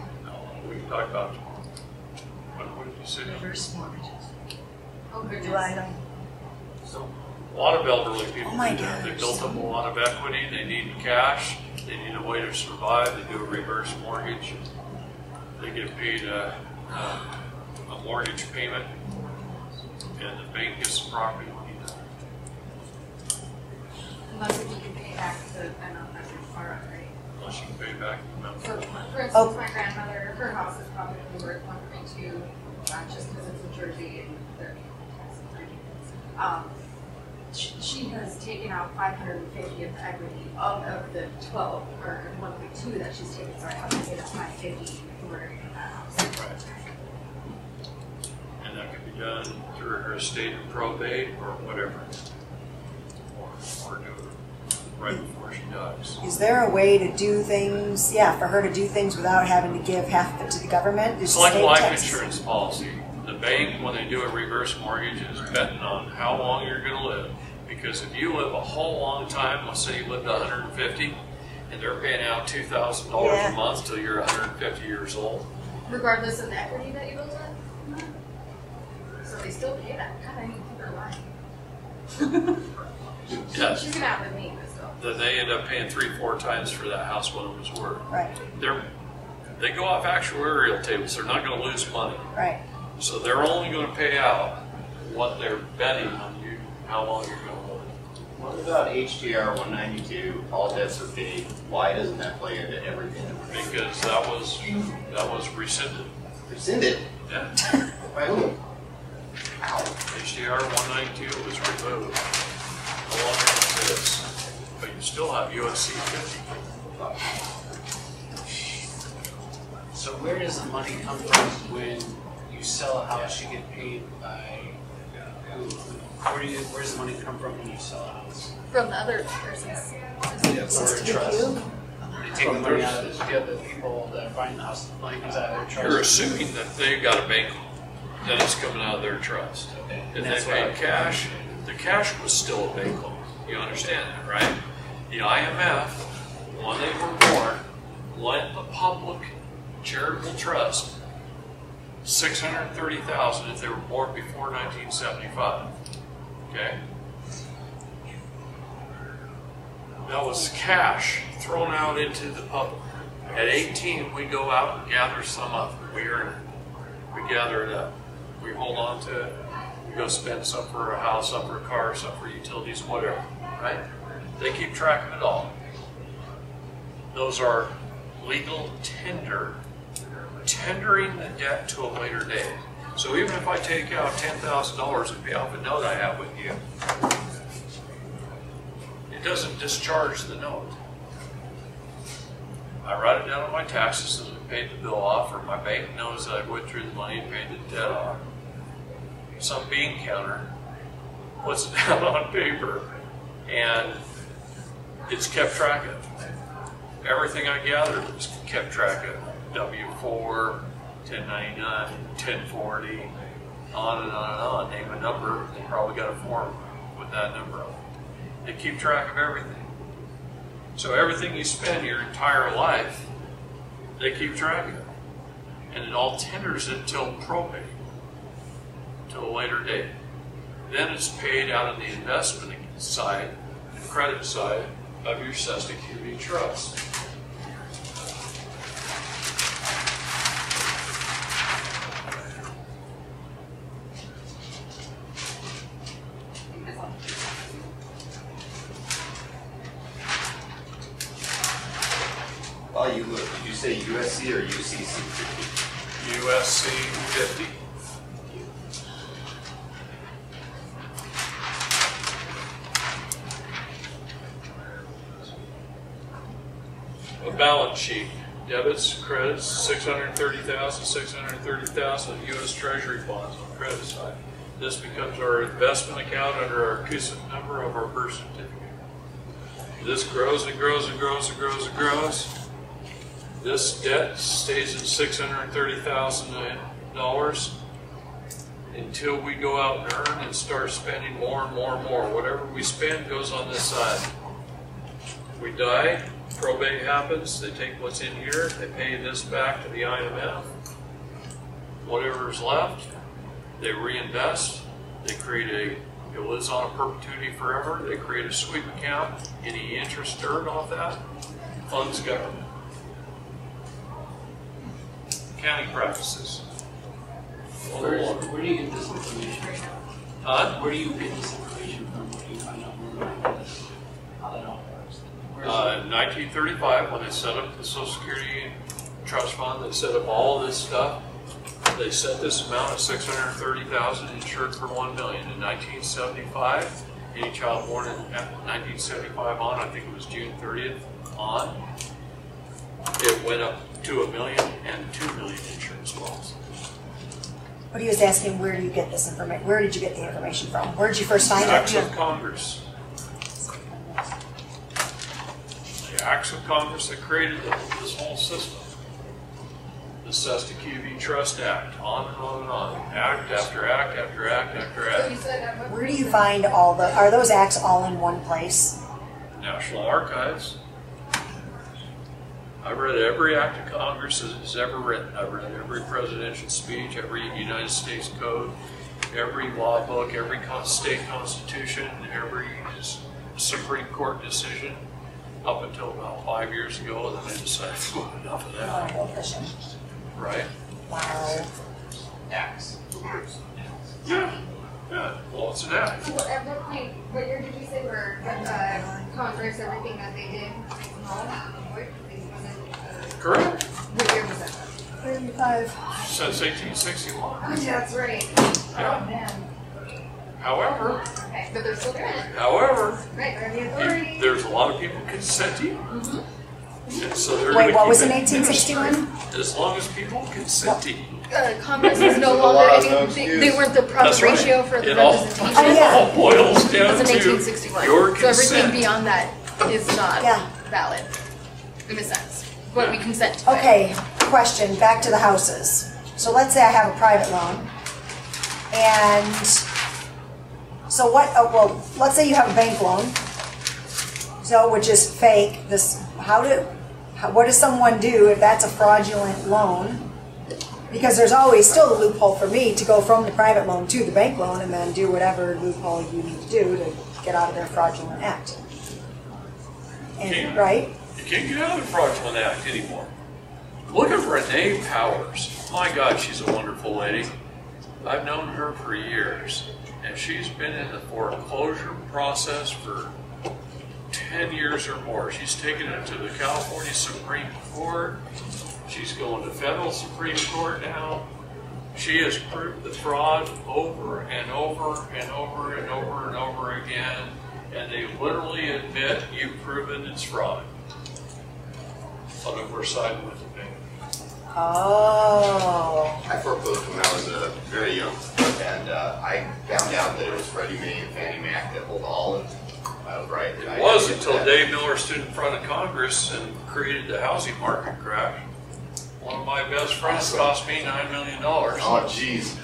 we can talk about it tomorrow. What did you say? Reverse mortgages. Oh, goodness. Do I know? So, a lot of elderly people Oh my do that. They gosh. built up a lot of equity, they need cash, they need a way to survive, they do a reverse mortgage, they get paid a mortgage payment, and the bank gets the property when you die. Unless if you can pay back the amount that you're borrowing, right? Unless you can pay back the amount. For instance, Oh. my grandmother, her house is probably worth 1.2, just because it's in Jersey and they're she has taken out 550 of the equity of the 12 or 1.2 that she's taken, so I have to pay that 550 in order to get that house. Right. And that can be done through her estate and probate or whatever. Or do it right before she dies. Is there a way to do things, for her to do things without having to give half of it to the government? It's like a life insurance policy. The bank, when they do a reverse mortgage, is betting on how long you're going to live. Because if you live a whole long time, let's say you lived 150, and they're paying out $2,000 a month till you're 150 years old. Regardless of the equity that you built up? So they still pay that. God, I need to keep her alive. Yes. She's gonna outlive me, but still. Then they end up paying 3-4 times for that house what it was worth. Right. They go off actuarial tables. They're not going to lose money. Right. So they're only going to pay out what they're betting on you, how long you're going to live. What about HDR 192? All debts are paid. Why doesn't that play into everything? Because that was rescinded. Rescinded? Yeah. By who? How? HDR 192 was removed. No longer exists. But you still have USC 50. So where does the money come from when you sell a house? You get paid by who? Where's the money come from when you sell a house? From the other person's. Or a trust. They take the money out of the other people that are buying the house. The money comes out of their trust. You're assuming that they've got a bank loan, that it's coming out of their trust. Okay. If And they that's paid what cash, the cash was still a bank loan. You understand that, right? The IMF, when they were born, lent the public charitable trust $630,000 if they were born before 1975. Okay? That was cash thrown out into the public. At 18, we go out and gather some up. We earn it. We gather it up. We hold on to it. We go spend some for a house, some for a car, some for utilities, whatever. Right? They keep track of it all. Those are legal tendering the debt to a later date. So even if I take out $10,000 and pay off a note I have with you, it doesn't discharge the note. I write it down on my taxes and I paid the bill off, or my bank knows that I withdrew the money and paid the debt off. Some bean counter puts it down on paper and it's kept track of. Everything I gathered was kept track of. W-4, 1099, 1040, on and on and on. Name a number, they probably got a form with that number on it. They keep track of everything. So everything you spend your entire life, they keep track of it. And it all tenders it till probate, till a later date. Then it's paid out of the investment side, the credit side of your Security Trust. While you look, did you say USC or UCC 50? USC 50. A balance sheet. Debits, credits, 630,000, 630,000 U.S. Treasury bonds on the credit side. This becomes our investment account under our CUSIP number of our birth certificate. This grows and grows and grows and grows and grows. This debt stays at $630,000 until we go out and earn and start spending more and more and more. Whatever we spend goes on this side. We die, probate happens, they take what's in here, they pay this back to the IMF. Whatever's left, they reinvest, they create it lives on a perpetuity forever, they create a sweep account, any interest earned off that, funds government. Accounting practices. Where do you get this information? Huh? Where do you get this information from? Where do you find out more about this? How that all works? In 1935, when they set up the Social Security Trust Fund, they set up all of this stuff. They set this amount of $630,000 insured for $1 million. In 1975, any child born in 1975 on, I think it was June 30th on, it went up to $1 million and 2 million insurance laws. What he was asking, where do you get this information? Where did you get the information from? Where did you first find Acts it? of Congress. The Acts of Congress that created this whole system. The Sesta-QV Trust Act, on and on and on. Act after act after act after act. Where do you find all the, are those acts all in one place? National Archives. I've read every act of Congress that has ever written. I've read every presidential speech, every United States code, every law book, every state constitution, every Supreme Court decision, up until about 5 years ago, and then I decided enough of that. Right? Wow. Acts. Yeah. Yeah. Well, it's an act. So at what point, what year did you say where Congress, everything that they did, Correct. what year was that? 35. Since 1861. Oh, that's right. Yeah. Oh, man. However, Okay, but they're still doing it. however, Right, they're the authority. there's a lot of people consenting. And so they're Wait, gonna what keep was in it 1861? as long as people consenting. Congress was no There's a longer lot of any, no they excuse. weren't the proper That's right. ratio for the It all- representation. Oh, yeah. All boils That down was in to 1861. your So everything consent. beyond that is not Yeah. valid, in a sense. What we consent to. Okay, question, back to the houses. So let's say I have a private loan, and so what, well, let's say you have a bank loan, so which is fake, what does someone do if that's a fraudulent loan? Because there's always still the loophole for me to go from the private loan to the bank loan and then do whatever loophole you need to do to get out of their fraudulent act. And, right? You can't get out of the fraudulent act anymore. Look at Renee Powers. My God, she's a wonderful lady. I've known her for years, and she's been in the foreclosure process for 10 years or more. She's taken it to the California Supreme Court. She's going to federal Supreme Court now. She has proved the fraud over and over and over and over and over again, and they literally admit you've proven it's fraud. But we're siding with the bank. Oh. I foreclosed when I was very young, and I found out that it was Freddie Mae and Fannie Mac that hold all of it. I was right. It was until Dave Miller stood in front of Congress and created the housing market crash. One of my best friends cost me $9 million. Oh, jeez.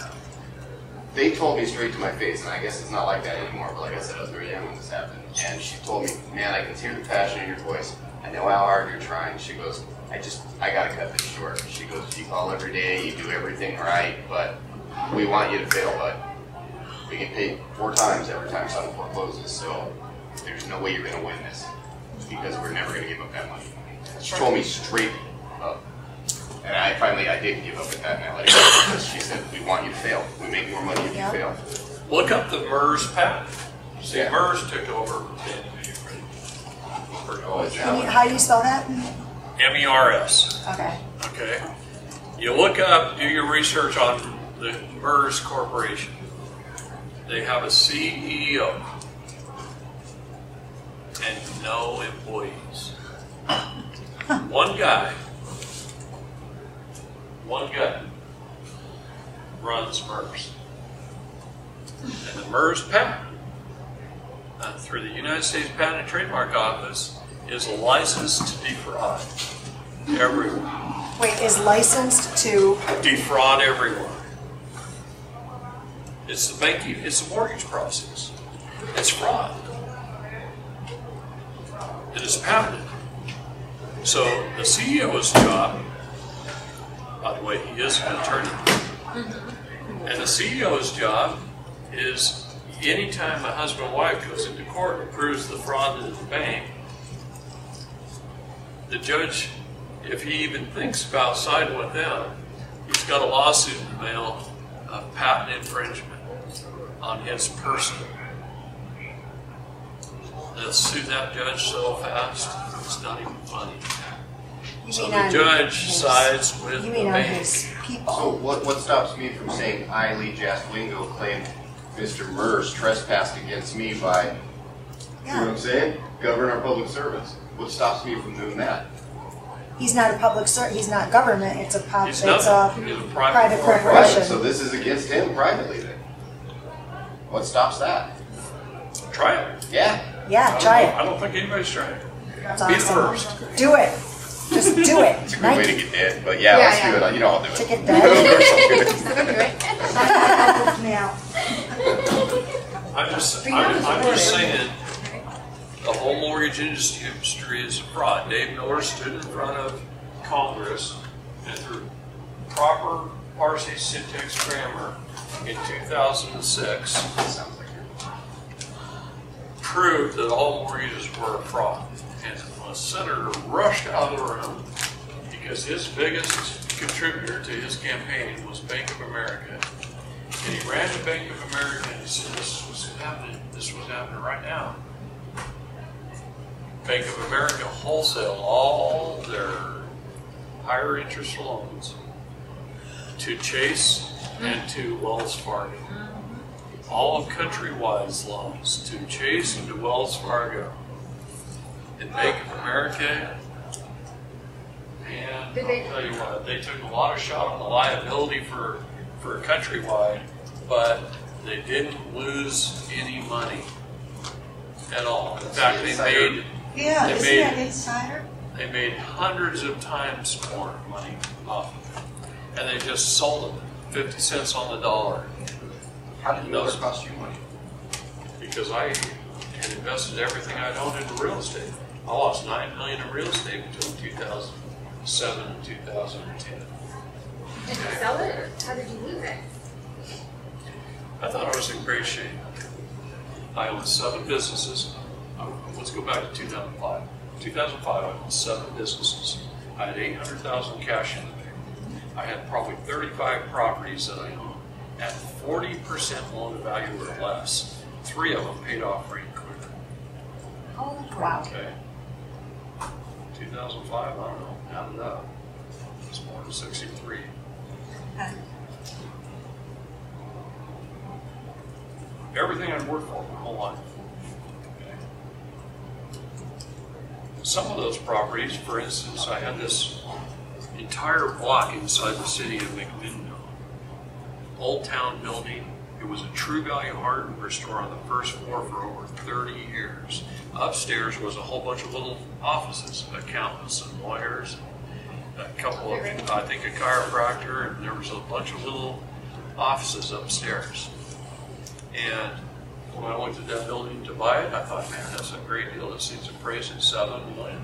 They told me straight to my face, and I guess it's not like that anymore, but like I said, I was very young when this happened. And she told me, man, I can hear the passion in your voice. I know how hard you're trying. She goes, I gotta cut this short. She goes, you call every day, you do everything right, but we want you to fail, but we get paid 4 times every time someone forecloses, so there's no way you're gonna win this, because we're never gonna give up that money. She told me straight up. And I did give up at that, and I let it go, because she said, we want you to fail. We make more money if you fail. Look up the MERS patent. See, Yeah. MERS took over. How do you spell that? MERS. Okay. Okay. You look up, do your research on the MERS Corporation. They have a CEO and no employees. One guy runs MERS. And the MERS patent, through the United States Patent and Trademark Office, is a license to defraud. Everyone. Wait, is licensed to, Defraud everyone. It's the banking, it's the mortgage process. It's fraud. It is patented. So the CEO's job, by the way, he is an attorney, and the CEO's job is anytime a husband and wife goes into court and proves the fraud to the bank, the judge, if he even thinks about siding with them, he's got a lawsuit in the mail of patent infringement on his person. They'll sue that judge so fast, it's not even funny. So the judge sides with the bank. his people? So what stops me from saying I, Lee Jaslingo, claim Mr. Merce trespassed against me by, you know what I'm saying? Govern our public servants. What stops me from doing that? He's not a public servant, he's not government, it's a He's private private corporation. Private, so this is against him privately then. What stops that? Try it. Yeah. Yeah, try it. I don't think anybody's trying it. That's Be the awesome. first. Do it. Just do it. It's a good way to get dead, but yeah, Yeah, let's yeah. do it. You know I'll do it. To get dead. So do it. Me out. I'm just saying, the whole mortgage industry is a fraud. Dave Miller stood in front of Congress and through proper Parsi syntax grammar in 2006 proved that all mortgages were a fraud. And the senator rushed out of the room because his biggest contributor to his campaign was Bank of America. And he ran to Bank of America and he said, this was happening right now. Bank of America wholesale all their higher interest loans to Chase and to Wells Fargo. All of Countrywide's loans to Chase and to Wells Fargo. And Bank of America, and I'll tell you what, they took a lot of shot on the liability for Countrywide, but they didn't lose any money at all. In fact, they made hundreds of times more money off of it. And they just sold them 50 cents on the dollar. How did you know it cost you money? Because I had invested everything I'd owned into real estate. I lost $9 million in real estate between 2007 and 2010. Did you sell it, or how did you lose it? I thought I was in great shape. I owned 7 businesses. Let's go back to 2005. 2005, I owned 7 businesses. I had $800,000 cash in the bank. I had probably 35 properties that I owned at 40% loan to value or less. 3 of them paid off pretty quickly. Oh, wow. Okay. 2005, I don't know, add it up. It's more than 63. Everything I'd worked for my whole life. Okay. Some of those properties, for instance, I had this entire block inside the city of McMinnville. Old Town building. It was a True Value hardware store on the first floor for over 30 years. Upstairs was a whole bunch of little offices, accountants and lawyers, and a couple of, I think a chiropractor, and there was a bunch of little offices upstairs. And when I looked at that building to buy it, I thought, man, that's a great deal. This thing's appraised at $7 million.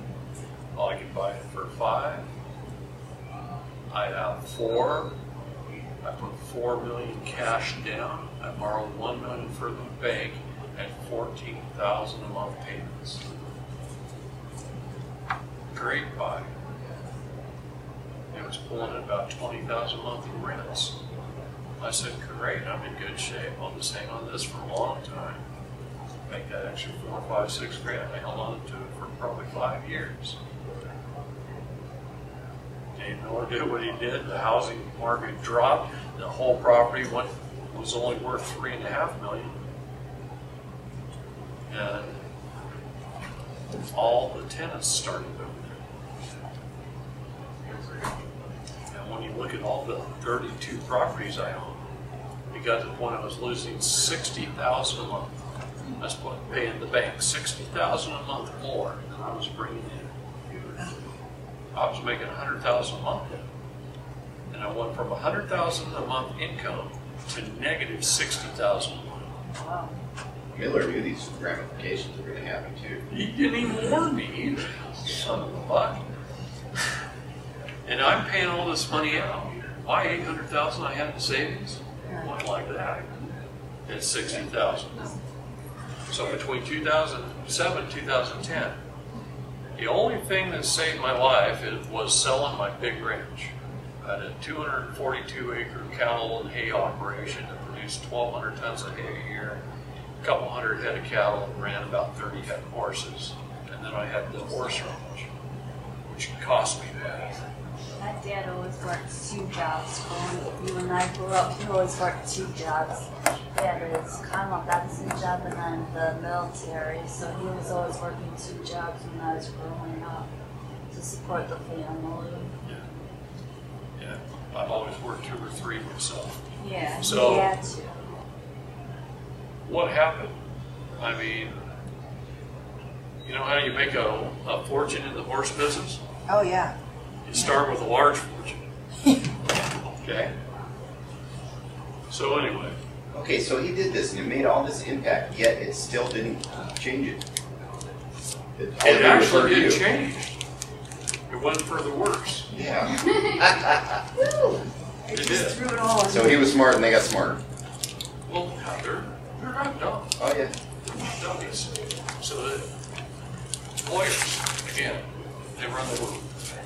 Well, I could buy it for $5 million. I have $4 million. I put $4 million cash down. I borrowed $1 million from the bank at $14,000 a month payments. Great buy. It was pulling at about $20,000 a month in rents. I said, great, I'm in good shape. I'll just hang on to this for a long time. Make that extra $4, $5, $6 grand. I held on to it for probably 5 years. Dave Miller did what he did. The housing market dropped. The whole property was only worth $3.5 million. And all the tenants started moving. And when you look at all the 32 properties I own, it got to the point I was losing $60,000 a month. I was paying the bank $60,000 a month more than I was bringing in. I was making $100,000 a month. And I went from $100,000 a month income to negative $60,000 a month. Wow. Miller knew these ramifications were going to happen too. He didn't even warn me either, son of a buck. And I'm paying all this money out. Why $800,000 I had in savings? What like that? It's $60,000. So between 2007 and 2010, the only thing that saved my life was selling my big ranch. I had a 242-acre cattle and hay operation that produced 1,200 tons of hay a year, a couple hundred head of cattle, and ran about 30 head of horses. And then I had the horse ranch, which cost me money. My dad always worked 2 jobs. When I grew up, he always worked 2 jobs. He had his Conwell Benson job and then the military, so he was always working 2 jobs when I was growing up to support the family. Yeah, I've always worked 2 or 3 myself. Yeah, So- he had to. What happened? I mean, you know how you make a fortune in the horse business? Oh, yeah. You start with a large fortune. Okay? So anyway, Okay, so he did this and it made all this impact, yet it still didn't change it. it only actually referred to did you. change. It went for the worse. Yeah. It Just did. threw it all in. So he was smart and they got smarter. Well, yeah, they're not dumb. Oh, yeah. They're not dummies. So the lawyers, again, they run the world.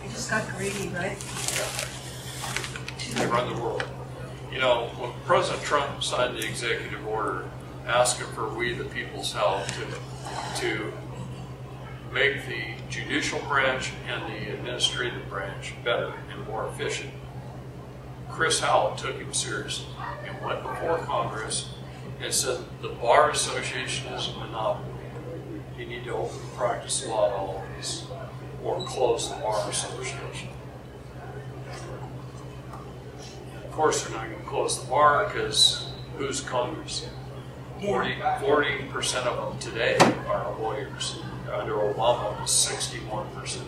He just got greedy, right? They run the world. You know, when President Trump signed the executive order asking for we the people's help to make the judicial branch and the administrative branch better and more efficient, Chris Howell took him seriously and went before Congress and said the Bar Association is a monopoly. You need to open the practice law to all of this or close the Bar Association. Of course, they're not going to close the bar because who's Congress? 40% of them today are lawyers. Under Obama, it was 61%.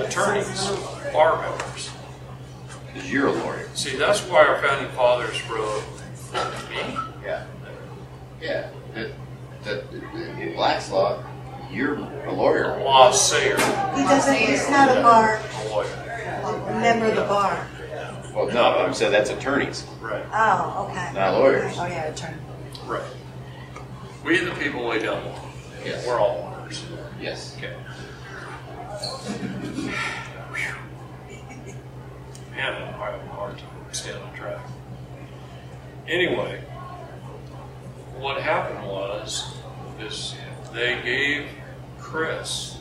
Attorneys, bar members. Because you're a lawyer. See, that's why our founding fathers wrote me. Yeah. Yeah. In Black's law, you're a lawyer. A law sayer, He doesn't, he's not a bar, a lawyer. a member of the bar. Well, no, I'm saying that's attorneys, Right, Oh, okay. not lawyers. Oh, yeah, attorney. right. We the people lay down the law. Yes. We're all lawyers. Yes. Okay. Man, I'm having a hard time staying on track. Anyway, what happened is they gave Chris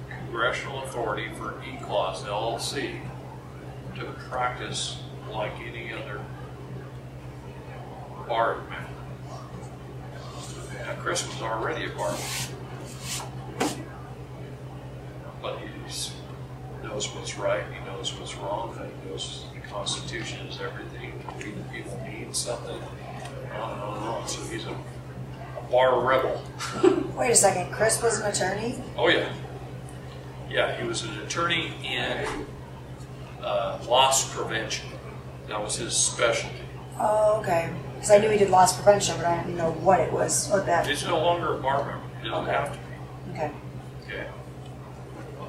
congressional authority for E-Clause LLC to practice like any other bar member. Now, Chris was already a bar member, but he knows what's right, he knows what's wrong, he knows the Constitution is everything, we the people need something, on and on and on. So he's a bar rebel. Wait a second, Chris was an attorney? Oh yeah. Yeah, he was an attorney in loss prevention. That was his specialty. Oh, okay. Because I knew he did loss prevention, but I didn't know what it was, what that. He's no longer a bar member. He doesn't have to be. Okay. Okay.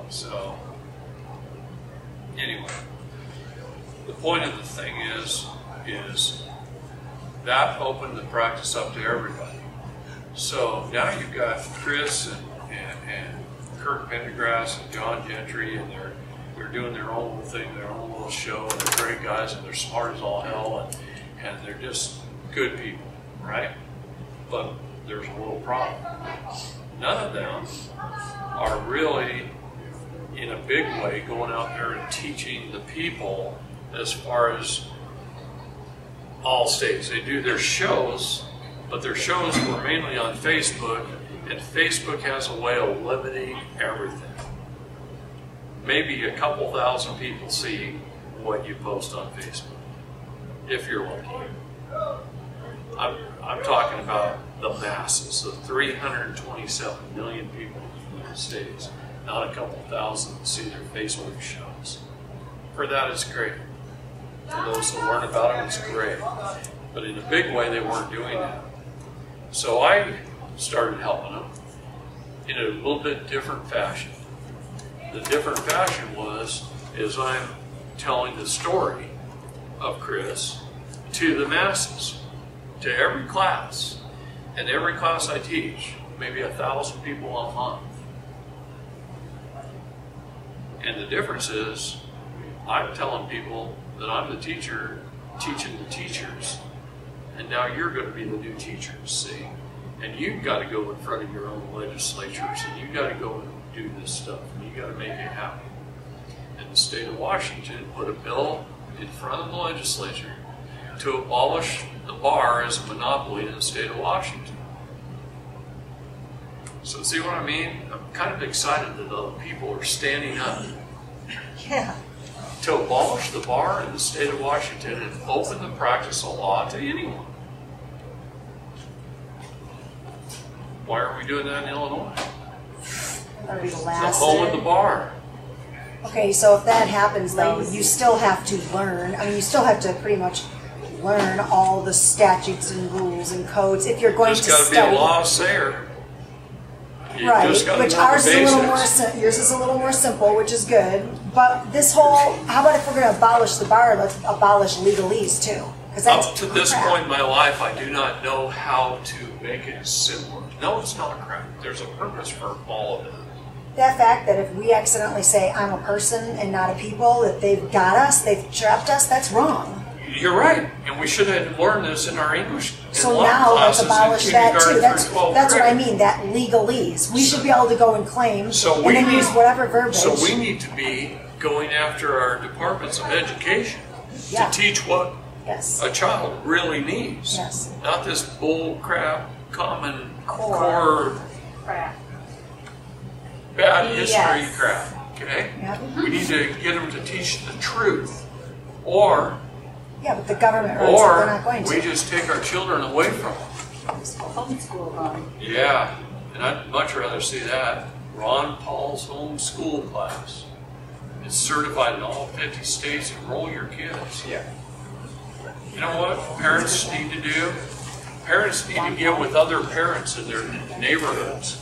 So, anyway, the point of the thing is that opened the practice up to everybody. So now you've got Chris and Kirk Pendergrass and John Gentry, and they're doing their own little thing, their own little show, and they're great guys, and they're smart as all hell, and they're just good people, right? But there's a little problem. None of them are really, in a big way, going out there and teaching the people as far as all states. They do their shows, but their shows were mainly on Facebook, and Facebook has a way of limiting everything. Maybe a couple thousand people see what you post on Facebook, if you're lucky. I'm talking about the masses, the 327 million people in the United States. not a couple thousand that see their Facebook shows. For that, it's great. For those that learn about it, it's great. But in a big way, they weren't doing that. So I started helping them in a little bit different fashion. The different fashion is I'm telling the story of Chris to the masses, to every class. And every class I teach, maybe 1,000 people a month. And the difference is, I'm telling people that I'm the teacher teaching the teachers, and now you're going to be the new teachers, see? And you've got to go in front of your own legislatures, and you've got to go and do this stuff, and you've got to make it happen. And the state of Washington put a bill in front of the legislature to abolish the bar as a monopoly in the state of Washington. So see what I mean? I'm kind of excited that other people are standing up Yeah. to abolish the bar in the state of Washington and open the practice of law to anyone. Why aren't we doing that in Illinois? That'll be the The last. home of the bar. Okay, so if that happens, though, you still have to learn. I mean, you still have to pretty much learn all the statutes and rules and codes if you're going There's to got to study. be a law sayer. You Right, just gotta which know the ours is a little more, basics. yours is a little more simple, which is good. But this whole, how about if we're going to abolish the bar, let's abolish legalese too? Because that's Up to this crap. point in my life, I do not know how to make it simpler. No, it's not crap. There's a purpose for all of it. That fact that if we accidentally say I'm a person and not a people, that they've got us, they've trapped us, that's wrong. You're right, and we should have learned this in our English So law now let's classes abolish in that too. kindergarten through 12th That's what I grade. mean, that legalese. We should be able to go and claim So and we then need- use whatever verbiage. So we need to be going after our departments of education Yeah. to teach what Yes. a child really needs. Yes. Not this bull crap, common Core. core Crap. bad history Yes. crap. Okay? Yep. We need to get them to teach the truth. Or Yeah, but the government runs it, they're not going to. we just take our children away from them. Homeschool them. Yeah, and I'd much rather see that. Ron Paul's homeschool class. It's certified in all 50 states. Enroll your kids. Yeah. You know what parents need to do? Parents need to get with other parents in their neighborhoods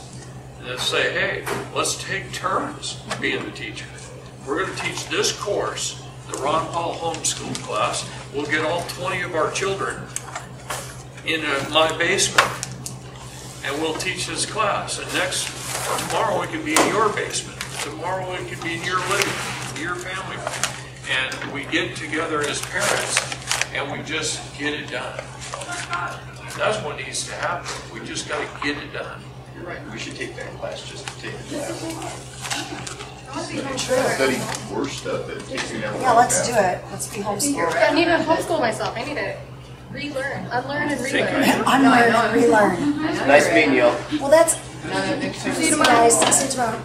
and say, hey, let's take turns being the teacher. We're going to teach this course, the Ron Paul homeschool class. We'll get all 20 of our children in my basement, and we'll teach this class. And tomorrow it can be in your basement. Tomorrow it can be in your living room, your family room. And we get together as parents, and we just get it done. That's what needs to happen. We just got to get it done. You're right. We should take that class just to take the class. True. Study worse stuff that takes you never. Yeah, let's do it. Let's be homeschooled. I need to homeschool myself. I need to relearn, unlearn, and relearn. Unlearn and relearn. Nice meeting you. Well, that's, See you see guys, see you tomorrow.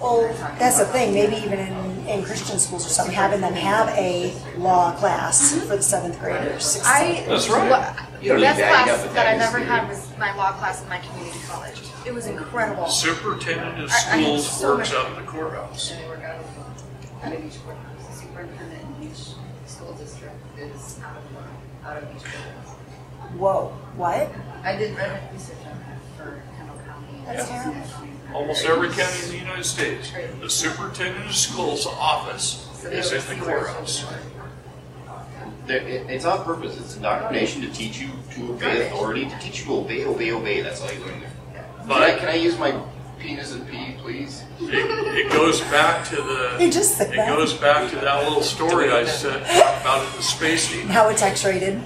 Well, that's the thing, maybe even in Christian schools or something, having them have a law class for the 7th graders, 6th, 7th. That's right. You don't The need best that. You class got the that I've values ever here. had was my law class in my community college. It was incredible. Superintendent of I had schools so works many- out of the courthouse. And they work out of each courthouse. The superintendent in each school district is out of each courthouse. Whoa, what? I did research on that for Kendall County. That's terrible. Almost every county in the United States, the superintendent of schools office is in the courthouse. It's on purpose. It's indoctrination to teach you to obey authority, to teach you to obey. That's all you learn there. But Can I use my penis and pee, please? it goes back to You just said that. goes back to that little story I said about in the Space Needle. How it's X-rated.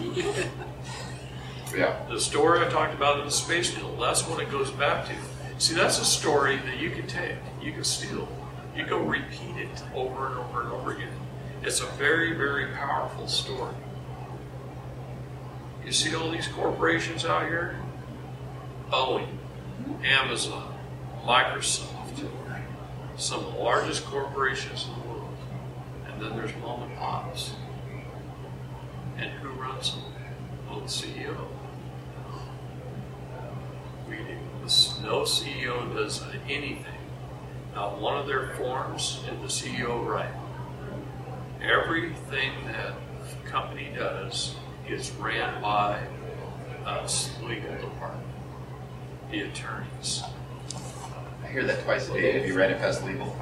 Yeah. The story I talked about in the Space Needle, that's what it goes back to. See, that's a story that you can take, you can steal, you go repeat it over and over and over again. It's a very, very powerful story. You see all these corporations out here? Boeing, Amazon, Microsoft, some of the largest corporations in the world. And then there's mom and pops. And who runs them? Well, the CEO. We do. No CEO does anything not one of their forms did the CEO write. Everything that the company does is ran by us, legal department, the attorneys. I hear that twice a day. Have you read it past legal?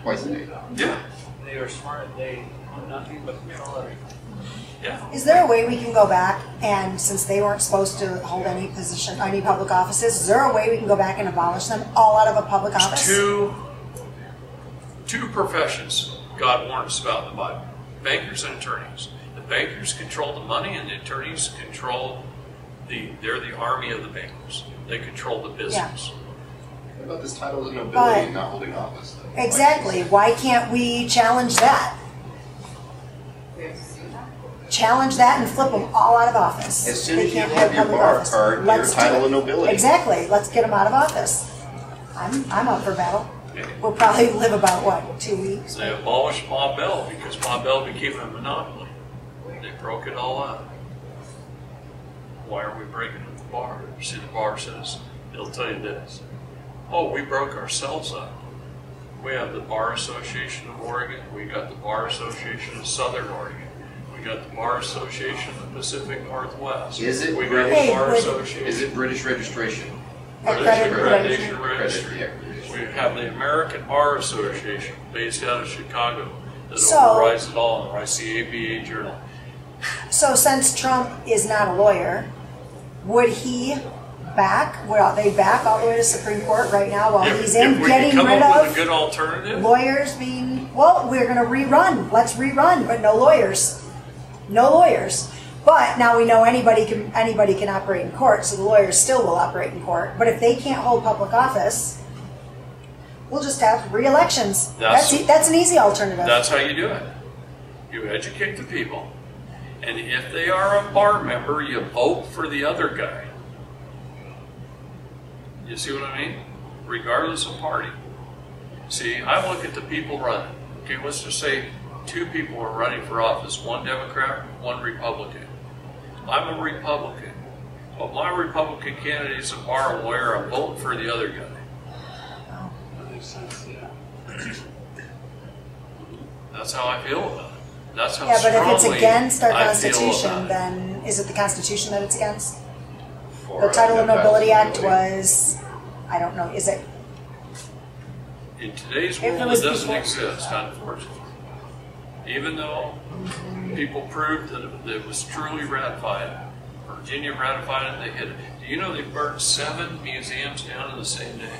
Twice a day. Yeah. They are smart. They do nothing but control everything. Yeah. Is there a way we can go back and, since they weren't supposed to hold any position, any public offices, is there a way we can go back and abolish them all out of a public office? Two professions God warned us about in the Bible: bankers and attorneys. The bankers control the money, and the attorneys control they're the army of the bankers. They control the business. What about this title of nobility and not holding office? Exactly. Why can't we challenge that? Challenge that and flip them all out of office. As soon They as you can't have your public bar office. card, Let's your title do it. of nobility. Exactly. Let's get them out of office. I'm up for battle. We'll probably live about, what, 2 weeks? They abolished Ma Bell because Ma Bell became a monopoly. They broke it all up. Why are we breaking the bar? See, the bar says, it'll tell you this. Oh, we broke ourselves up. We have the Bar Association of Oregon. We got the Bar Association of Southern Oregon. We got the Bar Association of the Pacific Northwest. Is it we got Hey, the Bar would- Association. Is it British registration? British Accreditation. Accreditation Registry. We have the American Bar Association, based out of Chicago, that So- overrides it all, and writes the ABA Journal. So since Trump is not a lawyer, would he would they back all the way to Supreme Court right now while he's in, if we getting can come rid up with a of good alternative, lawyers being, well, we're going to rerun. Let's rerun, but no lawyers. No lawyers. But now we know anybody can operate in court, so the lawyers still will operate in court. But if they can't hold public office, we'll just have re-elections. That's an easy alternative. that's how you do it. You educate the people, and if they are a bar member, you vote for the other guy. You see what I mean? Regardless of party. See, I look at the people running. Okay, let's just say 2 people are running for office, one Democrat, one Republican. I'm a Republican, but my Republican candidate is a bar lawyer. I'm voting for the other guy. That makes sense, yeah. That's how I feel about it. That's how Yeah, but if it's strongly against our I feel Constitution, about it. then is it the Constitution that it's against? For The Title of no Nobility Act nobility. was, I don't know, is it? In today's If it world, was it doesn't before- exist, unfortunately. Even though people proved that it was truly ratified, Virginia ratified it, they hit it. Do you know they burned 7 museums down in the same day?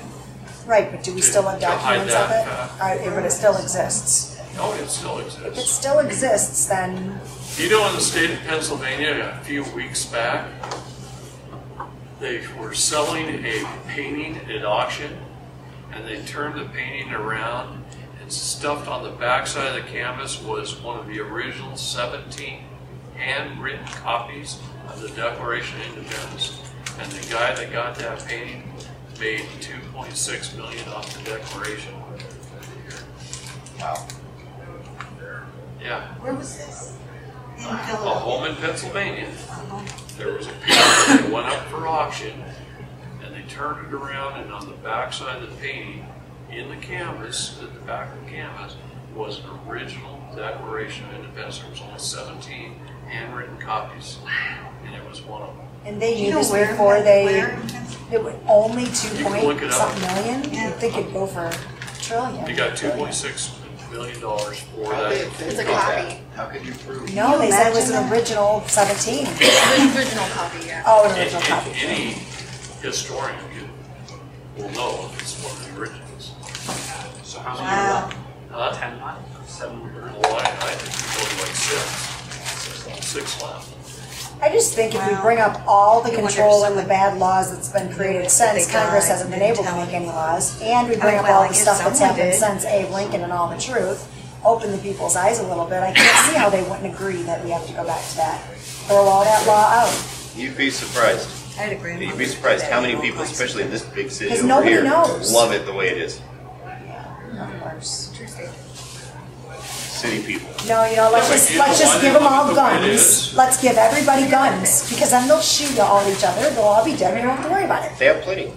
Right, but do we To- still have to hide documents of that it? fact. But it still exists. No, it still If it exists. still exists, then You know, in the state of Pennsylvania, a few weeks back, they were selling a painting at auction, and they turned the painting around, and stuffed on the backside of the canvas was one of the original 17 handwritten copies of the Declaration of Independence. And the guy that got that painting made $2.6 million off the Declaration. Wow. Yeah, Where was this? In a Philadelphia. home in Pennsylvania. There was a painting that went up for auction, and they turned it around, and on the back side of the painting, in the canvas, at the back of the canvas, was an original Declaration of Independence. There was only 17 handwritten copies, and it was one of them. and they Do you knew know this where? before Where? it was only You can look it up. something million. Yeah. You'd think it'd go for a trillion. They got $2.6 million for How that. they It's a prove copy. that? How could you prove? No, they said it was imagine an that? original 17. The original copy, yeah. Oh, an original copy. Any historian will know if it's one of the originals. So how many Wow. are left? Huh? 10 left? 7 left? Well, I think it's only like 6 left. I just think if we Wow. bring up all the You wonder if control and the someone- bad laws that's been created if since they Congress died hasn't been and able to tell make them. any laws, and we bring up well, all I the guess stuff that's someone happened did. since Abe Lincoln and all the truth, open the people's eyes a little bit, I can't see how they wouldn't agree that we have to go back to that. Throw all that law out. You'd be surprised. I had a grandmother. You'd be surprised that how many had people, all kinds especially in this big city 'Cause over nobody here, knows. love it the way it is. Of course. True statement. City people. No, let's Yeah, but just you know let's why just they give them look all at the way it guns. is? Let's give everybody guns, because then they'll shoot all each other. They'll all be dead. We don't have to worry about it. They have plenty.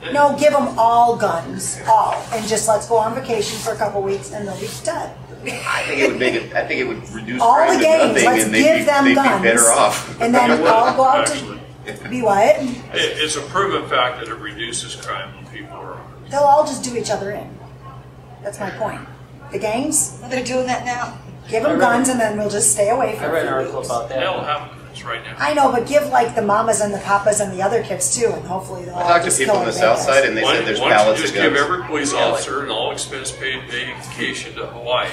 No, give them all guns, all, and just let's go on vacation for a couple weeks and they'll be done. I think it would make it. I think it would reduce All crime the to gangs, nothing, let's and give them they'd guns. be better off. And then It would, all go out actually. to be what? It's a proven fact that it reduces crime when people are armed. They'll all just do each other in. That's my point. The gangs, Well, they're doing that now. give them guns and then we'll just stay away I from read an it. article about They all that. have guns right now. I know, but give like the mamas and the papas and the other kids too, and hopefully they'll I all talked to just people kill on the the south bad side, guys. and they Why said there's don't you pallets just of give guns. every police officer an all expense paid vacation to Hawaii?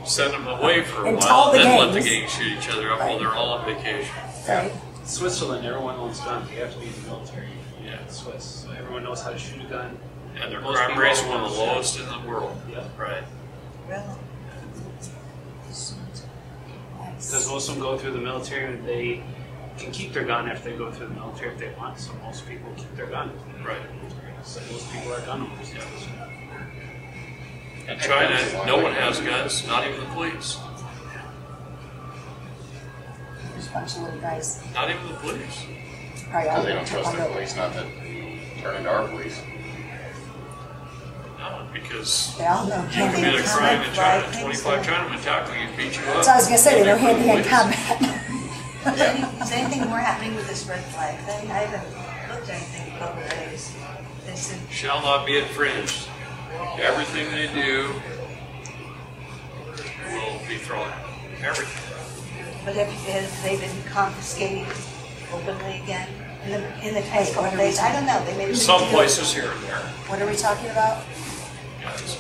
Send them away for a And while, tell the then let the gangs. gangs shoot each other up while they're all on vacation. Right? Switzerland, everyone owns guns. You have to be in the military. Yeah. Swiss. So everyone knows how to shoot a gun. And their Most crime people rate's own one of the guns. lowest in the world. Yep. Right. Because most of them go through the military and they can keep their gun if they go through the military if they want. So most people keep their gun. Right. So most people are gun owners. In China, no one has guns, not even the police. There's a bunch of little guys. Not even the police. Probably all Because they don't took trust on their the- police, not to turn into our police. No, because They all know you hand-to-hand commit a crime in combat. China, 25 Chinamen tackle you, beat you up. So I was gonna say, they know They're hand-to-hand police. combat. Is anything more happening with this red flag thing? I haven't looked at anything in public days. They said, Shall not be infringed. Everything they do will be thrown out. Everything. but have they been confiscating openly again in the past Hey, couple what of are we days? I don't know. They made a big Some deal. places here and there. What are we talking about? Guns.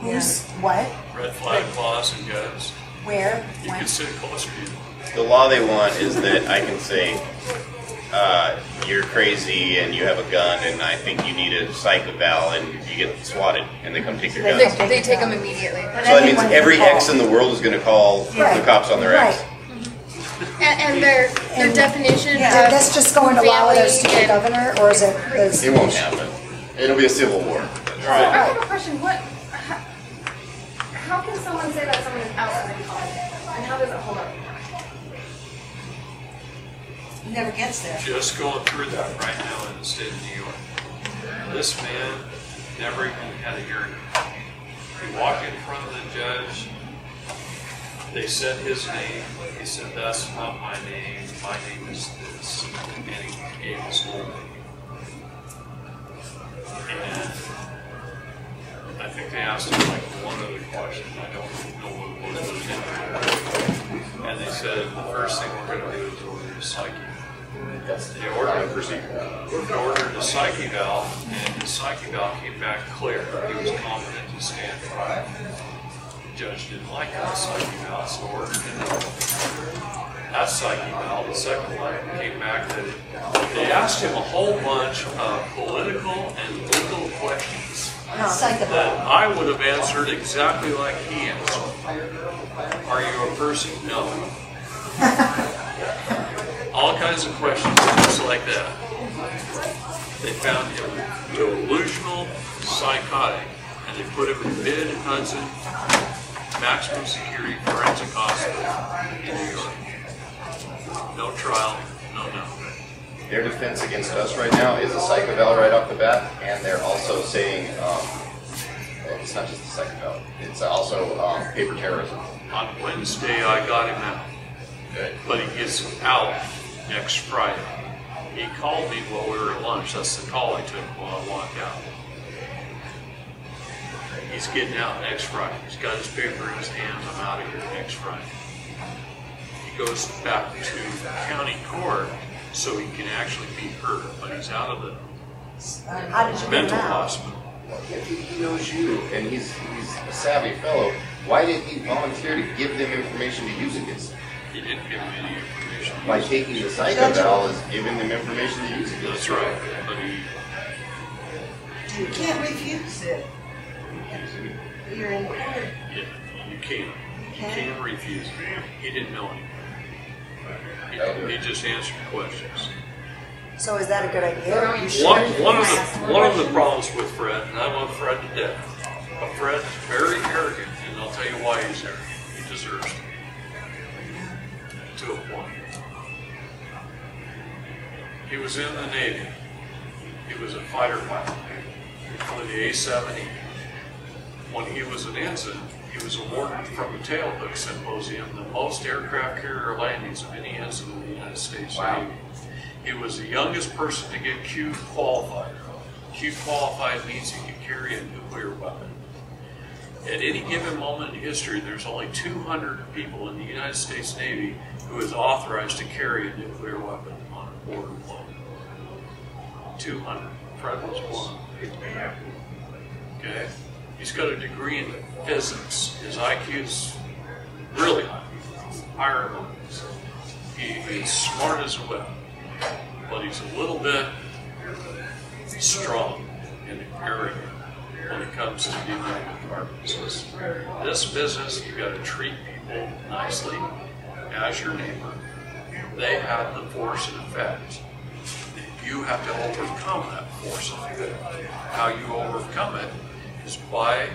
Who's, what, Red flag laws and guns. where, You when? can sit closer to you. The law they want is that I can say, you're crazy and you have a gun and I think you need a psych eval and you get swatted and they come take your They- gun. They take them immediately. But So that means anyone every can ex call. in the world is going to call Right. the cops on their ex. Right. And their And- definition Yeah. Did of this just go into law with our family stupid and- governor, or is it? It won't happen. It'll be a civil war. I have a question. How can someone say that someone is outside of college? And how does it hold up? Never gets there. Just going through that right now in the state of New York. This man never even had a hearing. He walked in front of the judge. They said his name. He said, "That's not my name. My name is this." And he gave his whole name. And I think they asked him like one other question. I don't know what it was. And they said, "The first thing we're going to do is order a psyche." They ordered a psyche valve, and the psyche valve came back clear. He was competent to stand trial. The judge didn't like that psyche valve, so ordered another. That psyche valve, the second one, came back that they asked him a whole bunch of political and legal questions that I would have answered exactly like he answered. Are you a person? No. All kinds of questions just like that. They found him delusional, psychotic, and they put him in Mid-Hudson maximum security forensic hospital in New York. No trial, no nothing. Their defense against us right now is a psych eval right off the bat, and they're also saying it's not just a psych eval, it's also paper terrorism. On Wednesday, I got him out. Good. But he gets out next Friday. He called me while we were at lunch. That's the call I took while I walked out. He's getting out next Friday. He's got his paper in his hands. I'm out of here next Friday. He goes back to county court so he can actually be heard, but he's out of the How did you get mental him out? hospital. If he knows you, and he's a savvy fellow, why did he volunteer to give them information to use against him? He didn't give me any information. By taking the psych eval is giving them information to use against That's him. right. But he, You can't refuse it. You're in court. yeah, you can't. You can't refuse. He didn't know anything. He just answered questions. So is that a good idea? You should. One of the problems with Fred, and I love Fred to death, but Fred's very arrogant, and I'll tell you why he's arrogant. He deserves it. To a point. He was in the Navy. He was a fighter pilot for the A-70. When he was an ensign, he was awarded from the Tailhook Symposium the most aircraft carrier landings of any ensign in the United States Navy. He was the youngest person to get Q qualified. Q qualified means he can carry a nuclear weapon. At any given moment in history, there's only 200 people in the United States Navy who is authorized to carry a nuclear weapon on a border plane. 200. Fred was one. Okay? He's got a degree in physics. His IQ's really high, higher than his. He's smart as a whip, but he's a little bit strong and arrogant when it comes to dealing with our business. This business, you've got to treat people nicely as your neighbor. They have the force and effect. You have to overcome that force and effect. How you overcome it is by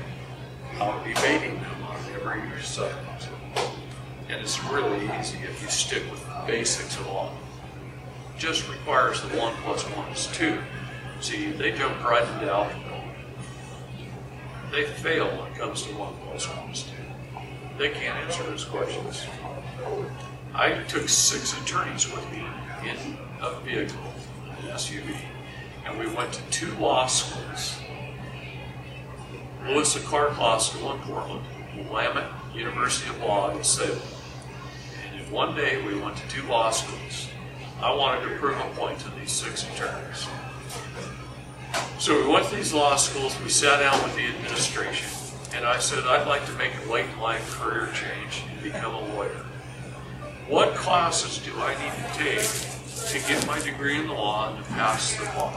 evading them on every subject. And it's really easy if you stick with the basics of law. It just requires the 1 + 1 is 2. See, they jump right into algebra. They fail when it comes to 1 + 1 is 2. They can't answer those questions. I took 6 attorneys with me in a vehicle, an SUV, and we went to 2 law schools. Lewis and Clark Law School in Portland, Willamette University of Law in Salem. And in one day we went to 2 law schools. I wanted to prove a point to these 6 attorneys. So we went to these law schools, we sat down with the administration, and I said, I'd like to make a late in life career change and become a lawyer. What classes do I need to take to get my degree in the law and to pass the bar?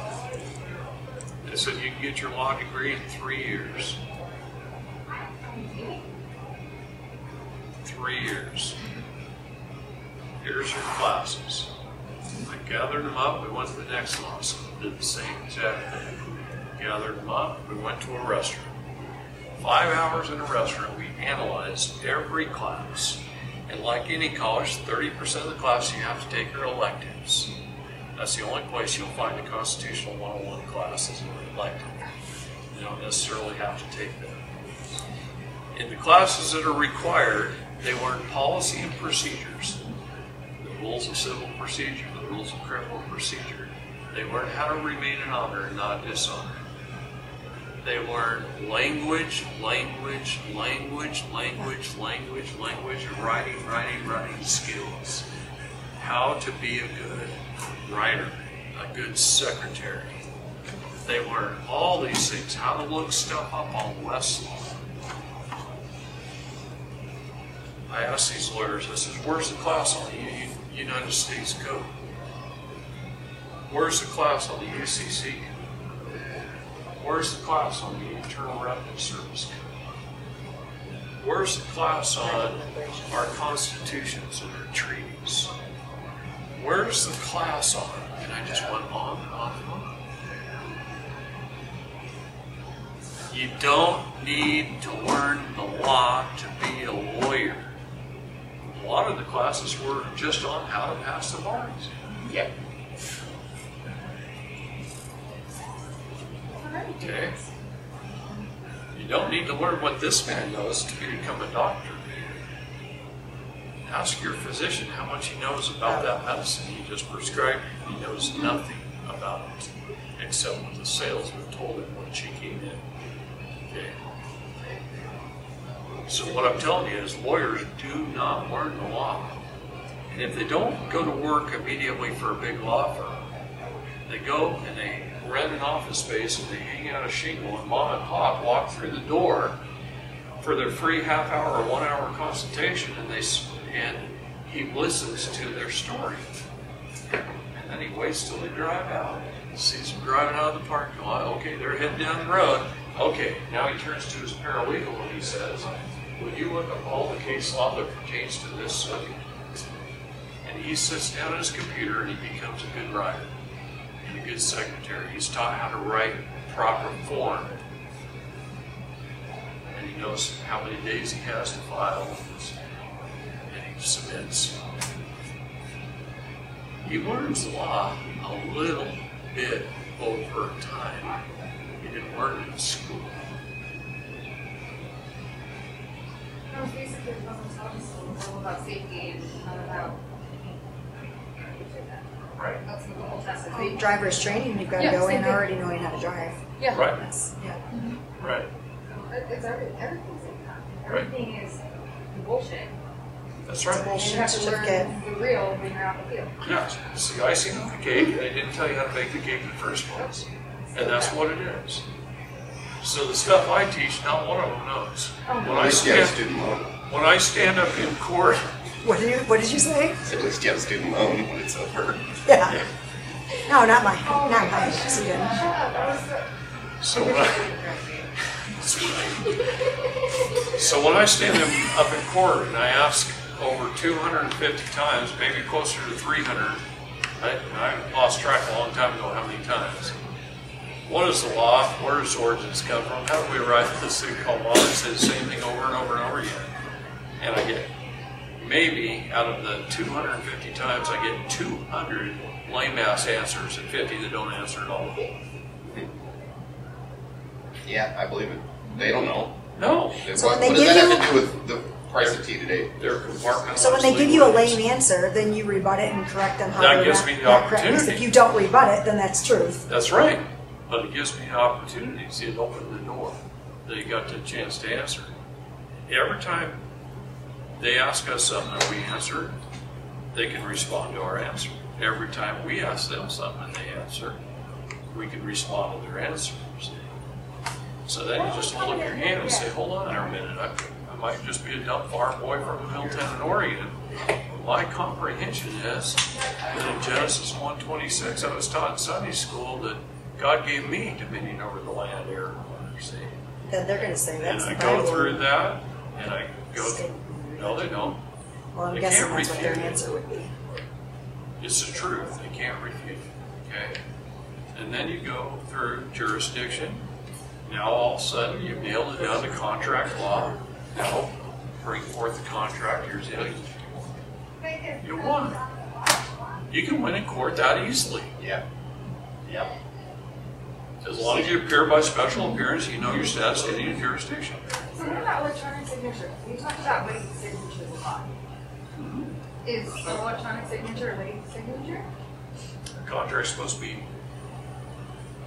They said, you can get your law degree in 3 years. 3 years. Here's your classes. I gathered them up, we went to the next law school, did the same exact thing. Gathered them up, we went to a restaurant. 5 hours in a restaurant, we analyzed every class. And like any college, 30% of the classes you have to take are electives. That's the only place you'll find a Constitutional 101 class is an elective. You don't necessarily have to take that. In the classes that are required, they learn policy and procedures. The rules of civil procedure, the rules of criminal procedure. They learn how to remain in honor and not dishonor. They learn language, language, language, language, language, language, and writing skills. How to be a good writer, a good secretary. They learn all these things, how to look stuff up on Westlaw. I asked these lawyers, I said, where's the class on the United States Code? Where's the class on the UCC? Where's the class on the Internal Revenue Service Code? Where's the class on our constitutions and our treaties? Where's the class on it? And I just went on and on and on. You don't need to learn the law to be a lawyer. A lot of the classes were just on how to pass the bar exam. Yeah. Okay. You don't need to learn what this man knows to become a doctor. Ask your physician how much he knows about that medicine he just prescribed. He knows nothing about it except what the salesman told him when she came in. Okay. So what I'm telling you is lawyers do not learn the law. And if they don't go to work immediately for a big law firm, they go and they rent an office space and they hang out a shingle and mom and pop walk through the door for their free half-hour or 1-hour consultation and he listens to their story. And then he waits till they drive out. He sees them driving out of the parking lot. Okay, they're heading down the road. Okay, now he turns to his paralegal and he says, will you look up all the case law that pertains to this subject? And he sits down at his computer and he becomes a good writer and a good secretary. He's taught how to write proper form. And he knows how many days he has to file. And he submits. He learns the law a little bit over time. You didn't learn it in school. No, it's basically public health, so it's all about safety and not about. Right. That's the whole test. Is they- Driver's training, you've got to Yeah, go same in thing. already knowing how to drive. Yeah. Right. That's, yeah. Right. It's everything's like that. Right. Everything is bullshit. That's right. And you Bullshit have to certificate. learn the real when you're out in the field. Yeah, it's the icing on the cake, and they didn't tell you how to make the cake in the first place. And that's what it is. So the stuff I teach, not one of them knows. When At I least you have a stand, student loan. when I stand up in court, What did you say? At least you have a student loan when it's over. Yeah. No, not my student. so when I stand up in court and I ask over 250 times, maybe closer to 300, I lost track a long time ago how many times. What is the law? Where does the ordinance come from? How do we write this thing called law that says the same thing over and over and over again? And I get, maybe out of the 250 times, I get 200 lame-ass answers and 50 that don't answer at all. Yeah, I believe it. They don't know. No, So what when they what does give that you- have to do with the price of tea today? they're compartmentalized. So when they give you a legally. lame answer, then you rebut it and correct them how That they're gives not- me the not correct. 'Cause opportunity. If you don't rebut it, then that's truth. That's right. But it gives me an opportunity. See, it opened the door. They got the chance to answer. Every time they ask us something and we answer, they can respond to our answer. Every time we ask them something and they answer, we can respond to their answer. See? So then you just hold up your hand and say, hold on a minute. I might just be a dumb farm boy from Middletown in Oregon. My comprehension is that in Genesis 1:26, I was taught in Sunday school that God gave me dominion over the land, air, and water. See? Then they're going to say And that's I the go Bible. through that, and I go through. No, they don't. Well, I'm They guessing can't that's what their refute it. answer would be. It's the truth. They can't refute it. Okay? And then you go through jurisdiction. Now all of a sudden you've nailed it down to contract law. Now bring forth the contract. Here's the other. You won. You can win in court that easily. Yeah. Yep. As long as you appear by special appearance, you know your status in your jurisdiction. So what about electronic signature? You talked about weight signatures a lot. Is an electronic signature a weight signature? The contract's supposed to be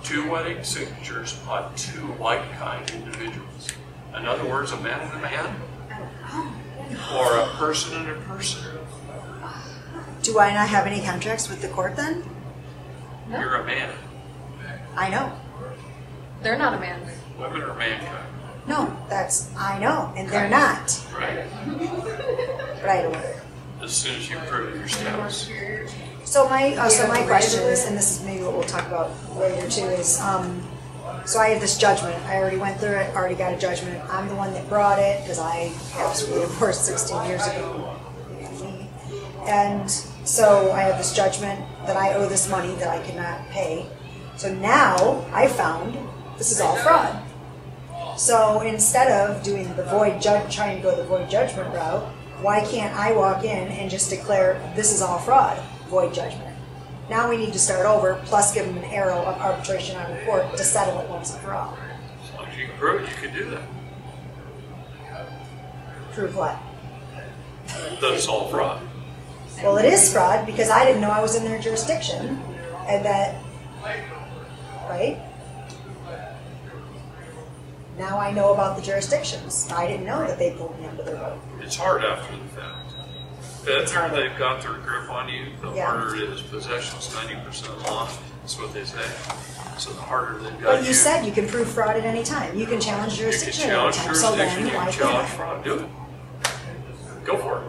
two wedding signatures on two like-kind individuals. In other words, a man and a man, or a person and a person. Do I not have any contracts with the court then? No. You're a man. I know. They're not a man. Women are mankind, No, I know, and they're not. right? But I don't. As soon as you prove your status. So my question is, and this is maybe what we'll talk about later too, is so I have this judgment. I already went through it, already got a judgment. I'm the one that brought it because I asked for the divorce 16 years ago. And so I have this judgment that I owe this money that I cannot pay. So now I found this is all fraud. So instead of doing the trying to go the void judgment route, why can't I walk in and just declare this is all fraud, void judgment? Now we need to start over, plus give them an arrow of arbitration out of court to settle it once and for all. As long as you can prove it, you can do that. Prove what? That it's all fraud. Well, it is fraud because I didn't know I was in their jurisdiction, and that, right? Now I know about the jurisdictions. I didn't know that they pulled me under their boat. It's hard after the fact. The better they've got their grip on you, the Yeah. harder it is. Possession's 90% of the law. That's what they say. So the harder they've got But you said you can prove fraud at any time. You can challenge you can jurisdiction at any challenge time. So jurisdiction, then, you why can can't challenge I? fraud. Do it. Go for it.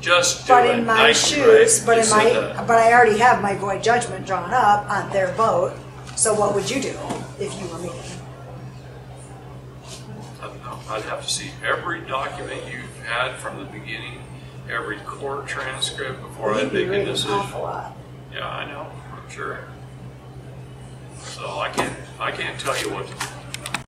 Just do But it in my nicely, shoes, right? but You in said my, that. but I already have my void judgment drawn up on their vote. So what would you do if you were me? I don't know. I'd have to see every document you've had from the beginning, every court transcript before I You'd be make a reading an decision. awful lot. Yeah, I know. I'm sure. So I can't tell you what to do.